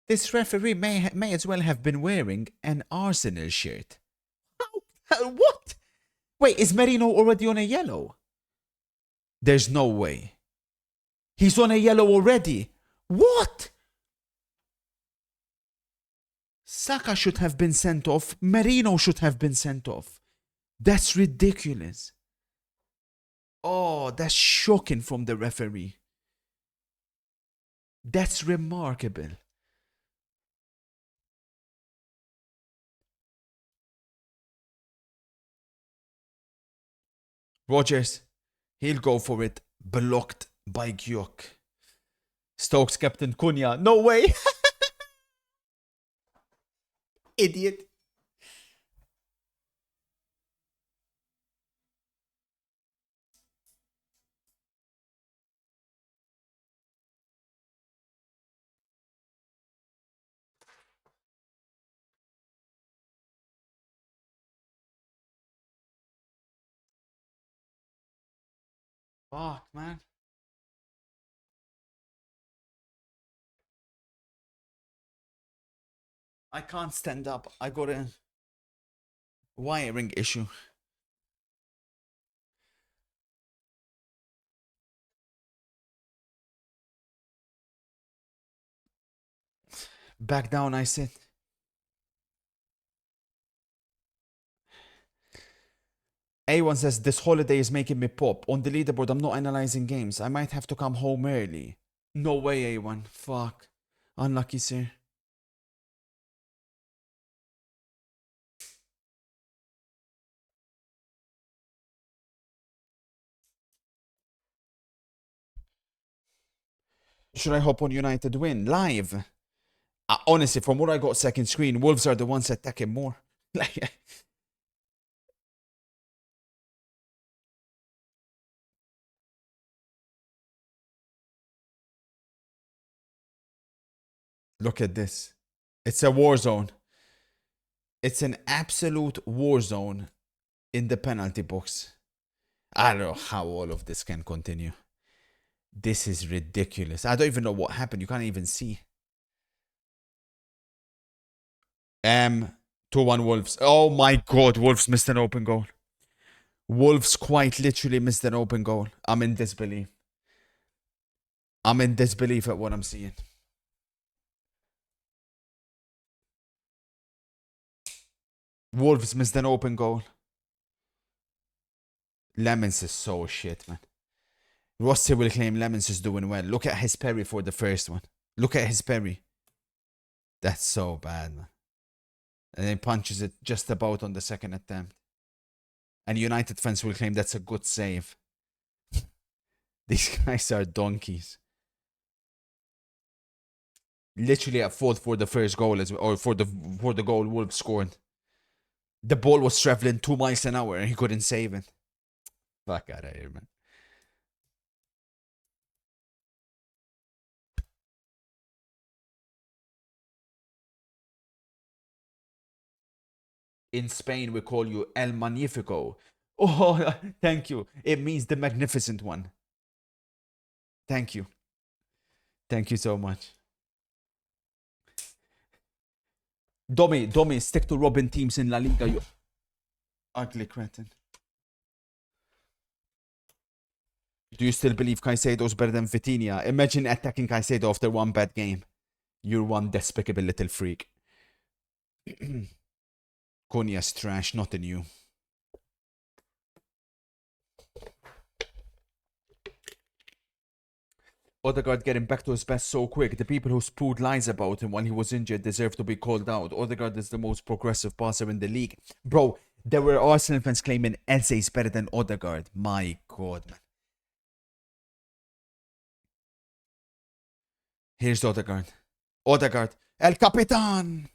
This referee may as well have been wearing an Arsenal shirt. What? Wait, is Merino already on a yellow? There's no way. He's on a yellow already. What? Saka should have been sent off. Merino should have been sent off. That's ridiculous. Oh, that's shocking from the referee. That's remarkable. Rogers, he'll go for it. Blocked by Gyok. Stokes captain Cunha. No way. Idiot. Fuck, man. I can't stand up. I got a wiring issue. Back down, I said. A1 says, this holiday is making me pop. On the leaderboard, I'm not analyzing games. I might have to come home early. No way, A1. Fuck. Unlucky, sir. Should I hop on United win? Live? Honestly, from what I got second screen, Wolves are the ones attacking more. Like, look at this. It's a war zone. It's an absolute war zone in the penalty box. I don't know how all of this can continue. This is ridiculous. I don't even know what happened. You can't even see. 2-1 Wolves. Oh my god, Wolves missed an open goal. Wolves quite literally missed an open goal. I'm in disbelief. I'm in disbelief at what I'm seeing. Wolves missed an open goal. Lemons is so shit, man. Rossi will claim Lemons is doing well. Look at his parry for the first one. Look at his parry. That's so bad, man. And then punches it just about on the second attempt. And United fans will claim that's a good save. These guys are donkeys. Literally at fault for the first goal as well, or for the goal Wolves scored. The ball was traveling 2 miles an hour and he couldn't save it. Fuck out of here, man. In Spain, we call you El Magnifico. Oh, thank you. It means the magnificent one. Thank you. Thank you so much. Domi, stick to Robin teams in La Liga, you ugly cretin. Do you still believe Caicedo's better than Vitinha? Imagine attacking Caicedo after one bad game. You're one despicable little freak. Cunha's trash, not in you. Odegaard getting back to his best so quick. The people who spewed lies about him while he was injured deserve to be called out. Odegaard is the most progressive passer in the league. Bro, there were Arsenal fans claiming Eze is better than Odegaard. My god, man. Here's Odegaard. Odegaard. El Capitan!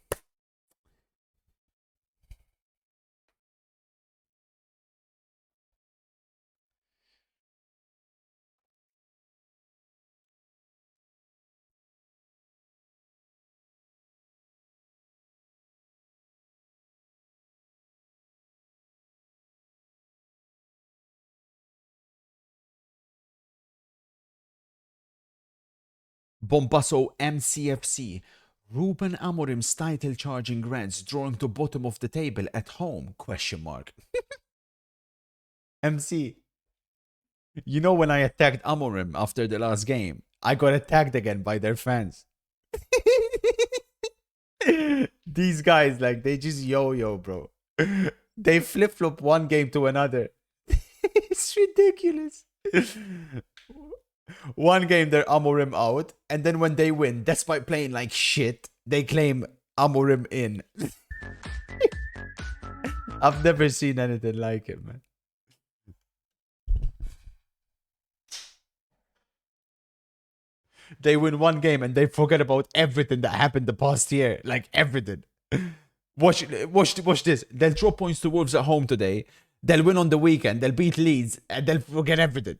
Bombasso MCFC. Ruben Amorim's title charging Reds drawing to bottom of the table at home? Question mark. MC. You know when I attacked Amorim after the last game, I got attacked again by their fans. These guys, like, they just yo-yo, bro. They flip-flop one game to another. It's ridiculous. One game they're Amorim out, and then when they win, despite playing like shit, they claim Amorim in. I've never seen anything like it, man. They win one game and they forget about everything that happened the past year. Like, everything. Watch this. They'll drop points to Wolves at home today. They'll win on the weekend. They'll beat Leeds and they'll forget everything.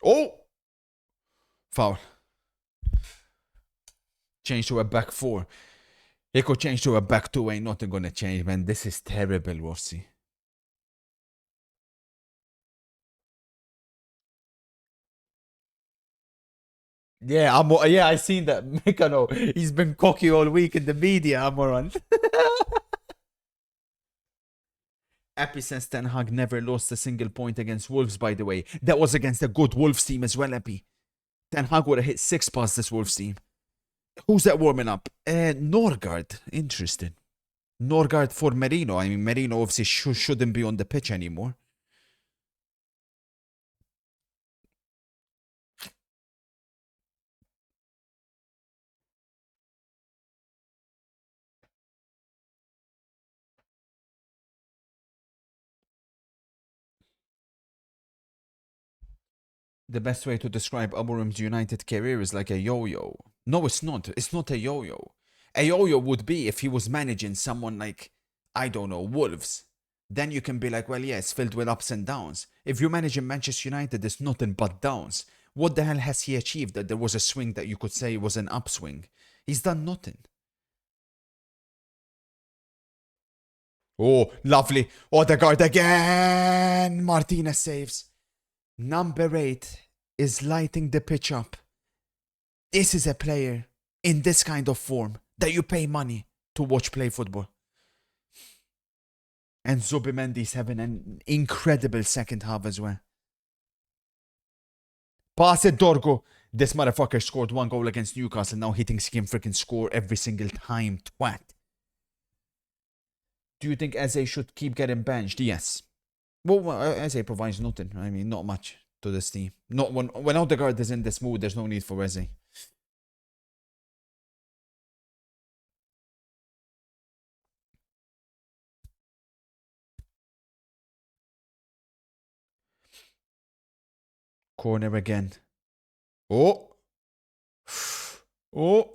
Oh! Foul. Change to a back four. He could change to a back two. Ain't nothing gonna change, man. This is terrible, Rossi. Yeah, I seen that. Mikano, he's been cocky all week in the media, Amoran. Epi says Ten Hag never lost a single point against Wolves, by the way. That was against a good Wolves team as well, Epi. Ten Hag would have hit 6 past this Wolves team. Who's that warming up? Norgard. Interesting. Norgard for Merino. I mean, Merino obviously shouldn't be on the pitch anymore. The best way to describe Amorim's United career is like a yo-yo. No, it's not. It's not a yo-yo. A yo-yo would be if he was managing someone like, I don't know, Wolves. Then you can be like, well, yeah, it's filled with ups and downs. If you're managing Manchester United, it's nothing but downs. What the hell has he achieved that there was a swing that you could say was an upswing? He's done nothing. Oh, lovely. Odegaard again. Martinez saves. Number 8 is lighting the pitch up. This is a player in this kind of form that you pay money to watch play football. And Zubimendi's having an incredible second half as well. Pass it, Dorgo. This motherfucker scored 1 goal against Newcastle. Now he thinks he can freaking score every single time. Twat. Do you think Eze should keep getting benched? Yes. Well, Eze provides nothing. I mean, not much to this team. Not when Odegaard is in this mood, there's no need for Eze. Corner again. Oh. Oh.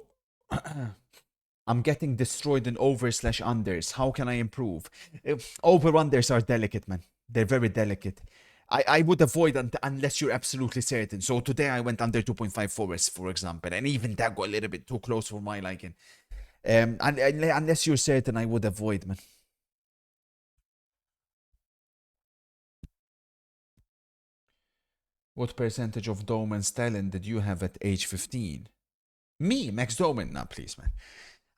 I'm getting destroyed in over/unders. How can I improve? Over-unders are delicate, man. They're very delicate. I would avoid unless you're absolutely certain. So today I went under 2.5 Forest, for example. And even that got a little bit too close for my liking. Unless you're certain, I would avoid, man. What percentage of Doman's talent did you have at age 15? Me, Max Doman? Nah, please, man.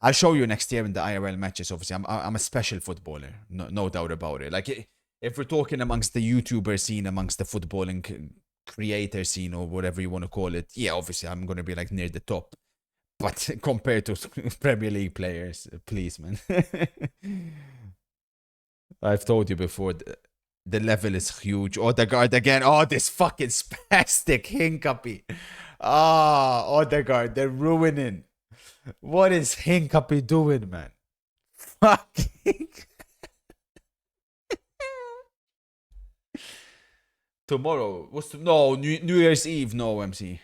I'll show you next year in the IRL matches. Obviously, I'm a special footballer, no doubt about it. Like, if we're talking amongst the YouTuber scene, amongst the footballing creator scene, or whatever you want to call it, yeah, obviously I'm gonna be like near the top. But compared to Premier League players, please, man. I've told you before, the level is huge. Odegaard again. Oh, this fucking spastic Hincapie. Ah, Odegaard, they're ruining. What is Hincapie doing, man? Fucking. Tomorrow? No, New Year's Eve. No, MC.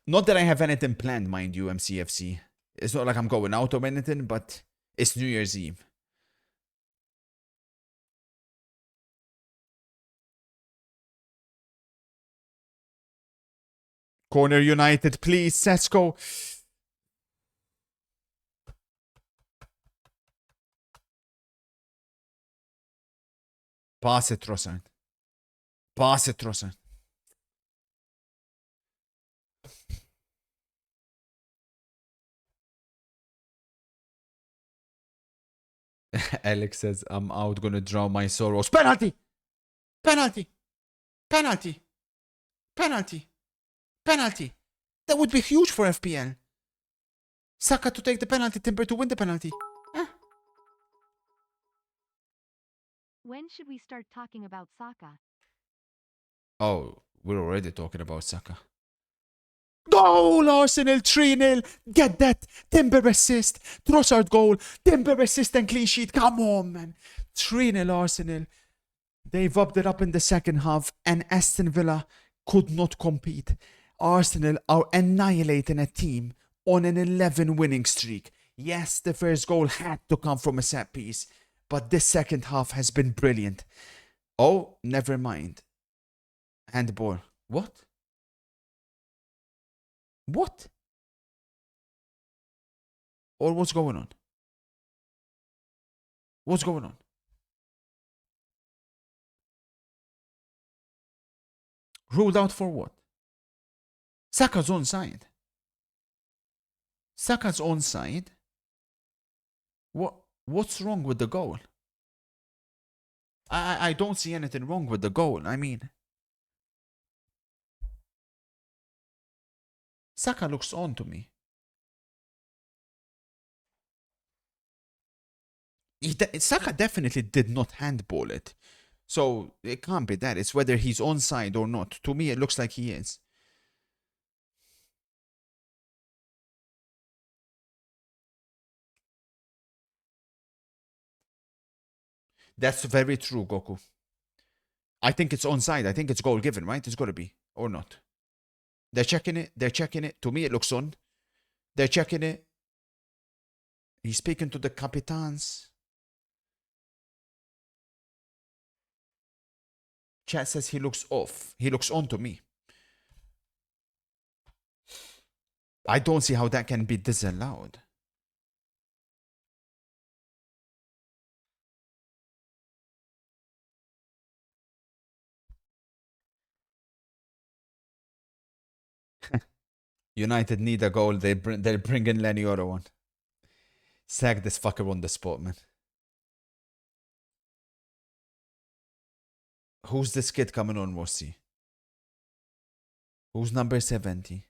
Not that I have anything planned, mind you, MCFC. It's not like I'm going out or anything, but it's New Year's Eve. Corner United, please, Sesko. Pass it, Trossard. Pass it, Trossard. Alex says, I'm out, gonna drown my sorrows. Penalty! Penalty! Penalty! Penalty! Penalty! That would be huge for FPL. Saka to take the penalty, Timber to win the penalty. When should we start talking about Saka? Oh, we're already talking about Saka. Goal, Arsenal 3-0. Get that. Timber assist. Trossard goal. Timber assist and clean sheet. Come on, man. 3-0 Arsenal. They've upped it up in the second half, and Aston Villa could not compete. Arsenal are annihilating a team on an 11 winning streak. Yes, the first goal had to come from a set piece, but this second half has been brilliant. Oh, never mind. Handball. What? What? Or what's going on? What's going on? Ruled out for what? Saka's onside. Saka's onside. What's wrong with the goal? I don't see anything wrong with the goal. I mean, Saka looks on to me. Saka definitely did not handball it. So it can't be that. It's whether he's onside or not. To me, it looks like he is. That's very true, Goku. I think it's onside. I think it's goal given, right? It's got to be. Or not. They're checking it. They're checking it. To me, it looks on. They're checking it. He's speaking to the capitans. Chat says he looks off. He looks on to me. I don't see how that can be disallowed. United need a goal. They're bringing Lenny Oro on. Sack this fucker on the spot, man. Who's this kid coming on, Rossi? Who's number 70?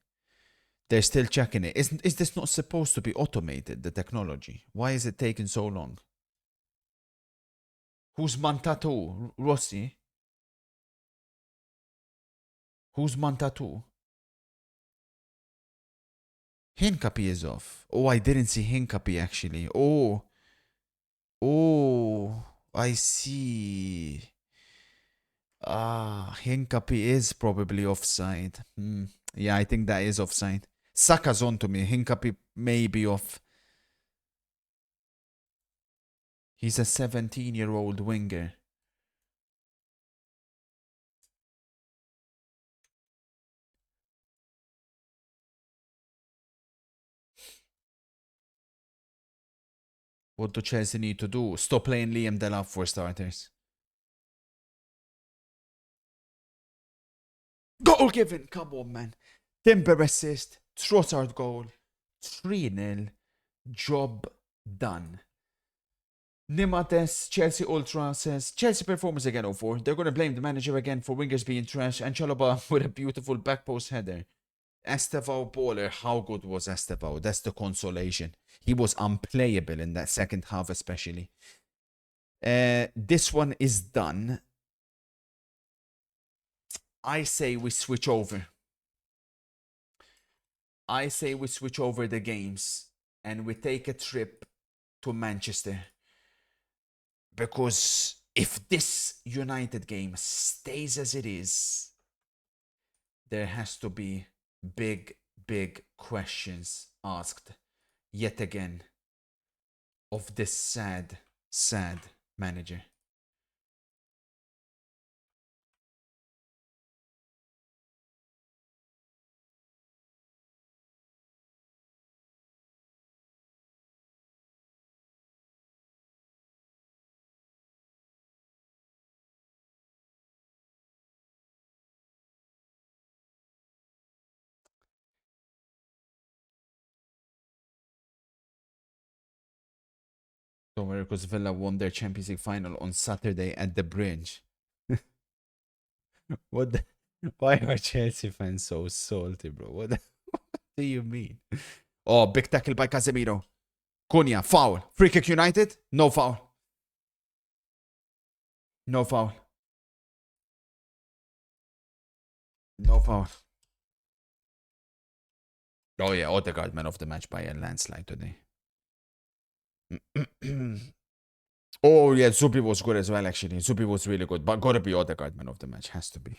They're still checking it. Is this not supposed to be automated, the technology? Why is it taking so long? Who's Mantatu? Rossi? Who's Mantatu? Hinkapi is off. Oh, I didn't see Hinkapi actually. Oh, I see. Hinkapi is probably offside. Yeah, I think that is offside. Saka's on to me. Hinkapi may be off. He's a 17-year-old winger. What do Chelsea need to do? Stop playing Liam Delap for starters. Goal given! Come on, man. Timber assist. Trossard goal. 3-0. Job done. Nimates, Chelsea Ultra says, Chelsea performance again 0-4. They're going to blame the manager again for wingers being trash, and Chalobah with a beautiful back post header. Estevao baller. How good was Estevao? That's the consolation. He was unplayable in that second half especially. This one is done. I say we switch over. I say we switch over the games and we take a trip to Manchester. Because if this United game stays as it is, there has to be big questions asked yet again of this sad manager. Don't worry, because Villa won their Champions League final on Saturday at the Bridge. What the? Why are Chelsea fans so salty, bro? do you mean? Oh, big tackle by Casemiro. Cunha, foul. Free kick United? No foul. No foul. No foul. Oh yeah, Odegaard man of the match by a landslide today. Oh yeah, Zubi was good as well actually. Zubi was really good, but gotta be Odegaard man of the match. Has to be.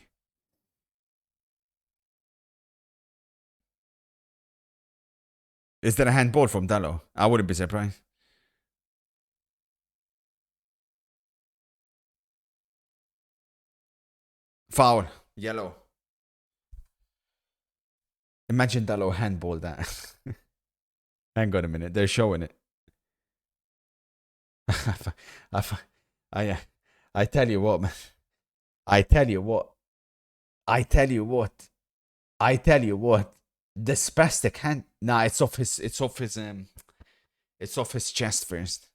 Is there a handball from Dallo? I wouldn't be surprised. Foul. Yellow. Imagine Dallo handball that. Hang on a minute. They're showing it. I tell you what, man. I tell you what. The spastic hand. Nah, it's off his chest first.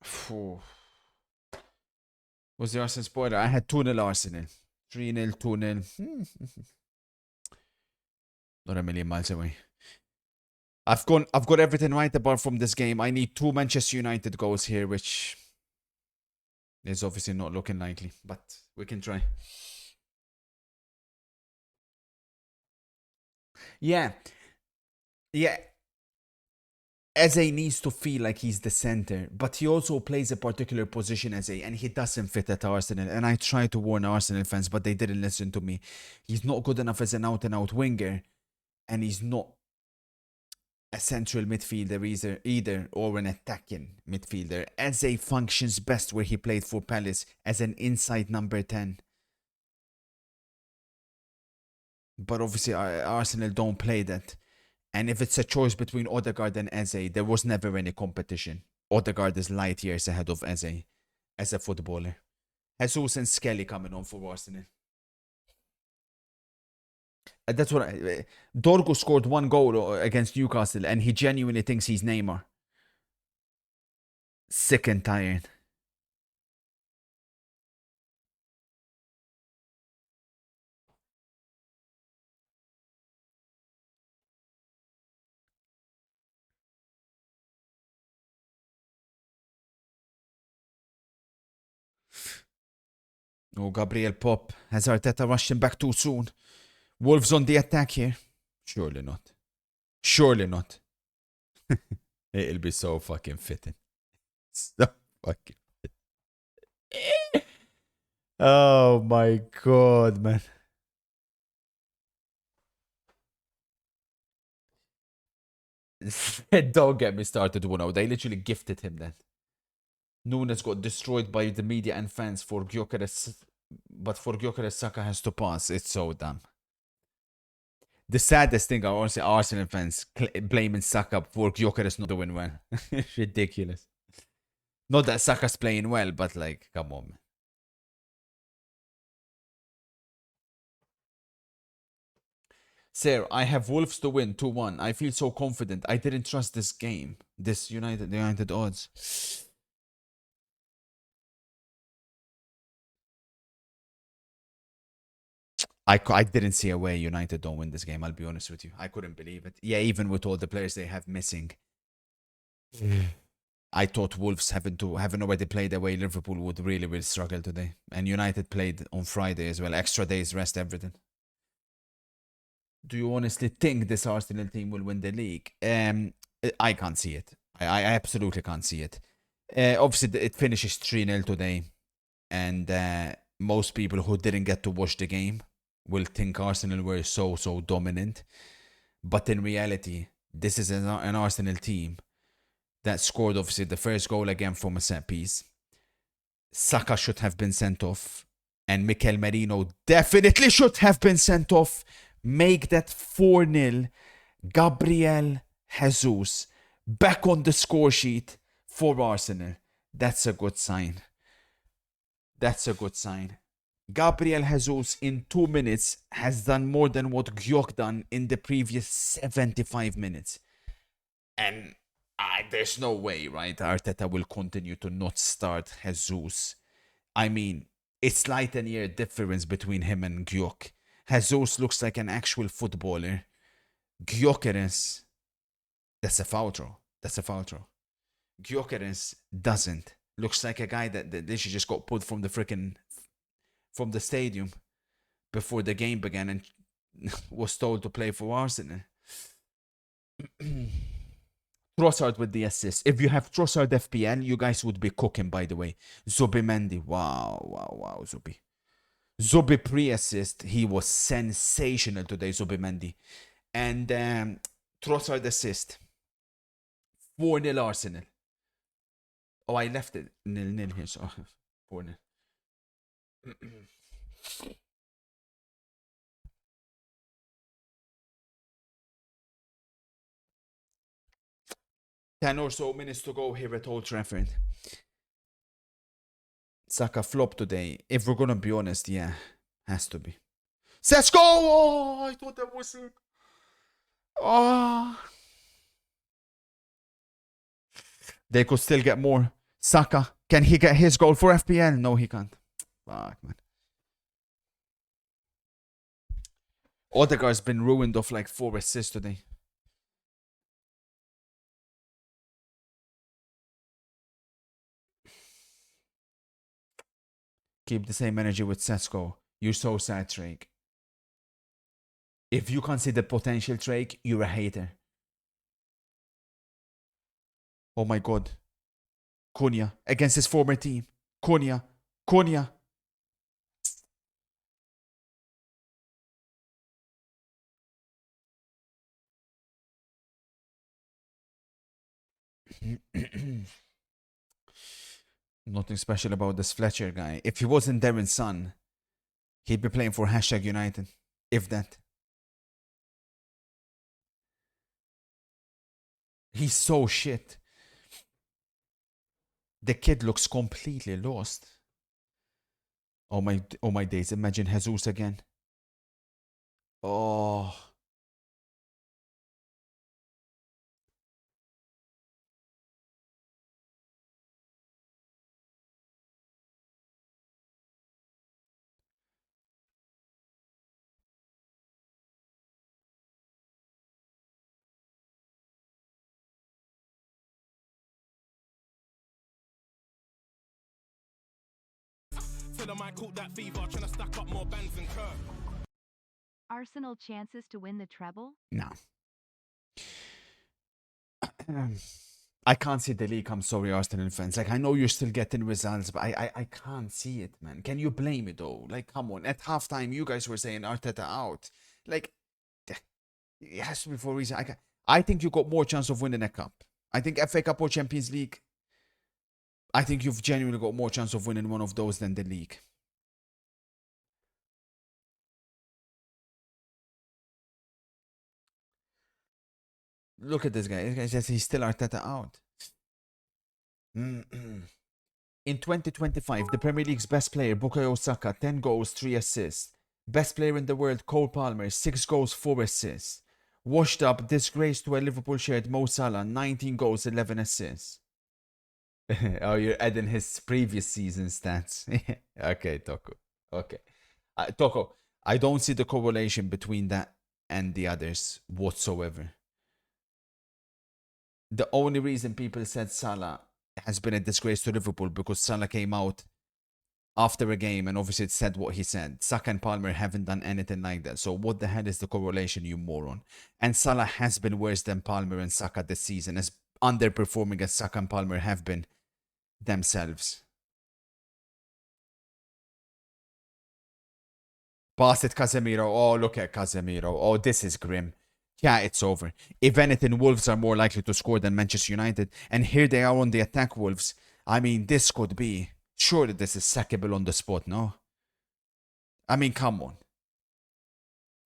Phew. Was the Arsenal spoiler? I had 2-0 Arsenal. 3-0, 2-0. Not a million miles away. I've got everything right apart from this game. I need 2 Manchester United goals here, which is obviously not looking likely, but we can try. Yeah. Eze needs to feel like he's the center, but he also plays a particular position as and he doesn't fit at Arsenal. And I tried to warn Arsenal fans, but they didn't listen to me. He's not good enough as an out-and-out winger, and he's not a central midfielder either, or an attacking midfielder. Eze functions best where he played for Palace as an inside number 10. But obviously, Arsenal don't play that. And if it's a choice between Odegaard and Eze, there was never any competition. Odegaard is light years ahead of Eze as a footballer. Jesus and Skelly coming on for Arsenal. That's what Dorgo scored 1 goal against Newcastle, and he genuinely thinks he's Neymar. Sick and tired. Oh, Gabriel Pop. Has Arteta rushed him back too soon? Wolves on the attack here? Surely not. Surely not. It'll be so fucking fitting. So fucking fitting. Oh my god, man. Don't get me started, Wuno. They literally gifted him that. Nunes got destroyed by the media and fans for Gyökeres, but for Gyökeres, Saka has to pass. It's so dumb. The saddest thing are also Arsenal fans blaming Saka for Gyökeres not doing well. Ridiculous. Not that Saka's playing well, but like, come on, man. Sir, I have Wolves to win 2-1. I feel so confident. I didn't trust this game. This United odds. I didn't see a way United don't win this game, I'll be honest with you. I couldn't believe it. Yeah, even with all the players they have missing. I thought Wolves, having already played away, Liverpool would really struggle today. And United played on Friday as well. Extra days, rest, everything. Do you honestly think this Arsenal team will win the league? I can't see it. I absolutely can't see it. Obviously, it finishes 3-0 today. And most people who didn't get to watch the game will think Arsenal were so dominant. But in reality, this is an Arsenal team that scored, obviously, the first goal again from a set piece. Saka should have been sent off. And Mikel Merino definitely should have been sent off. Make that 4-0. Gabriel Jesus back on the score sheet for Arsenal. That's a good sign. That's a good sign. Gabriel Jesus in 2 minutes has done more than what Gyok done in the previous 75 minutes. And there's no way, right? Arteta will continue to not start Jesus. I mean, it's like a year difference between him and Gyok. Jesus looks like an actual footballer. Gyökeres, that's a foul throw. That's a foul throw. Gyökeres doesn't. Looks like a guy that literally just got pulled from the stadium before the game began and was told to play for Arsenal. Trossard with the assist. If you have Trossard FPL, you guys would be cooking, by the way. Zubimendi. Wow, Zubi. Zubi pre-assist. He was sensational today, Zubimendi. And Trossard assist. 4-0 Arsenal. Oh, I left it 0-0 here, so 4-0. Ten or so minutes to go here at Old Trafford. Saka flop today. If we're gonna be honest, yeah, has to be. Let's go! Oh, I thought that was it. Oh. They could still get more. Saka, can he get his goal for FPL? No, he can't. Fuck, man. Odegaard's been ruined of like 4 assists today. Keep the same energy with Sesko. You're so sad, Drake. If you can't see the potential, Drake, you're a hater. Oh my god. Cunha against his former team. Cunha. Nothing special about this Fletcher guy. If he wasn't Darren's son, he'd be playing for #United. If that. He's so shit. The kid looks completely lost. Oh my days. Imagine Jesus again. Oh. Till I might caught that fever, trying to stack up more bands and curve. Arsenal chances to win the treble? No. I can't see the league. I'm sorry, Arsenal fans. Like, I know you're still getting results, but I can't see it, man. Can you blame me, though? Like, come on. At halftime, you guys were saying Arteta out. Like, it has to be for a reason. I think you got more chance of winning a cup. I think FA Cup or Champions League, I think you've genuinely got more chance of winning one of those than the league. Look at this guy. This guy says he's still Arteta out. In 2025, the Premier League's best player, Bukayo Saka, 10 goals, 3 assists. Best player in the world, Cole Palmer, 6 goals, 4 assists. Washed up, disgrace to a Liverpool shirt, Mo Salah, 19 goals, 11 assists. Oh, you're adding his previous season stats. Okay, Toko. Okay. Toko, I don't see the correlation between that and the others whatsoever. The only reason people said Salah has been a disgrace to Liverpool because Salah came out after a game and obviously it said what he said. Saka and Palmer haven't done anything like that. So what the hell is the correlation, you moron? And Salah has been worse than Palmer and Saka this season, as underperforming as Saka and Palmer have been themselves. Pass it, Casemiro. Oh, look at Casemiro. Oh, this is grim. Yeah, it's over. If anything, Wolves are more likely to score than Manchester United. And here they are on the attack, Wolves. I mean, this could be... Surely this is sackable on the spot, no? I mean, come on.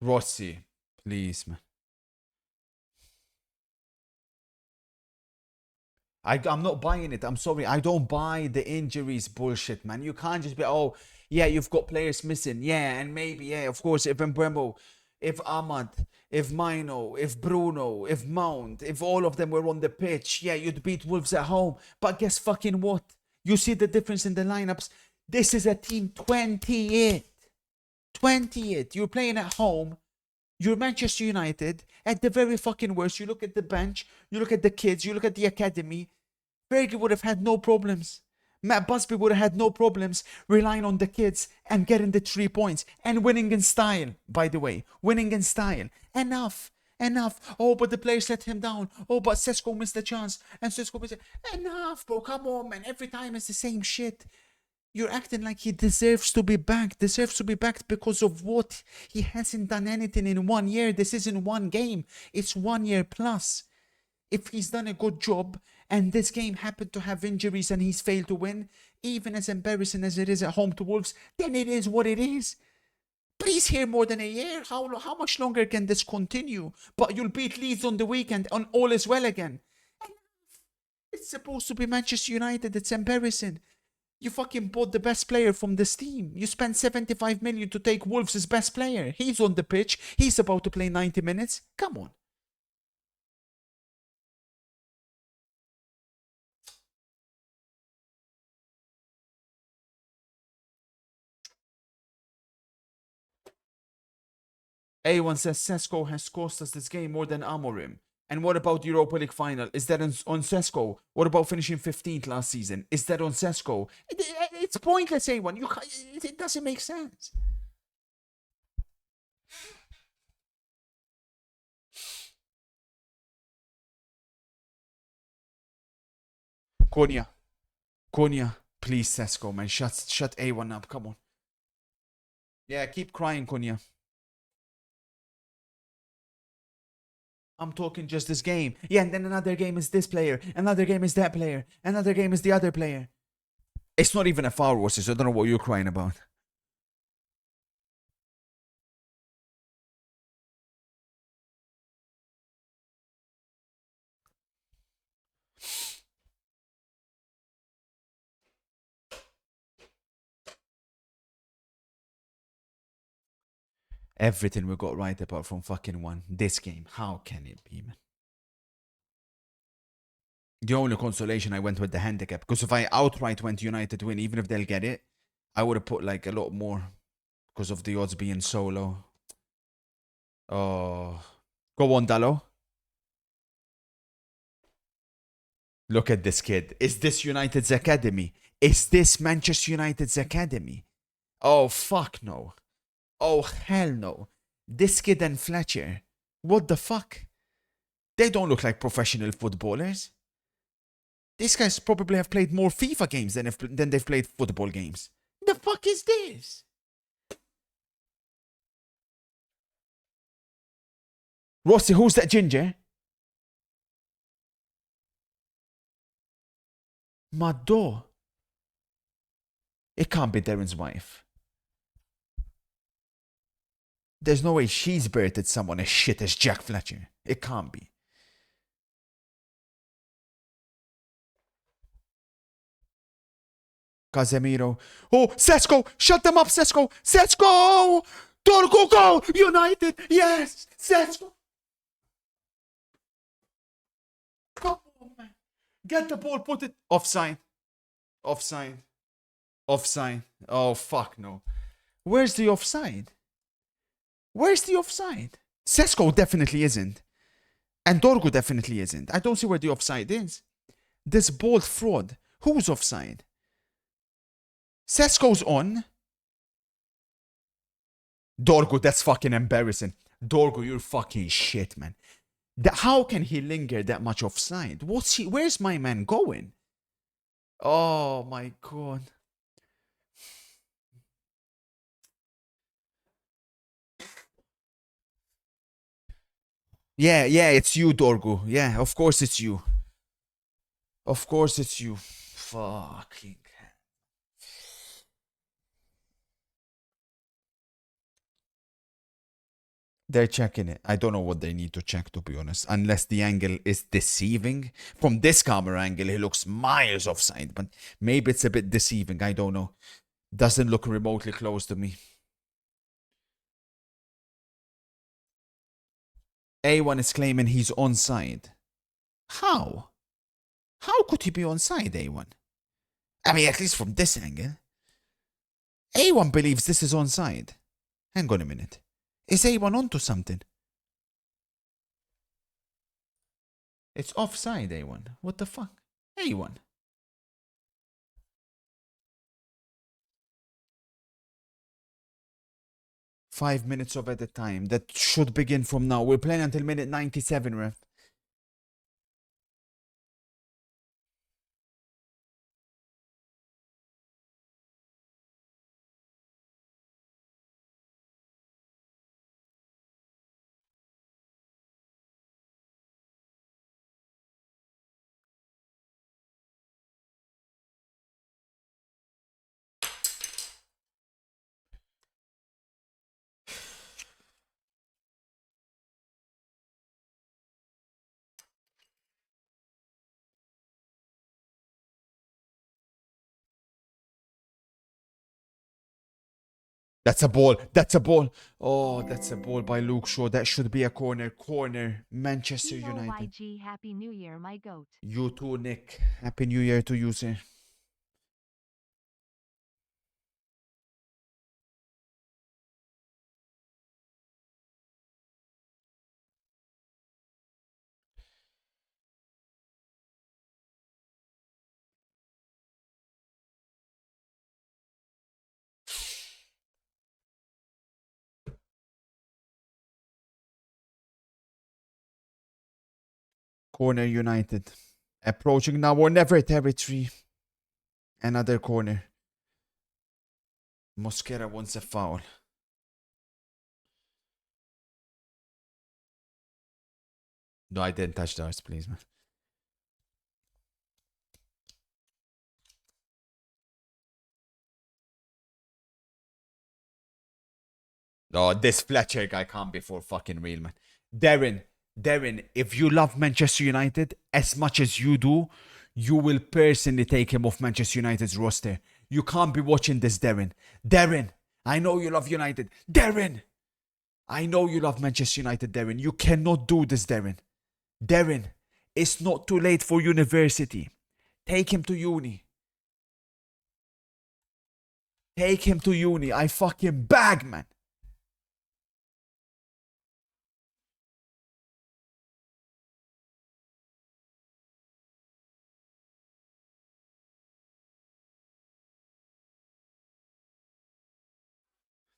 Rossi, please, man. I'm not buying it. I'm sorry. I don't buy the injuries bullshit, man. You can't just be, oh, yeah, you've got players missing. Yeah, and maybe, yeah, of course, if Mbemo, if Ahmad, if Mino, if Bruno, if Mount, if all of them were on the pitch, yeah, you'd beat Wolves at home. But guess fucking what? You see the difference in the lineups? This is a team 28. 28. You're playing at home. You're Manchester United. At the very fucking worst, you look at the bench, you look at the kids, you look at the academy. Fergie would have had no problems. Matt Busby would have had no problems relying on the kids and getting the 3 points and winning in style, by the way. Winning in style. Enough. Enough. Oh, but the players let him down. Oh, but Sesko missed the chance. And Sesko missed it. Enough, bro. Come on, man. Every time it's the same shit. You're acting like he deserves to be backed. Deserves to be backed because of what? He hasn't done anything in 1 year. This isn't one game. It's 1 year plus. If he's done a good job and this game happened to have injuries and he's failed to win, even as embarrassing as it is at home to Wolves, then it is what it is. But he's here more than a year. How much longer can this continue? But you'll beat Leeds on the weekend and all is well again. It's supposed to be Manchester United. It's embarrassing. You fucking bought the best player from this team. You spent 75 million to take Wolves' best player. He's on the pitch. He's about to play 90 minutes. Come on. A1 says Sesko has cost us this game more than Amorim. And what about the Europa League final? Is that on Sesko? What about finishing 15th last season? Is that on Sesko? It's pointless, A1. It doesn't make sense. Konya, please, Sesko, man. Shut A1 up. Come on. Yeah, keep crying, Konya. I'm talking just this game. Yeah, and then another game is this player. Another game is that player. Another game is the other player. It's not even a foul, Rossi, so I don't know what you're crying about. Everything we got right apart from fucking one. This game. How can it be, man? The only consolation I went with the handicap. Because if I outright went United win, even if they'll get it, I would have put like a lot more. Because of the odds being so low. Oh. Go on, Dallo. Look at this kid. Is this United's academy? Is this Manchester United's academy? Oh, fuck no. Oh, hell no. This kid and Fletcher. What the fuck? They don't look like professional footballers. These guys probably have played more FIFA games than they've played football games. The fuck is this? Rossi, who's that ginger? Maddo. It can't be Darren's wife. There's no way she's buried someone as shit as Jack Fletcher. It can't be. Casemiro. Oh, Sesko! Shut them up, Sesko! Sesko! Torgo, go! United! Yes! Sesko! Come on, man. Get the ball, put it. Offside. Offside. Offside. Oh, fuck no. Where's the offside? Where's the offside? Sesko definitely isn't. And Dorgo definitely isn't. I don't see where the offside is. This bold fraud. Who's offside? Sesko's on. Dorgo, that's fucking embarrassing. Dorgo, you're fucking shit, man. How can he linger that much offside? Where's my man going? Oh my god. Yeah, it's you, Dorgo. Yeah, of course it's you. Of course it's you. Fucking hell. They're checking it. I don't know what they need to check, to be honest. Unless the angle is deceiving. From this camera angle, he looks miles offside. But maybe it's a bit deceiving. I don't know. Doesn't look remotely close to me. A1 is claiming he's onside. How? How could he be onside, A1? I mean, at least from this angle. A1 believes this is onside. Hang on a minute. Is A1 onto something? It's offside, A1. What the fuck? A1. Five minutes of edit time. That should begin from now. We're playing until minute 97, ref. That's a ball. That's a ball. Oh, that's a ball by Luke Shaw. That should be a corner. Corner. Manchester United. YG, Happy New Year, my goat. You too, Nick. Happy New Year to you, sir. Corner United. Approaching now or never territory. Another corner. Mosquera wants a foul. No, I didn't touch those, please, man. Oh, this Fletcher guy can't be for fucking real, man. Darren, if you love Manchester United as much as you do, you will personally take him off Manchester United's roster. You can't be watching this, Darren. Darren, I know you love United. Darren, I know you love Manchester United, Darren. You cannot do this, Darren. Darren, it's not too late for university. Take him to uni. Take him to uni. I fucking bag, man.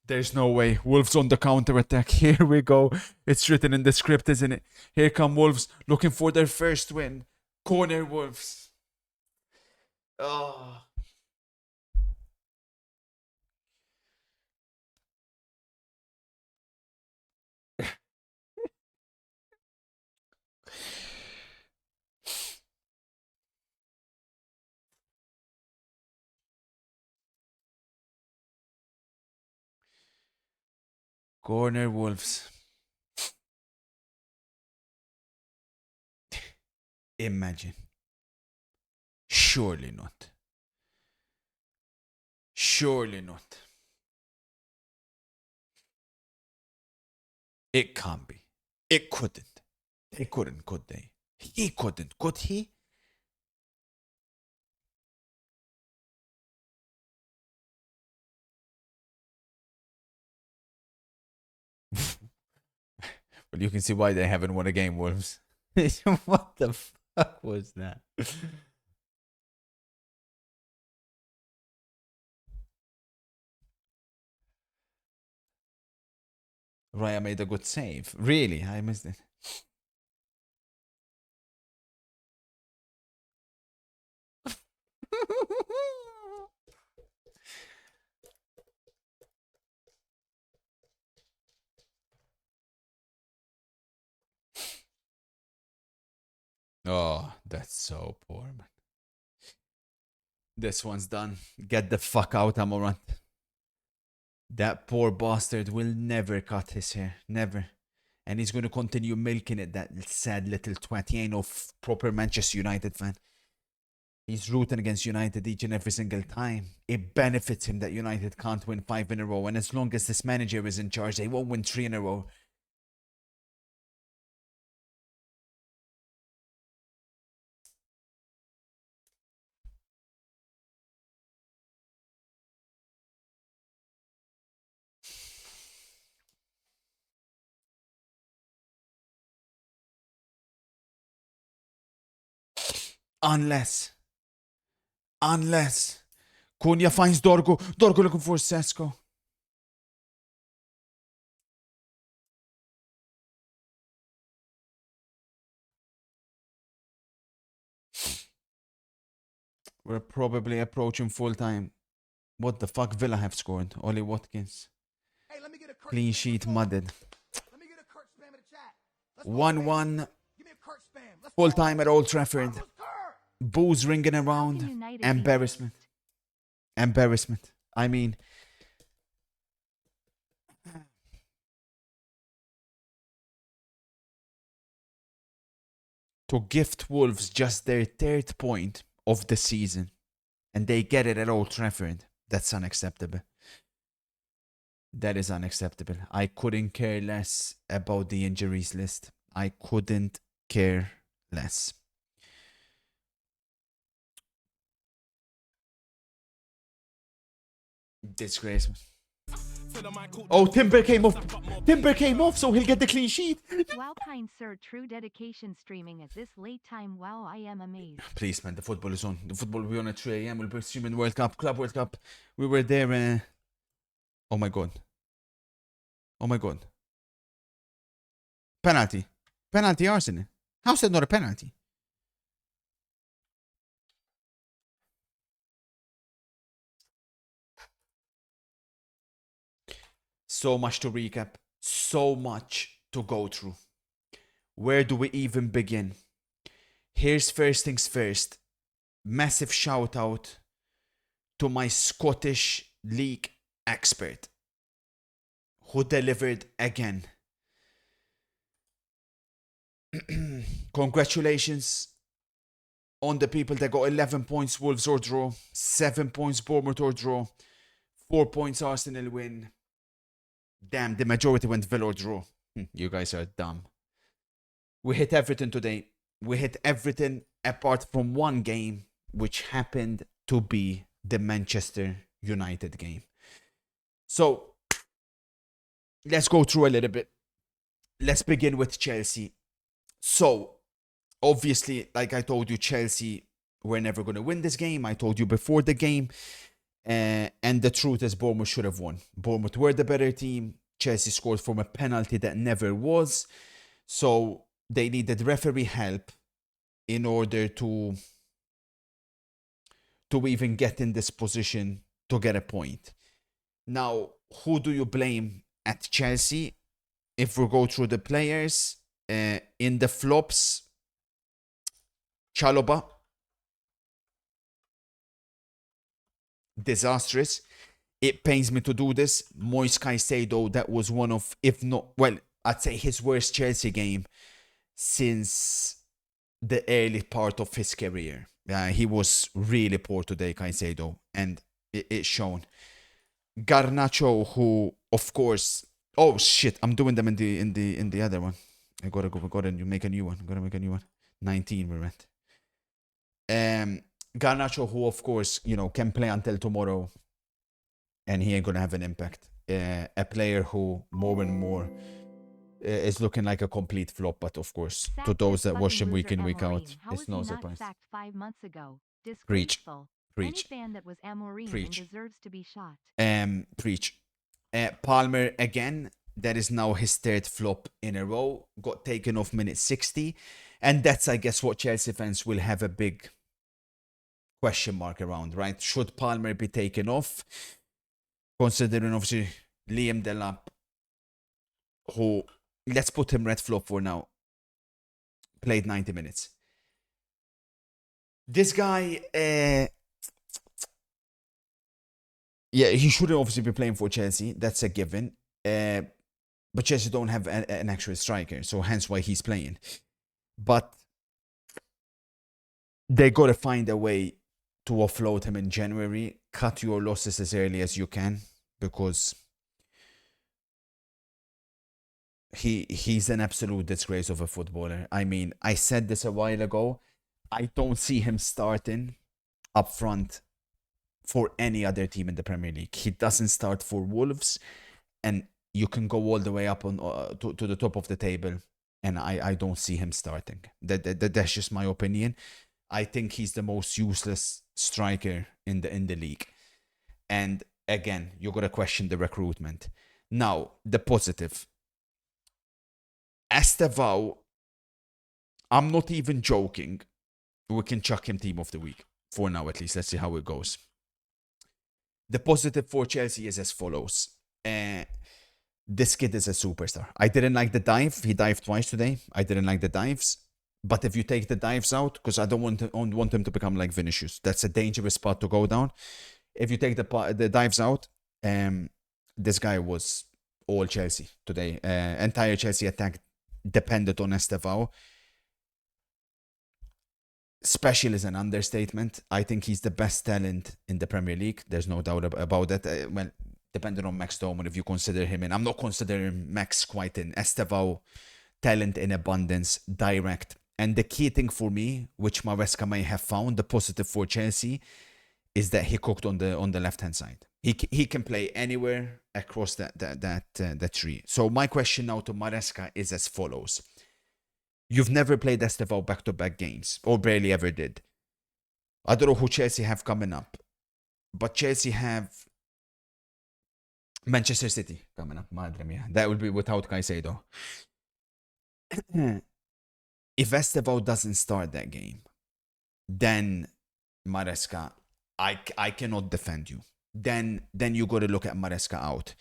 There's no way. Wolves on the counter attack. Here we go. It's written in the script, isn't it? Here come Wolves looking for their first win. Corner Wolves. Oh. Corner Wolves. Imagine. Surely not. Surely not. It can't be. It couldn't. They couldn't, could they? He couldn't, could he? Well, you can see why they haven't won a game, Wolves. What the fuck was that? Raya made a good save. Really? I missed it. Oh, that's so poor, man. This one's done. Get the fuck out, Amorant. That poor bastard will never cut his hair. Never. And he's going to continue milking it, that sad little twat. He ain't no proper Manchester United fan. He's rooting against United each and every single time. It benefits him that United can't win 5 in a row. And as long as this manager is in charge, they won't win 3 in a row. Unless Cunha finds Dorgo looking for Sesko. We're probably approaching full time. What the fuck? Villa have scored. Ollie Watkins. Hey, let me get a Kurt Clean spam. sheet Let's go. mudded. Let me get a Kurt spam in the chat. Let's go, 1-1. baby. Give me a Kurt spam. Let's Full go. time at Old Trafford. Who's Kurt? Booze ringing How can around. United be Embarrassment. Embarrassment. I mean, to gift Wolves just their 3rd point of the season and they get it at Old Trafford, that's unacceptable. That is unacceptable. I couldn't care less about the injuries list. I couldn't care less. Disgrace. Oh, Timber came off. Timber came off, so he'll get the clean sheet. Wow, kind sir, true dedication streaming at this late time. Wow, I am amazed. Please, man, the football is on. The football will be on at 3 a.m. We'll be streaming World Cup, Club World Cup. We were there. Oh my god. Oh my god. Penalty. Penalty, Arsenal. How's that not a penalty? So much to recap. So much to go through. Where do we even begin? Here's first things first. Massive shout out to my Scottish League expert who delivered again. Congratulations on the people that got 11 points Wolves or draw, 7 points Bournemouth or draw, 4 points Arsenal win. Damn, the majority went Villa or draw. You guys are dumb. We hit everything today. We hit everything apart from one game, which happened to be the Manchester United game. So, let's go through a little bit. Let's begin with Chelsea. So, obviously, like I told you, Chelsea were never going to win this game. I told you before the game. And the truth is, Bournemouth should have won. Bournemouth were the better team. Chelsea scored from a penalty that never was. So, they needed referee help in order to even get in this position to get a point. Now, who do you blame at Chelsea? If we go through the players, in the flops, Chalobah, disastrous. It pains me to do this. Moise Caicedo, that was one of, if not, well, I'd say his worst Chelsea game since the early part of his career. He was really poor today, Caicedo, and it's shown. Garnacho, who, of course, oh shit, I'm doing them in the other one. I gotta make a new one. 19 we're at. Garnacho, who of course, can play until tomorrow, and he ain't gonna have an impact. A player who more and more is looking like a complete flop, but of course, to Sack those this that watch him fucking week in, loser week out, Amorim. How it's was he no not surprise. sacked 5 months ago? Preach. Disgraceful. Preach. Any fan that was Amorim Preach. and deserves to be shot. Preach. Palmer again. That is now his 3rd flop in a row. Got taken off minute 60, and that's, I guess, what Chelsea fans will have a big question mark around, right? Should Palmer be taken off? Considering obviously Liam Delap, who, let's put him red flop for now, played 90 minutes. This guy, yeah, he shouldn't obviously be playing for Chelsea. That's a given. But Chelsea don't have an actual striker, so hence why he's playing. But they got to find a way to offload him in January, cut your losses as early as you can, because he's an absolute disgrace of a footballer. I mean, I said this a while ago. I don't see him starting up front for any other team in the Premier League. He doesn't start for Wolves, and you can go all the way up on to the top of the table, and I don't see him starting. That's just my opinion. I think he's the most useless striker in the league. And again, you gotta question the recruitment. Now, the positive. Estevao, I'm not even joking. We can chuck him team of the week. For now, at least. Let's see how it goes. The positive for Chelsea is as follows. This kid is a superstar. I didn't like the dive. He dived twice today. I didn't like the dives. But if you take the dives out, because I don't want him to become like Vinicius. That's a dangerous spot to go down. If you take the dives out, this guy was all Chelsea today. Entire Chelsea attack depended on Estevao. Special is an understatement. I think he's the best talent in the Premier League. There's no doubt about that. Well, depending on Max Doman, if you consider him in. I'm not considering Max quite in. Estevao, talent in abundance, direct. And the key thing for me, which Maresca may have found, the positive for Chelsea, is that he cooked on the left-hand side. He can play anywhere across that tree. So my question now to Maresca is as follows. You've never played Estevao back-to-back games, or barely ever did. I don't know who Chelsea have coming up, but Chelsea have Manchester City coming up. Madre mia. That will be without Caicedo. If Estevao doesn't start that game, then Maresca, I cannot defend you. Then you got to look at Maresca out.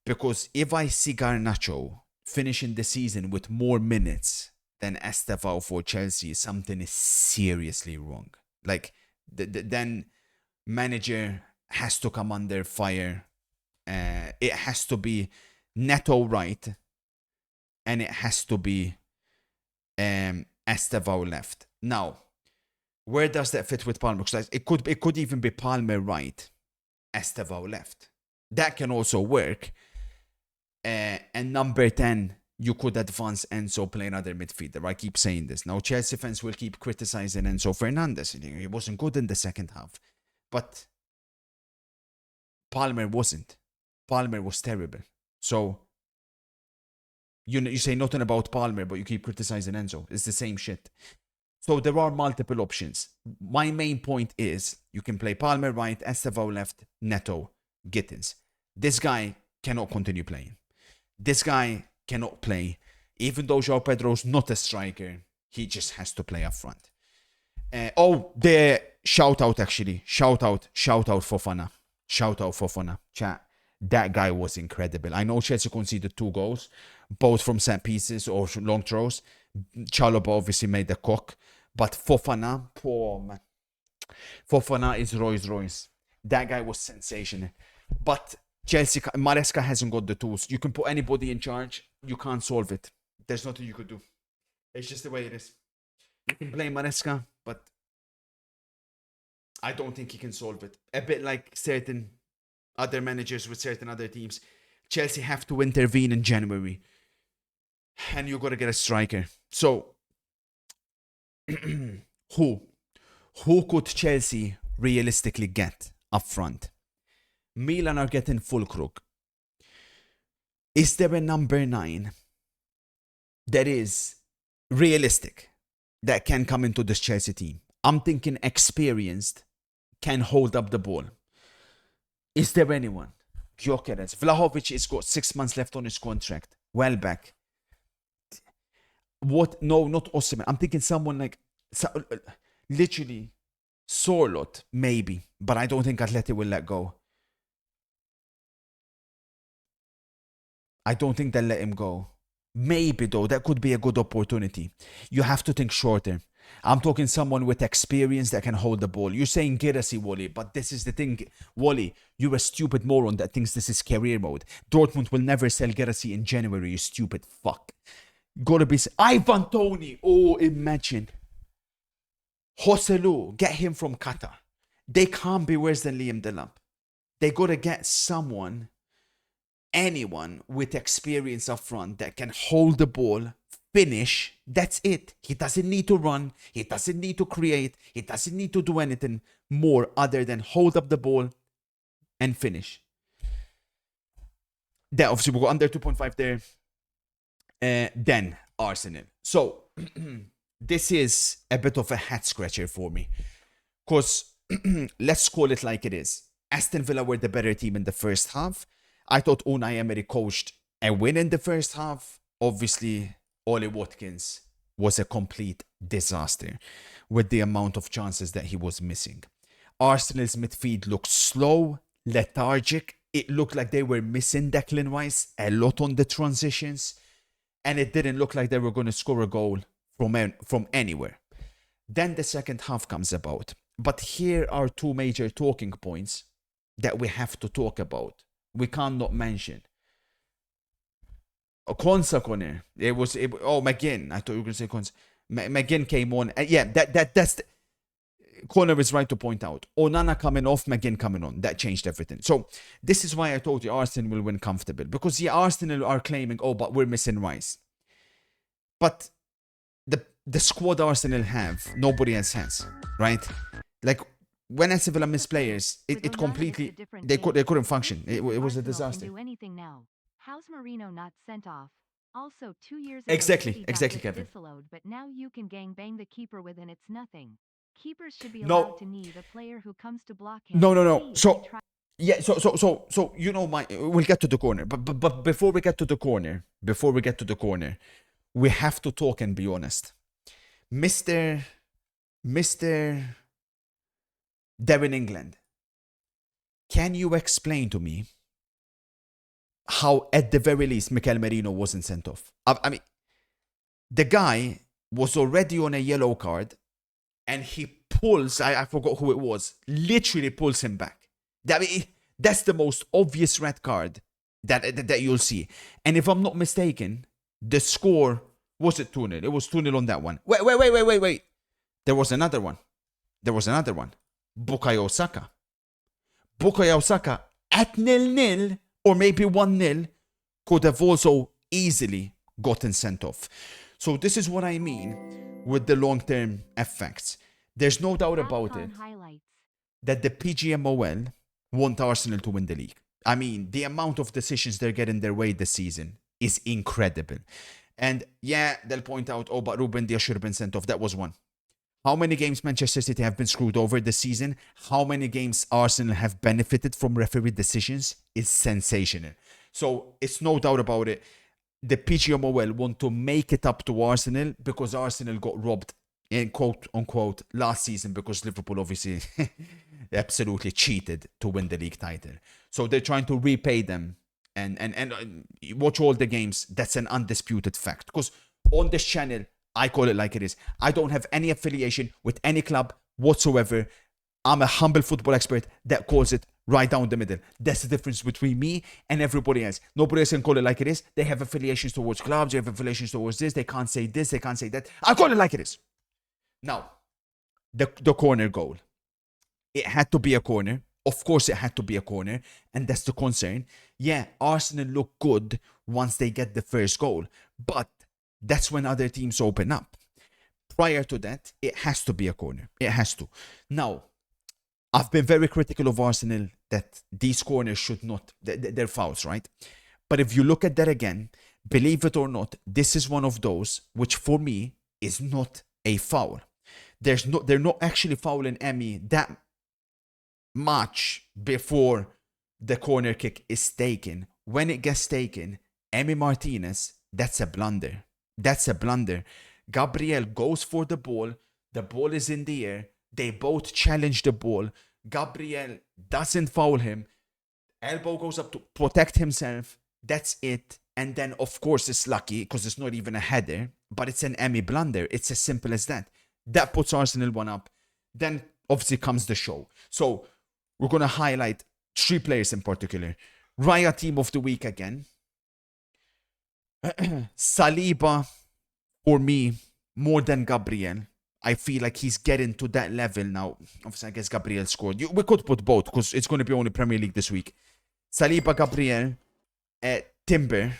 Because if I see Garnacho finishing the season with more minutes than Estevao for Chelsea, something is seriously wrong. Like, then manager has to come under fire. It has to be Neto right, and it has to be Estevao left. Now, where does that fit with Palmer? Because it could even be Palmer right, Estevao left. That can also work. And number 10, you could advance Enzo, play another midfielder. I keep saying this. Now, Chelsea fans will keep criticizing Enzo Fernandez. He wasn't good in the second half. But Palmer wasn't. Palmer was terrible. So, you say nothing about Palmer, but you keep criticizing Enzo. It's the same shit. So there are multiple options. My main point is you can play Palmer right, Estevao left, Neto, Gittins. This guy cannot continue playing. This guy cannot play. Even though João Pedro's not a striker, he just has to play up front. The shout out actually. Shout out Fofana. Shout out Fofana. Chat. That guy was incredible. I know Chelsea conceded 2 goals, both from set pieces or long throws. Chalobah obviously made the cock. But Fofana, poor man. Fofana is Rolls Royce. That guy was sensational. But Chelsea, Maresca hasn't got the tools. You can put anybody in charge. You can't solve it. There's nothing you could do. It's just the way it is. You can blame Maresca, but I don't think he can solve it. A bit like certain other managers with certain other teams. Chelsea have to intervene in January. And you got to get a striker. So, who could Chelsea realistically get up front? Milan are getting Fulkrug. Is there a number 9 that is realistic that can come into this Chelsea team? I'm thinking experienced, can hold up the ball. Is there anyone? Gyökeres. Vlahovic has got 6 months left on his contract. Well back. What? No, not Osimhen. I'm thinking someone like, literally, Sorlot, maybe. But I don't think Atleti will let go. I don't think they'll let him go. Maybe, though, that could be a good opportunity. You have to think shorter. I'm talking someone with experience that can hold the ball. You're saying Girassi, Wally, but this is the thing, Wally. You're a stupid moron that thinks this is career mode. Dortmund will never sell Girassi in January, you stupid fuck. Gotta be... Ivan Toney! Oh, imagine. Joselu, get him from Qatar. They can't be worse than Liam Delap. They gotta get someone, anyone with experience up front that can hold the ball, finish. That's it. He doesn't need to run. He doesn't need to create. He doesn't need to do anything more other than hold up the ball and finish. Then obviously we'll go under 2.5 there. Then Arsenal. So this is a bit of a head scratcher for me. Because let's call it like it is. Aston Villa were the better team in the first half. I thought Unai Emery coached a win in the first half. Obviously, Ollie Watkins was a complete disaster with the amount of chances that he was missing. Arsenal's midfield looked slow, lethargic. It looked like they were missing Declan Rice a lot on the transitions. And it didn't look like they were going to score a goal from anywhere. Then the second half comes about. But here are two major talking points that we have to talk about. We can't not mention. Konsa Conner. McGinn. I thought you were going to say Konsa. McGinn came on. That's Conner is right to point out. Onana coming off, McGinn coming on. That changed everything. So this is why I told you Arsenal will win comfortable. Because Arsenal are claiming, but we're missing Rice. But the squad Arsenal have, nobody else has. Right? Like, when Aston Villa missed players, it completely... They couldn't function. It was a disaster. Can do anything now. How's Marino not sent off? Also, 2 years ago, Exactly, Kevin. Disallowed, but now you can gangbang the keeper with and it's nothing. Keepers should be allowed to need a player who comes to block him. No. So we'll get to the corner. But before we get to the corner, we have to talk and be honest. Mr. Darren England, can you explain to me how, at the very least, Mikel Merino wasn't sent off? I mean, the guy was already on a yellow card, and he pulls, I forgot who it was, literally pulls him back. That's the most obvious red card that you'll see. And if I'm not mistaken, the score, was it 2-0? It was 2-0 on that one. Wait. There was another one. Bukayo Saka at 0-0 or maybe 1-0 could have also easily gotten sent off. So this is what I mean with the long-term effects. There's no doubt about it that the PGMOL want Arsenal to win the league. I mean, the amount of decisions they're getting their way this season is incredible. And they'll point out, but Ruben Dias should have been sent off. That was one. How many games Manchester City have been screwed over this season? How many games Arsenal have benefited from referee decisions is sensational. So it's no doubt about it. The PGMOL want to make it up to Arsenal because Arsenal got robbed, in quote unquote, last season because Liverpool obviously absolutely cheated to win the league title. So they're trying to repay them and watch all the games. That's an undisputed fact. Because on this channel, I call it like it is. I don't have any affiliation with any club whatsoever. I'm a humble football expert that calls it right down the middle. That's the difference between me and everybody else. Nobody else can call it like it is. They have affiliations towards clubs. They have affiliations towards this. They can't say this. They can't say that. I call it like it is. Now, the corner goal. It had to be a corner. Of course, it had to be a corner. And that's the concern. Arsenal look good once they get the first goal. But that's when other teams open up. Prior to that, it has to be a corner. It has to. Now, I've been very critical of Arsenal that these corners should not, they're fouls, right? But if you look at that again, believe it or not, this is one of those which for me is not a foul. They're not actually fouling Emi that much before the corner kick is taken. When it gets taken, Emi Martinez, that's a blunder. Gabriel goes for the ball is in the air, they both challenge the ball, Gabriel doesn't foul him, elbow goes up to protect himself, that's it. And then of course it's lucky because it's not even a header, but it's an Emi blunder. It's as simple as that. That puts Arsenal 1 up. Then obviously comes the show. So we're going to highlight 3 players in particular. Raya team of the week again. Saliba, for me, more than Gabriel. I feel like he's getting to that level now. Obviously, I guess Gabriel scored. We could put both because it's going to be only Premier League this week. Saliba, Gabriel, Timber.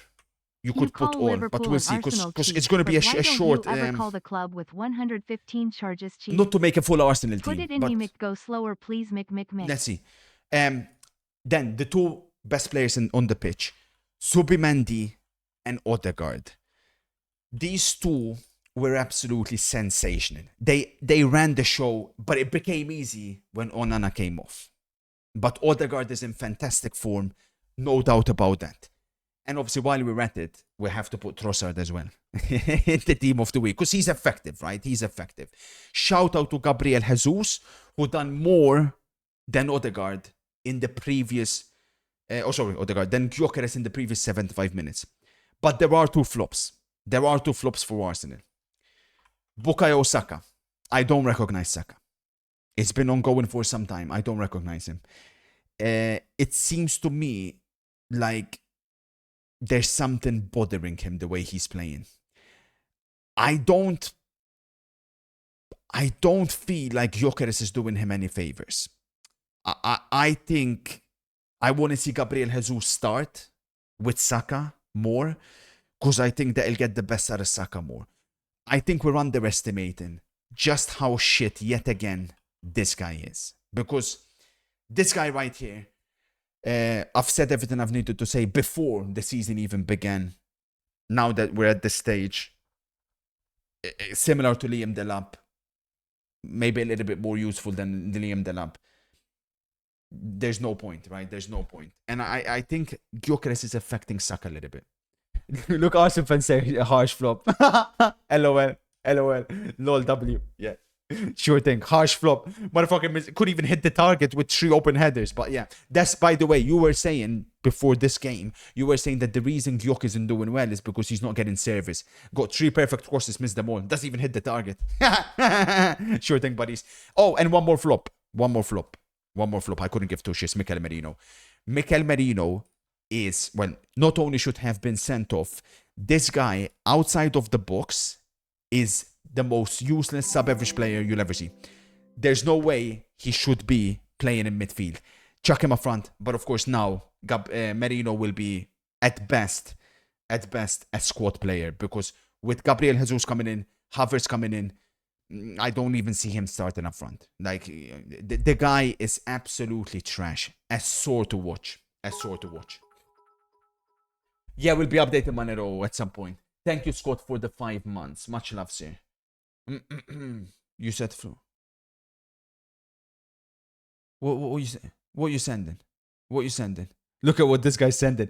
You could put all, but we'll see because it's going to be a short. Call the club with 115 charges cheap. Not to make a full Arsenal team. Put it in, but Mick, go slower, please, Mick. Let's see. Then the 2 best players on the pitch, Zubimendi and Odegaard. These 2 were absolutely sensational. They ran the show, but it became easy when Onana came off. But Odegaard is in fantastic form, no doubt about that. And obviously, while we're at it, we have to put Trossard as well in the team of the week because he's effective, right? He's effective. Shout out to Gabriel Jesus, who done more than Odegaard in the previous... Odegaard, than Gyökeres in the previous 75 minutes. But there are 2 flops. There are 2 flops for Arsenal. Bukayo Saka. I don't recognize Saka. It's been ongoing for some time. I don't recognize him. It seems to me like there's something bothering him the way he's playing. I don't feel like Gyökeres is doing him any favors. I think I want to see Gabriel Jesus start with Saka more because I think that he'll get the best out of Saka more. I think we're underestimating just how shit yet again this guy is. Because this guy right here, I've said everything I've needed to say before the season even began. Now that we're at this stage, similar to Liam Delap, maybe a little bit more useful than Liam Delap. There's no point, right? There's no point. And I think Gyökeres is affecting Saka a little bit. Look, Arsenal fans say a harsh flop. LOL. LOL W. Yeah. Sure thing. Harsh flop. Motherfucker could even hit the target with 3 open headers. But yeah, that's, by the way, you were saying before this game, you were saying that the reason Gyök isn't doing well is because he's not getting service. Got 3 perfect crosses, missed them all. Doesn't even hit the target. Sure thing, buddies. Oh, and one more flop. I couldn't give 2 shits. Mikel Merino. Mikel Merino is, well, not only should have been sent off, this guy outside of the box is the most useless sub-average player you'll ever see. There's no way he should be playing in midfield. Chuck him up front, but of course now Merino will be at best a squad player because with Gabriel Jesus coming in, Havertz coming in, I don't even see him starting up front. Like the guy is absolutely trash. A sore to watch. Yeah, we'll be updating Manero at some point. Thank you, Scott, for the 5 months. Much love, sir. You said flu. What you say? What you sending? Look at what this guy's sending.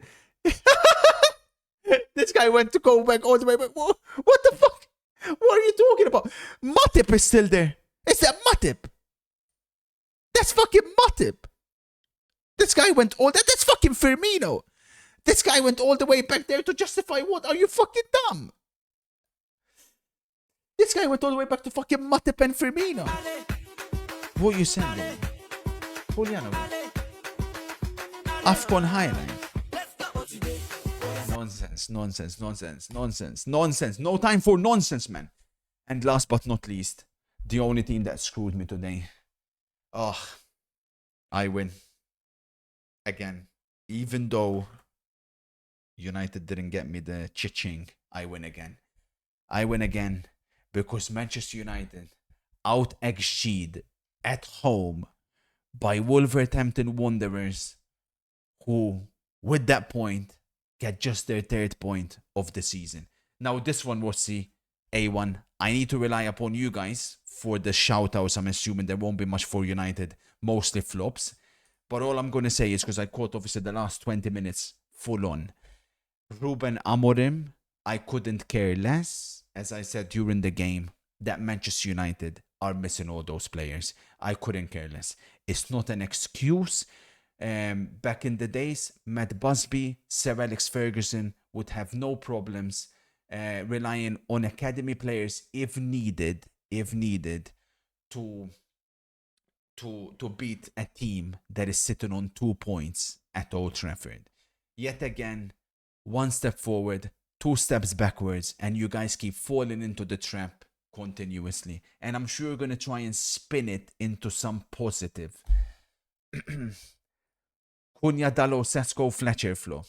This guy went to go back all the way back. What the fuck? What are you talking about? Matip is still there. Is that Matip? That's fucking Matip. This guy went all that. That's fucking Firmino. This guy went all the way back there to justify what? Are you fucking dumb? This guy went all the way back to fucking Matip and Firmino. What are you sending? Juliano. Afcon highlight. Nonsense. No time for nonsense, man. And last but not least, the only team that screwed me today. Oh, I win. Again. Even though United didn't get me the cha-ching, I win again. Because Manchester United out XG'd at home by Wolverhampton Wanderers, who, with that point, get just their 3rd point of the season. Now, this one was the A1. I need to rely upon you guys for the shout-outs. I'm assuming there won't be much for United, mostly flops. But all I'm going to say is, because I caught obviously the last 20 minutes full on, Ruben Amorim, I couldn't care less. As I said during the game, that Manchester United are missing all those players. I couldn't care less. It's not an excuse. Back in the days, Matt Busby, Sir Alex Ferguson would have no problems relying on academy players if needed if needed to beat a team that is sitting on 2 points at Old Trafford. Yet again, 1 step forward, 2 steps backwards, and you guys keep falling into the trap continuously. And I'm sure you're going to try and spin it into some positive. Cunha, Dallo, Sesko, Fletcher, Flo.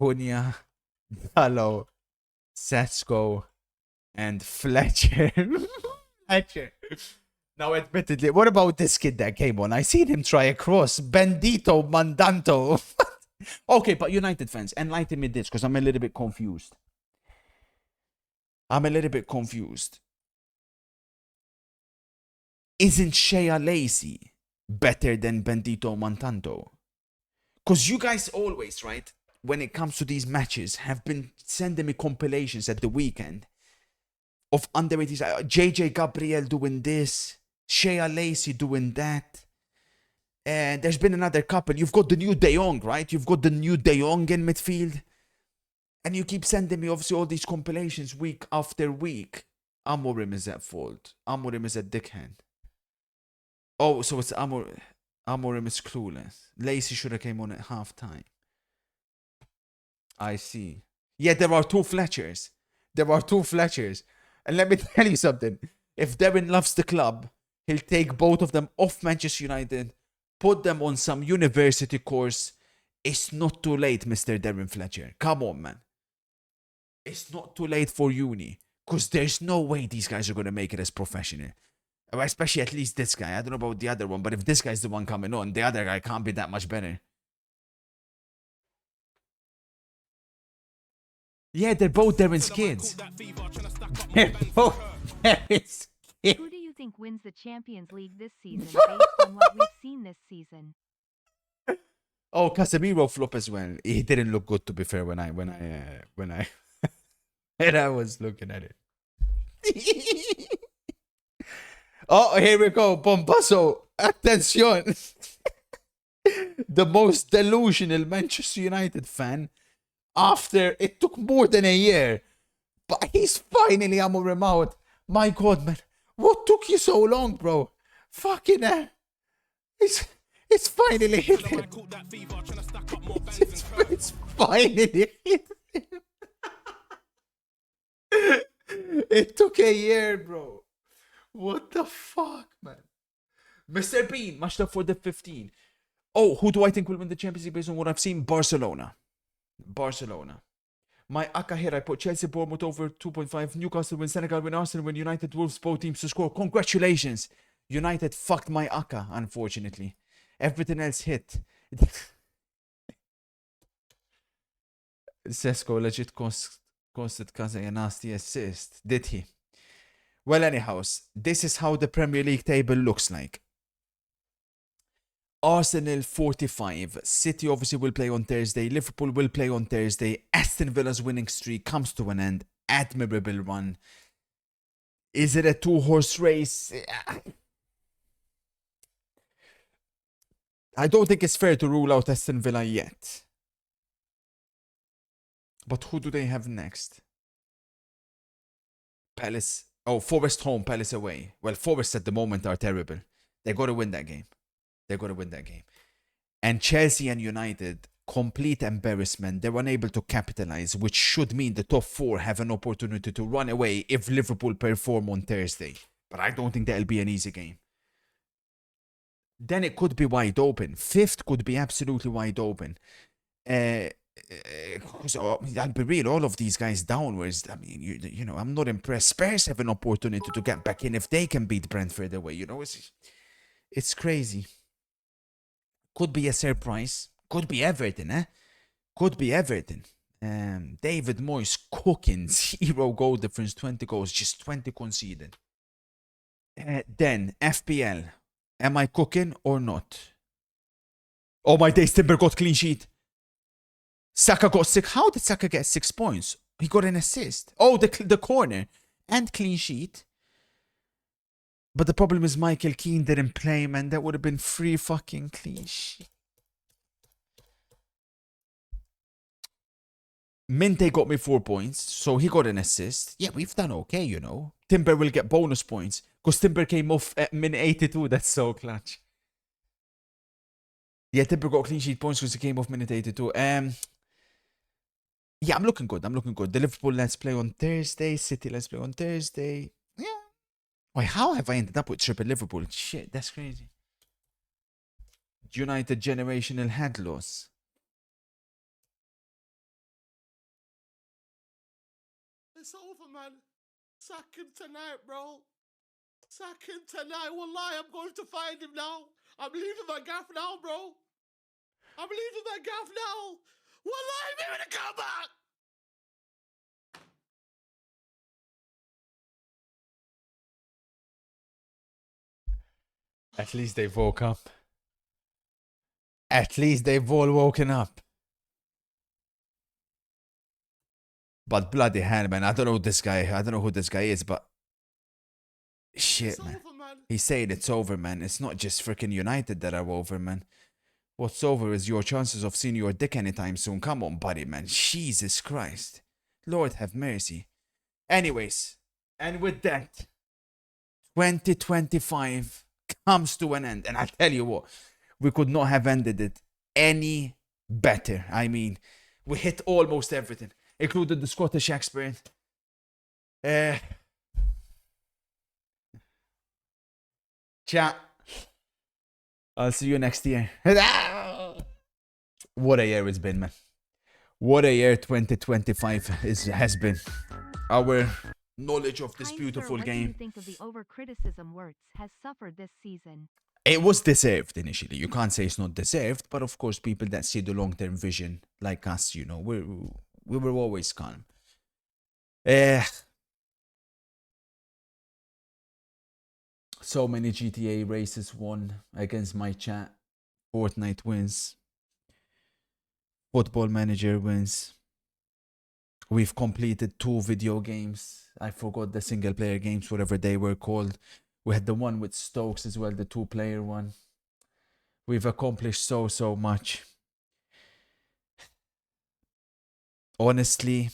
Cunha, Dallo, Sesko, and Fletcher. Fletcher. Now, admittedly, what about this kid that came on? I seen him try a cross. Bendito Mandanto. Okay, but United fans, enlighten me this, because I'm a little bit confused. Isn't Shea Lacey better than Bendito Mandanto? Because you guys always, right, when it comes to these matches, have been sending me compilations at the weekend of underrated. JJ Gabriel doing this, Shea Lacey doing that. And there's been another couple. You've got the new De Jong, right? You've got the new De Jong in midfield. And you keep sending me, obviously, all these compilations week after week. Amorim is at fault. Amorim is a dickhead. Oh, so it's Amorim is clueless. Lacey should have came on at half time. I see. Yeah, there are 2 Fletchers. And let me tell you something. If Darren loves the club, he'll take both of them off Manchester United, put them on some university course. It's not too late, Mr. Darren Fletcher. Come on, man. It's not too late for uni. Because there's no way these guys are going to make it as professional. Especially at least this guy. I don't know about the other one, but if this guy's the one coming on, the other guy can't be that much better. Yeah, they're both Darren's kids. They're both Darren's kids. Who do you think wins the Champions League this season based on what we've seen this season? Oh, Casemiro flop as well. He didn't look good, to be fair, when I and I was looking at it. Oh, here we go, Bombasso. Attention. The most delusional Manchester United fan after it took more than a year. But he's finally Amorim out. My God, man. What took you so long, bro? Fucking hell. It's finally hit him. It's finally hit him. It took a year, bro. What the fuck, man? Mr. Bean, matched up for the 15. Oh, who do I think will win the Champions League based on what I've seen? Barcelona. My Aka here, I put Chelsea, Bournemouth over 2.5. Newcastle win, Senegal win, Arsenal win, United, Wolves, both teams to score. Congratulations. United fucked my Aka, unfortunately. Everything else hit. Sesko legit costed Kaza a nasty assist. Did he? Well, anyhows, this is how the Premier League table looks like. Arsenal 45. City obviously will play on Thursday. Liverpool will play on Thursday. Aston Villa's winning streak comes to an end. Admirable run. Is it a 2-horse race? I don't think it's fair to rule out Aston Villa yet. But who do they have next? Palace. Oh, Forest home, Palace away. Well, Forest at the moment are terrible. They got to win that game. And Chelsea and United, complete embarrassment. They're unable to capitalize, which should mean the top 4 have an opportunity to run away if Liverpool perform on Thursday. But I don't think that'll be an easy game. Then it could be wide open. 5th could be absolutely wide open. So, I'll be real, all of these guys downwards, I mean, you know, I'm not impressed. Spurs have an opportunity to get back in if they can beat Brentford away, you know, it's crazy. Could be a surprise. Could be Everton, Could be Everton. David Moyes cooking, 0 goal difference, 20 goals, just 20 conceded. Then, FPL, am I cooking or not? Oh my days, Timber got clean sheet. Saka got 6. How did Saka get 6 points? He got an assist. Oh, the corner. And clean sheet. But the problem is Michael Keane didn't play, man. That would have been 3 fucking clean sheet. Minte got me 4 points, so he got an assist. Yeah, we've done okay, you know. Timber will get bonus points because Timber came off at min 82. That's so clutch. Yeah, Timber got clean sheet points because he came off minute 82. Yeah, I'm looking good. I'm looking good. The Liverpool let's play on Thursday. City let's play on Thursday. Yeah. Wait, how have I ended up with triple Liverpool? Shit, that's crazy. United generational head loss. It's over, man. Sack him tonight, bro. Sack him tonight. Wallahi, I'm going to find him now. I'm leaving my gaff now, bro. I'm leaving my gaff now. Wallahi, I'm going to come back. At least they've woke up. At least they've all woken up. But bloody hell, man. I don't know who this guy is, but shit, It's man. over, man. He's saying it's over, man. It's not just freaking United that are over, man. What's over is your chances of seeing your dick anytime soon. Come on, buddy, man. Jesus Christ. Lord have mercy. Anyways, and with that, 2025 comes to an end. And I tell you what, we could not have ended it any better. I mean, we hit almost everything, including the Scottish experience. Chat. I'll see you next year. What a year it's been, man. What a year 2025 has been. Our knowledge of this Kind beautiful sir, what do you game. think of the over-criticism Wirtz has suffered this season? It was deserved initially. You can't say it's not deserved, but of course, people that see the long-term vision, like us, you know, we were always calm. So many GTA races won against my chat. Fortnite wins. Football Manager wins. We've completed 2 video games. I forgot the single-player games, whatever they were called. We had the one with Stokes as well, the 2-player one. We've accomplished so much. Honestly,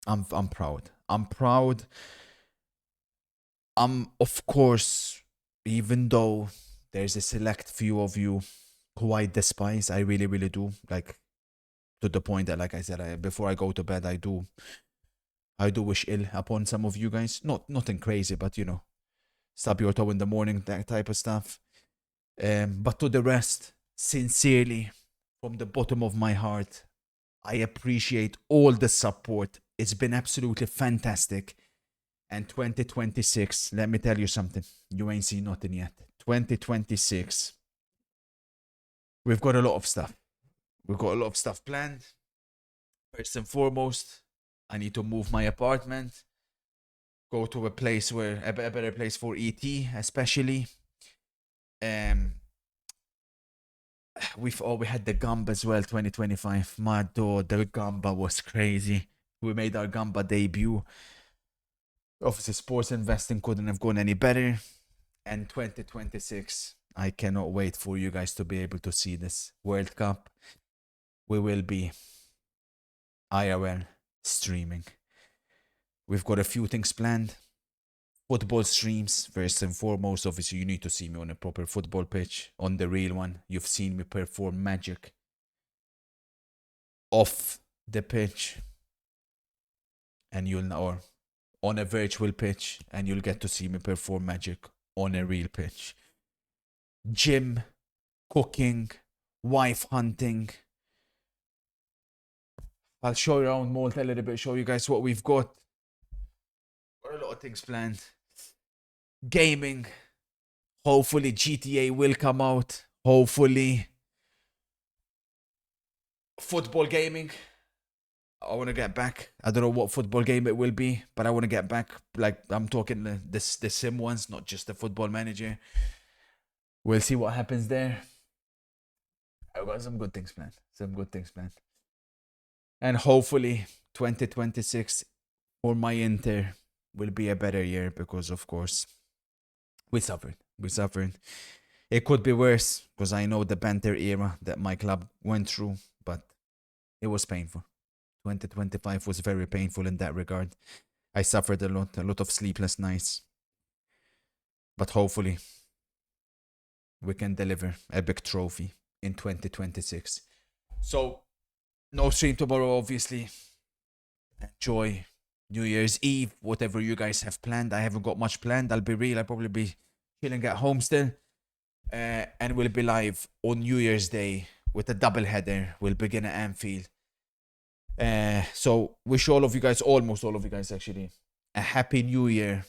I'm proud. I'm proud. Of course, even though there's a select few of you who I despise, I really, really do. Like, to the point that, like I said, before I go to bed, I do wish ill upon some of you guys. Nothing crazy, but you know, stub your toe in the morning, that type of stuff. But to the rest, sincerely, from the bottom of my heart, I appreciate all the support. It's been absolutely fantastic. And 2026, let me tell you something. You ain't seen nothing yet. 2026, we've got a lot of stuff. We've got a lot of stuff planned. First and foremost, I need to move my apartment. Go to a place where a better place for ET, especially. We had the Gamba as well, 2025. My God, the Gamba was crazy. We made our Gamba debut. Obviously, sports investing couldn't have gone any better. And 2026, I cannot wait for you guys to be able to see this World Cup. We will be IRL streaming. We've got a few things planned. Football streams, first and foremost. Obviously, you need to see me on a proper football pitch, on the real one. You've seen me perform magic off the pitch, and or on a virtual pitch, and you'll get to see me perform magic on a real pitch. Gym, cooking, wife hunting. I'll show you around Malta a little bit, show you guys what we've got. Got a lot of things planned. Gaming. Hopefully GTA will come out. Hopefully. Football gaming. I want to get back. I don't know what football game it will be, but I want to get back. Like, I'm talking the sim ones, not just the Football Manager. We'll see what happens there. I've got some good things planned. And hopefully 2026 for my Inter will be a better year because, of course, we suffered. It could be worse because I know the banter era that my club went through, but it was painful. 2025 was very painful in that regard. I suffered a lot of sleepless nights. But hopefully, we can deliver a big trophy in 2026. So, no stream tomorrow, obviously. Enjoy New Year's Eve, whatever you guys have planned. I haven't got much planned. I'll be real. I'll probably be chilling at home still. And we'll be live on New Year's Day with a double header. We'll begin at Anfield. So wish all of you guys, almost all of you guys actually, a happy new year.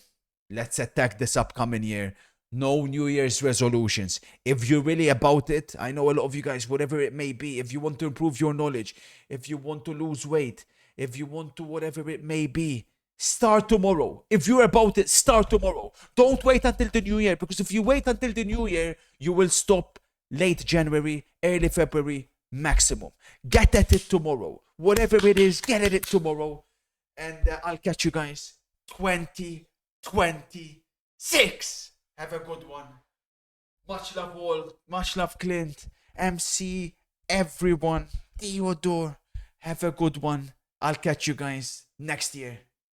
Let's attack this upcoming year. No New Year's resolutions. If you're really about it, I know a lot of you guys, whatever it may be, if you want to improve your knowledge, if you want to lose weight, if you want to whatever it may be, start tomorrow. If you're about it, start tomorrow. Don't wait until the new year, because if you wait until the new year, you will stop late January, early February, maximum. Get at it tomorrow. Whatever it is, get at it tomorrow. And I'll catch you guys 2026. Have a good one. Much love all. Much love Clint, MC, everyone. Theodore. Have a good one. I'll catch you guys next year.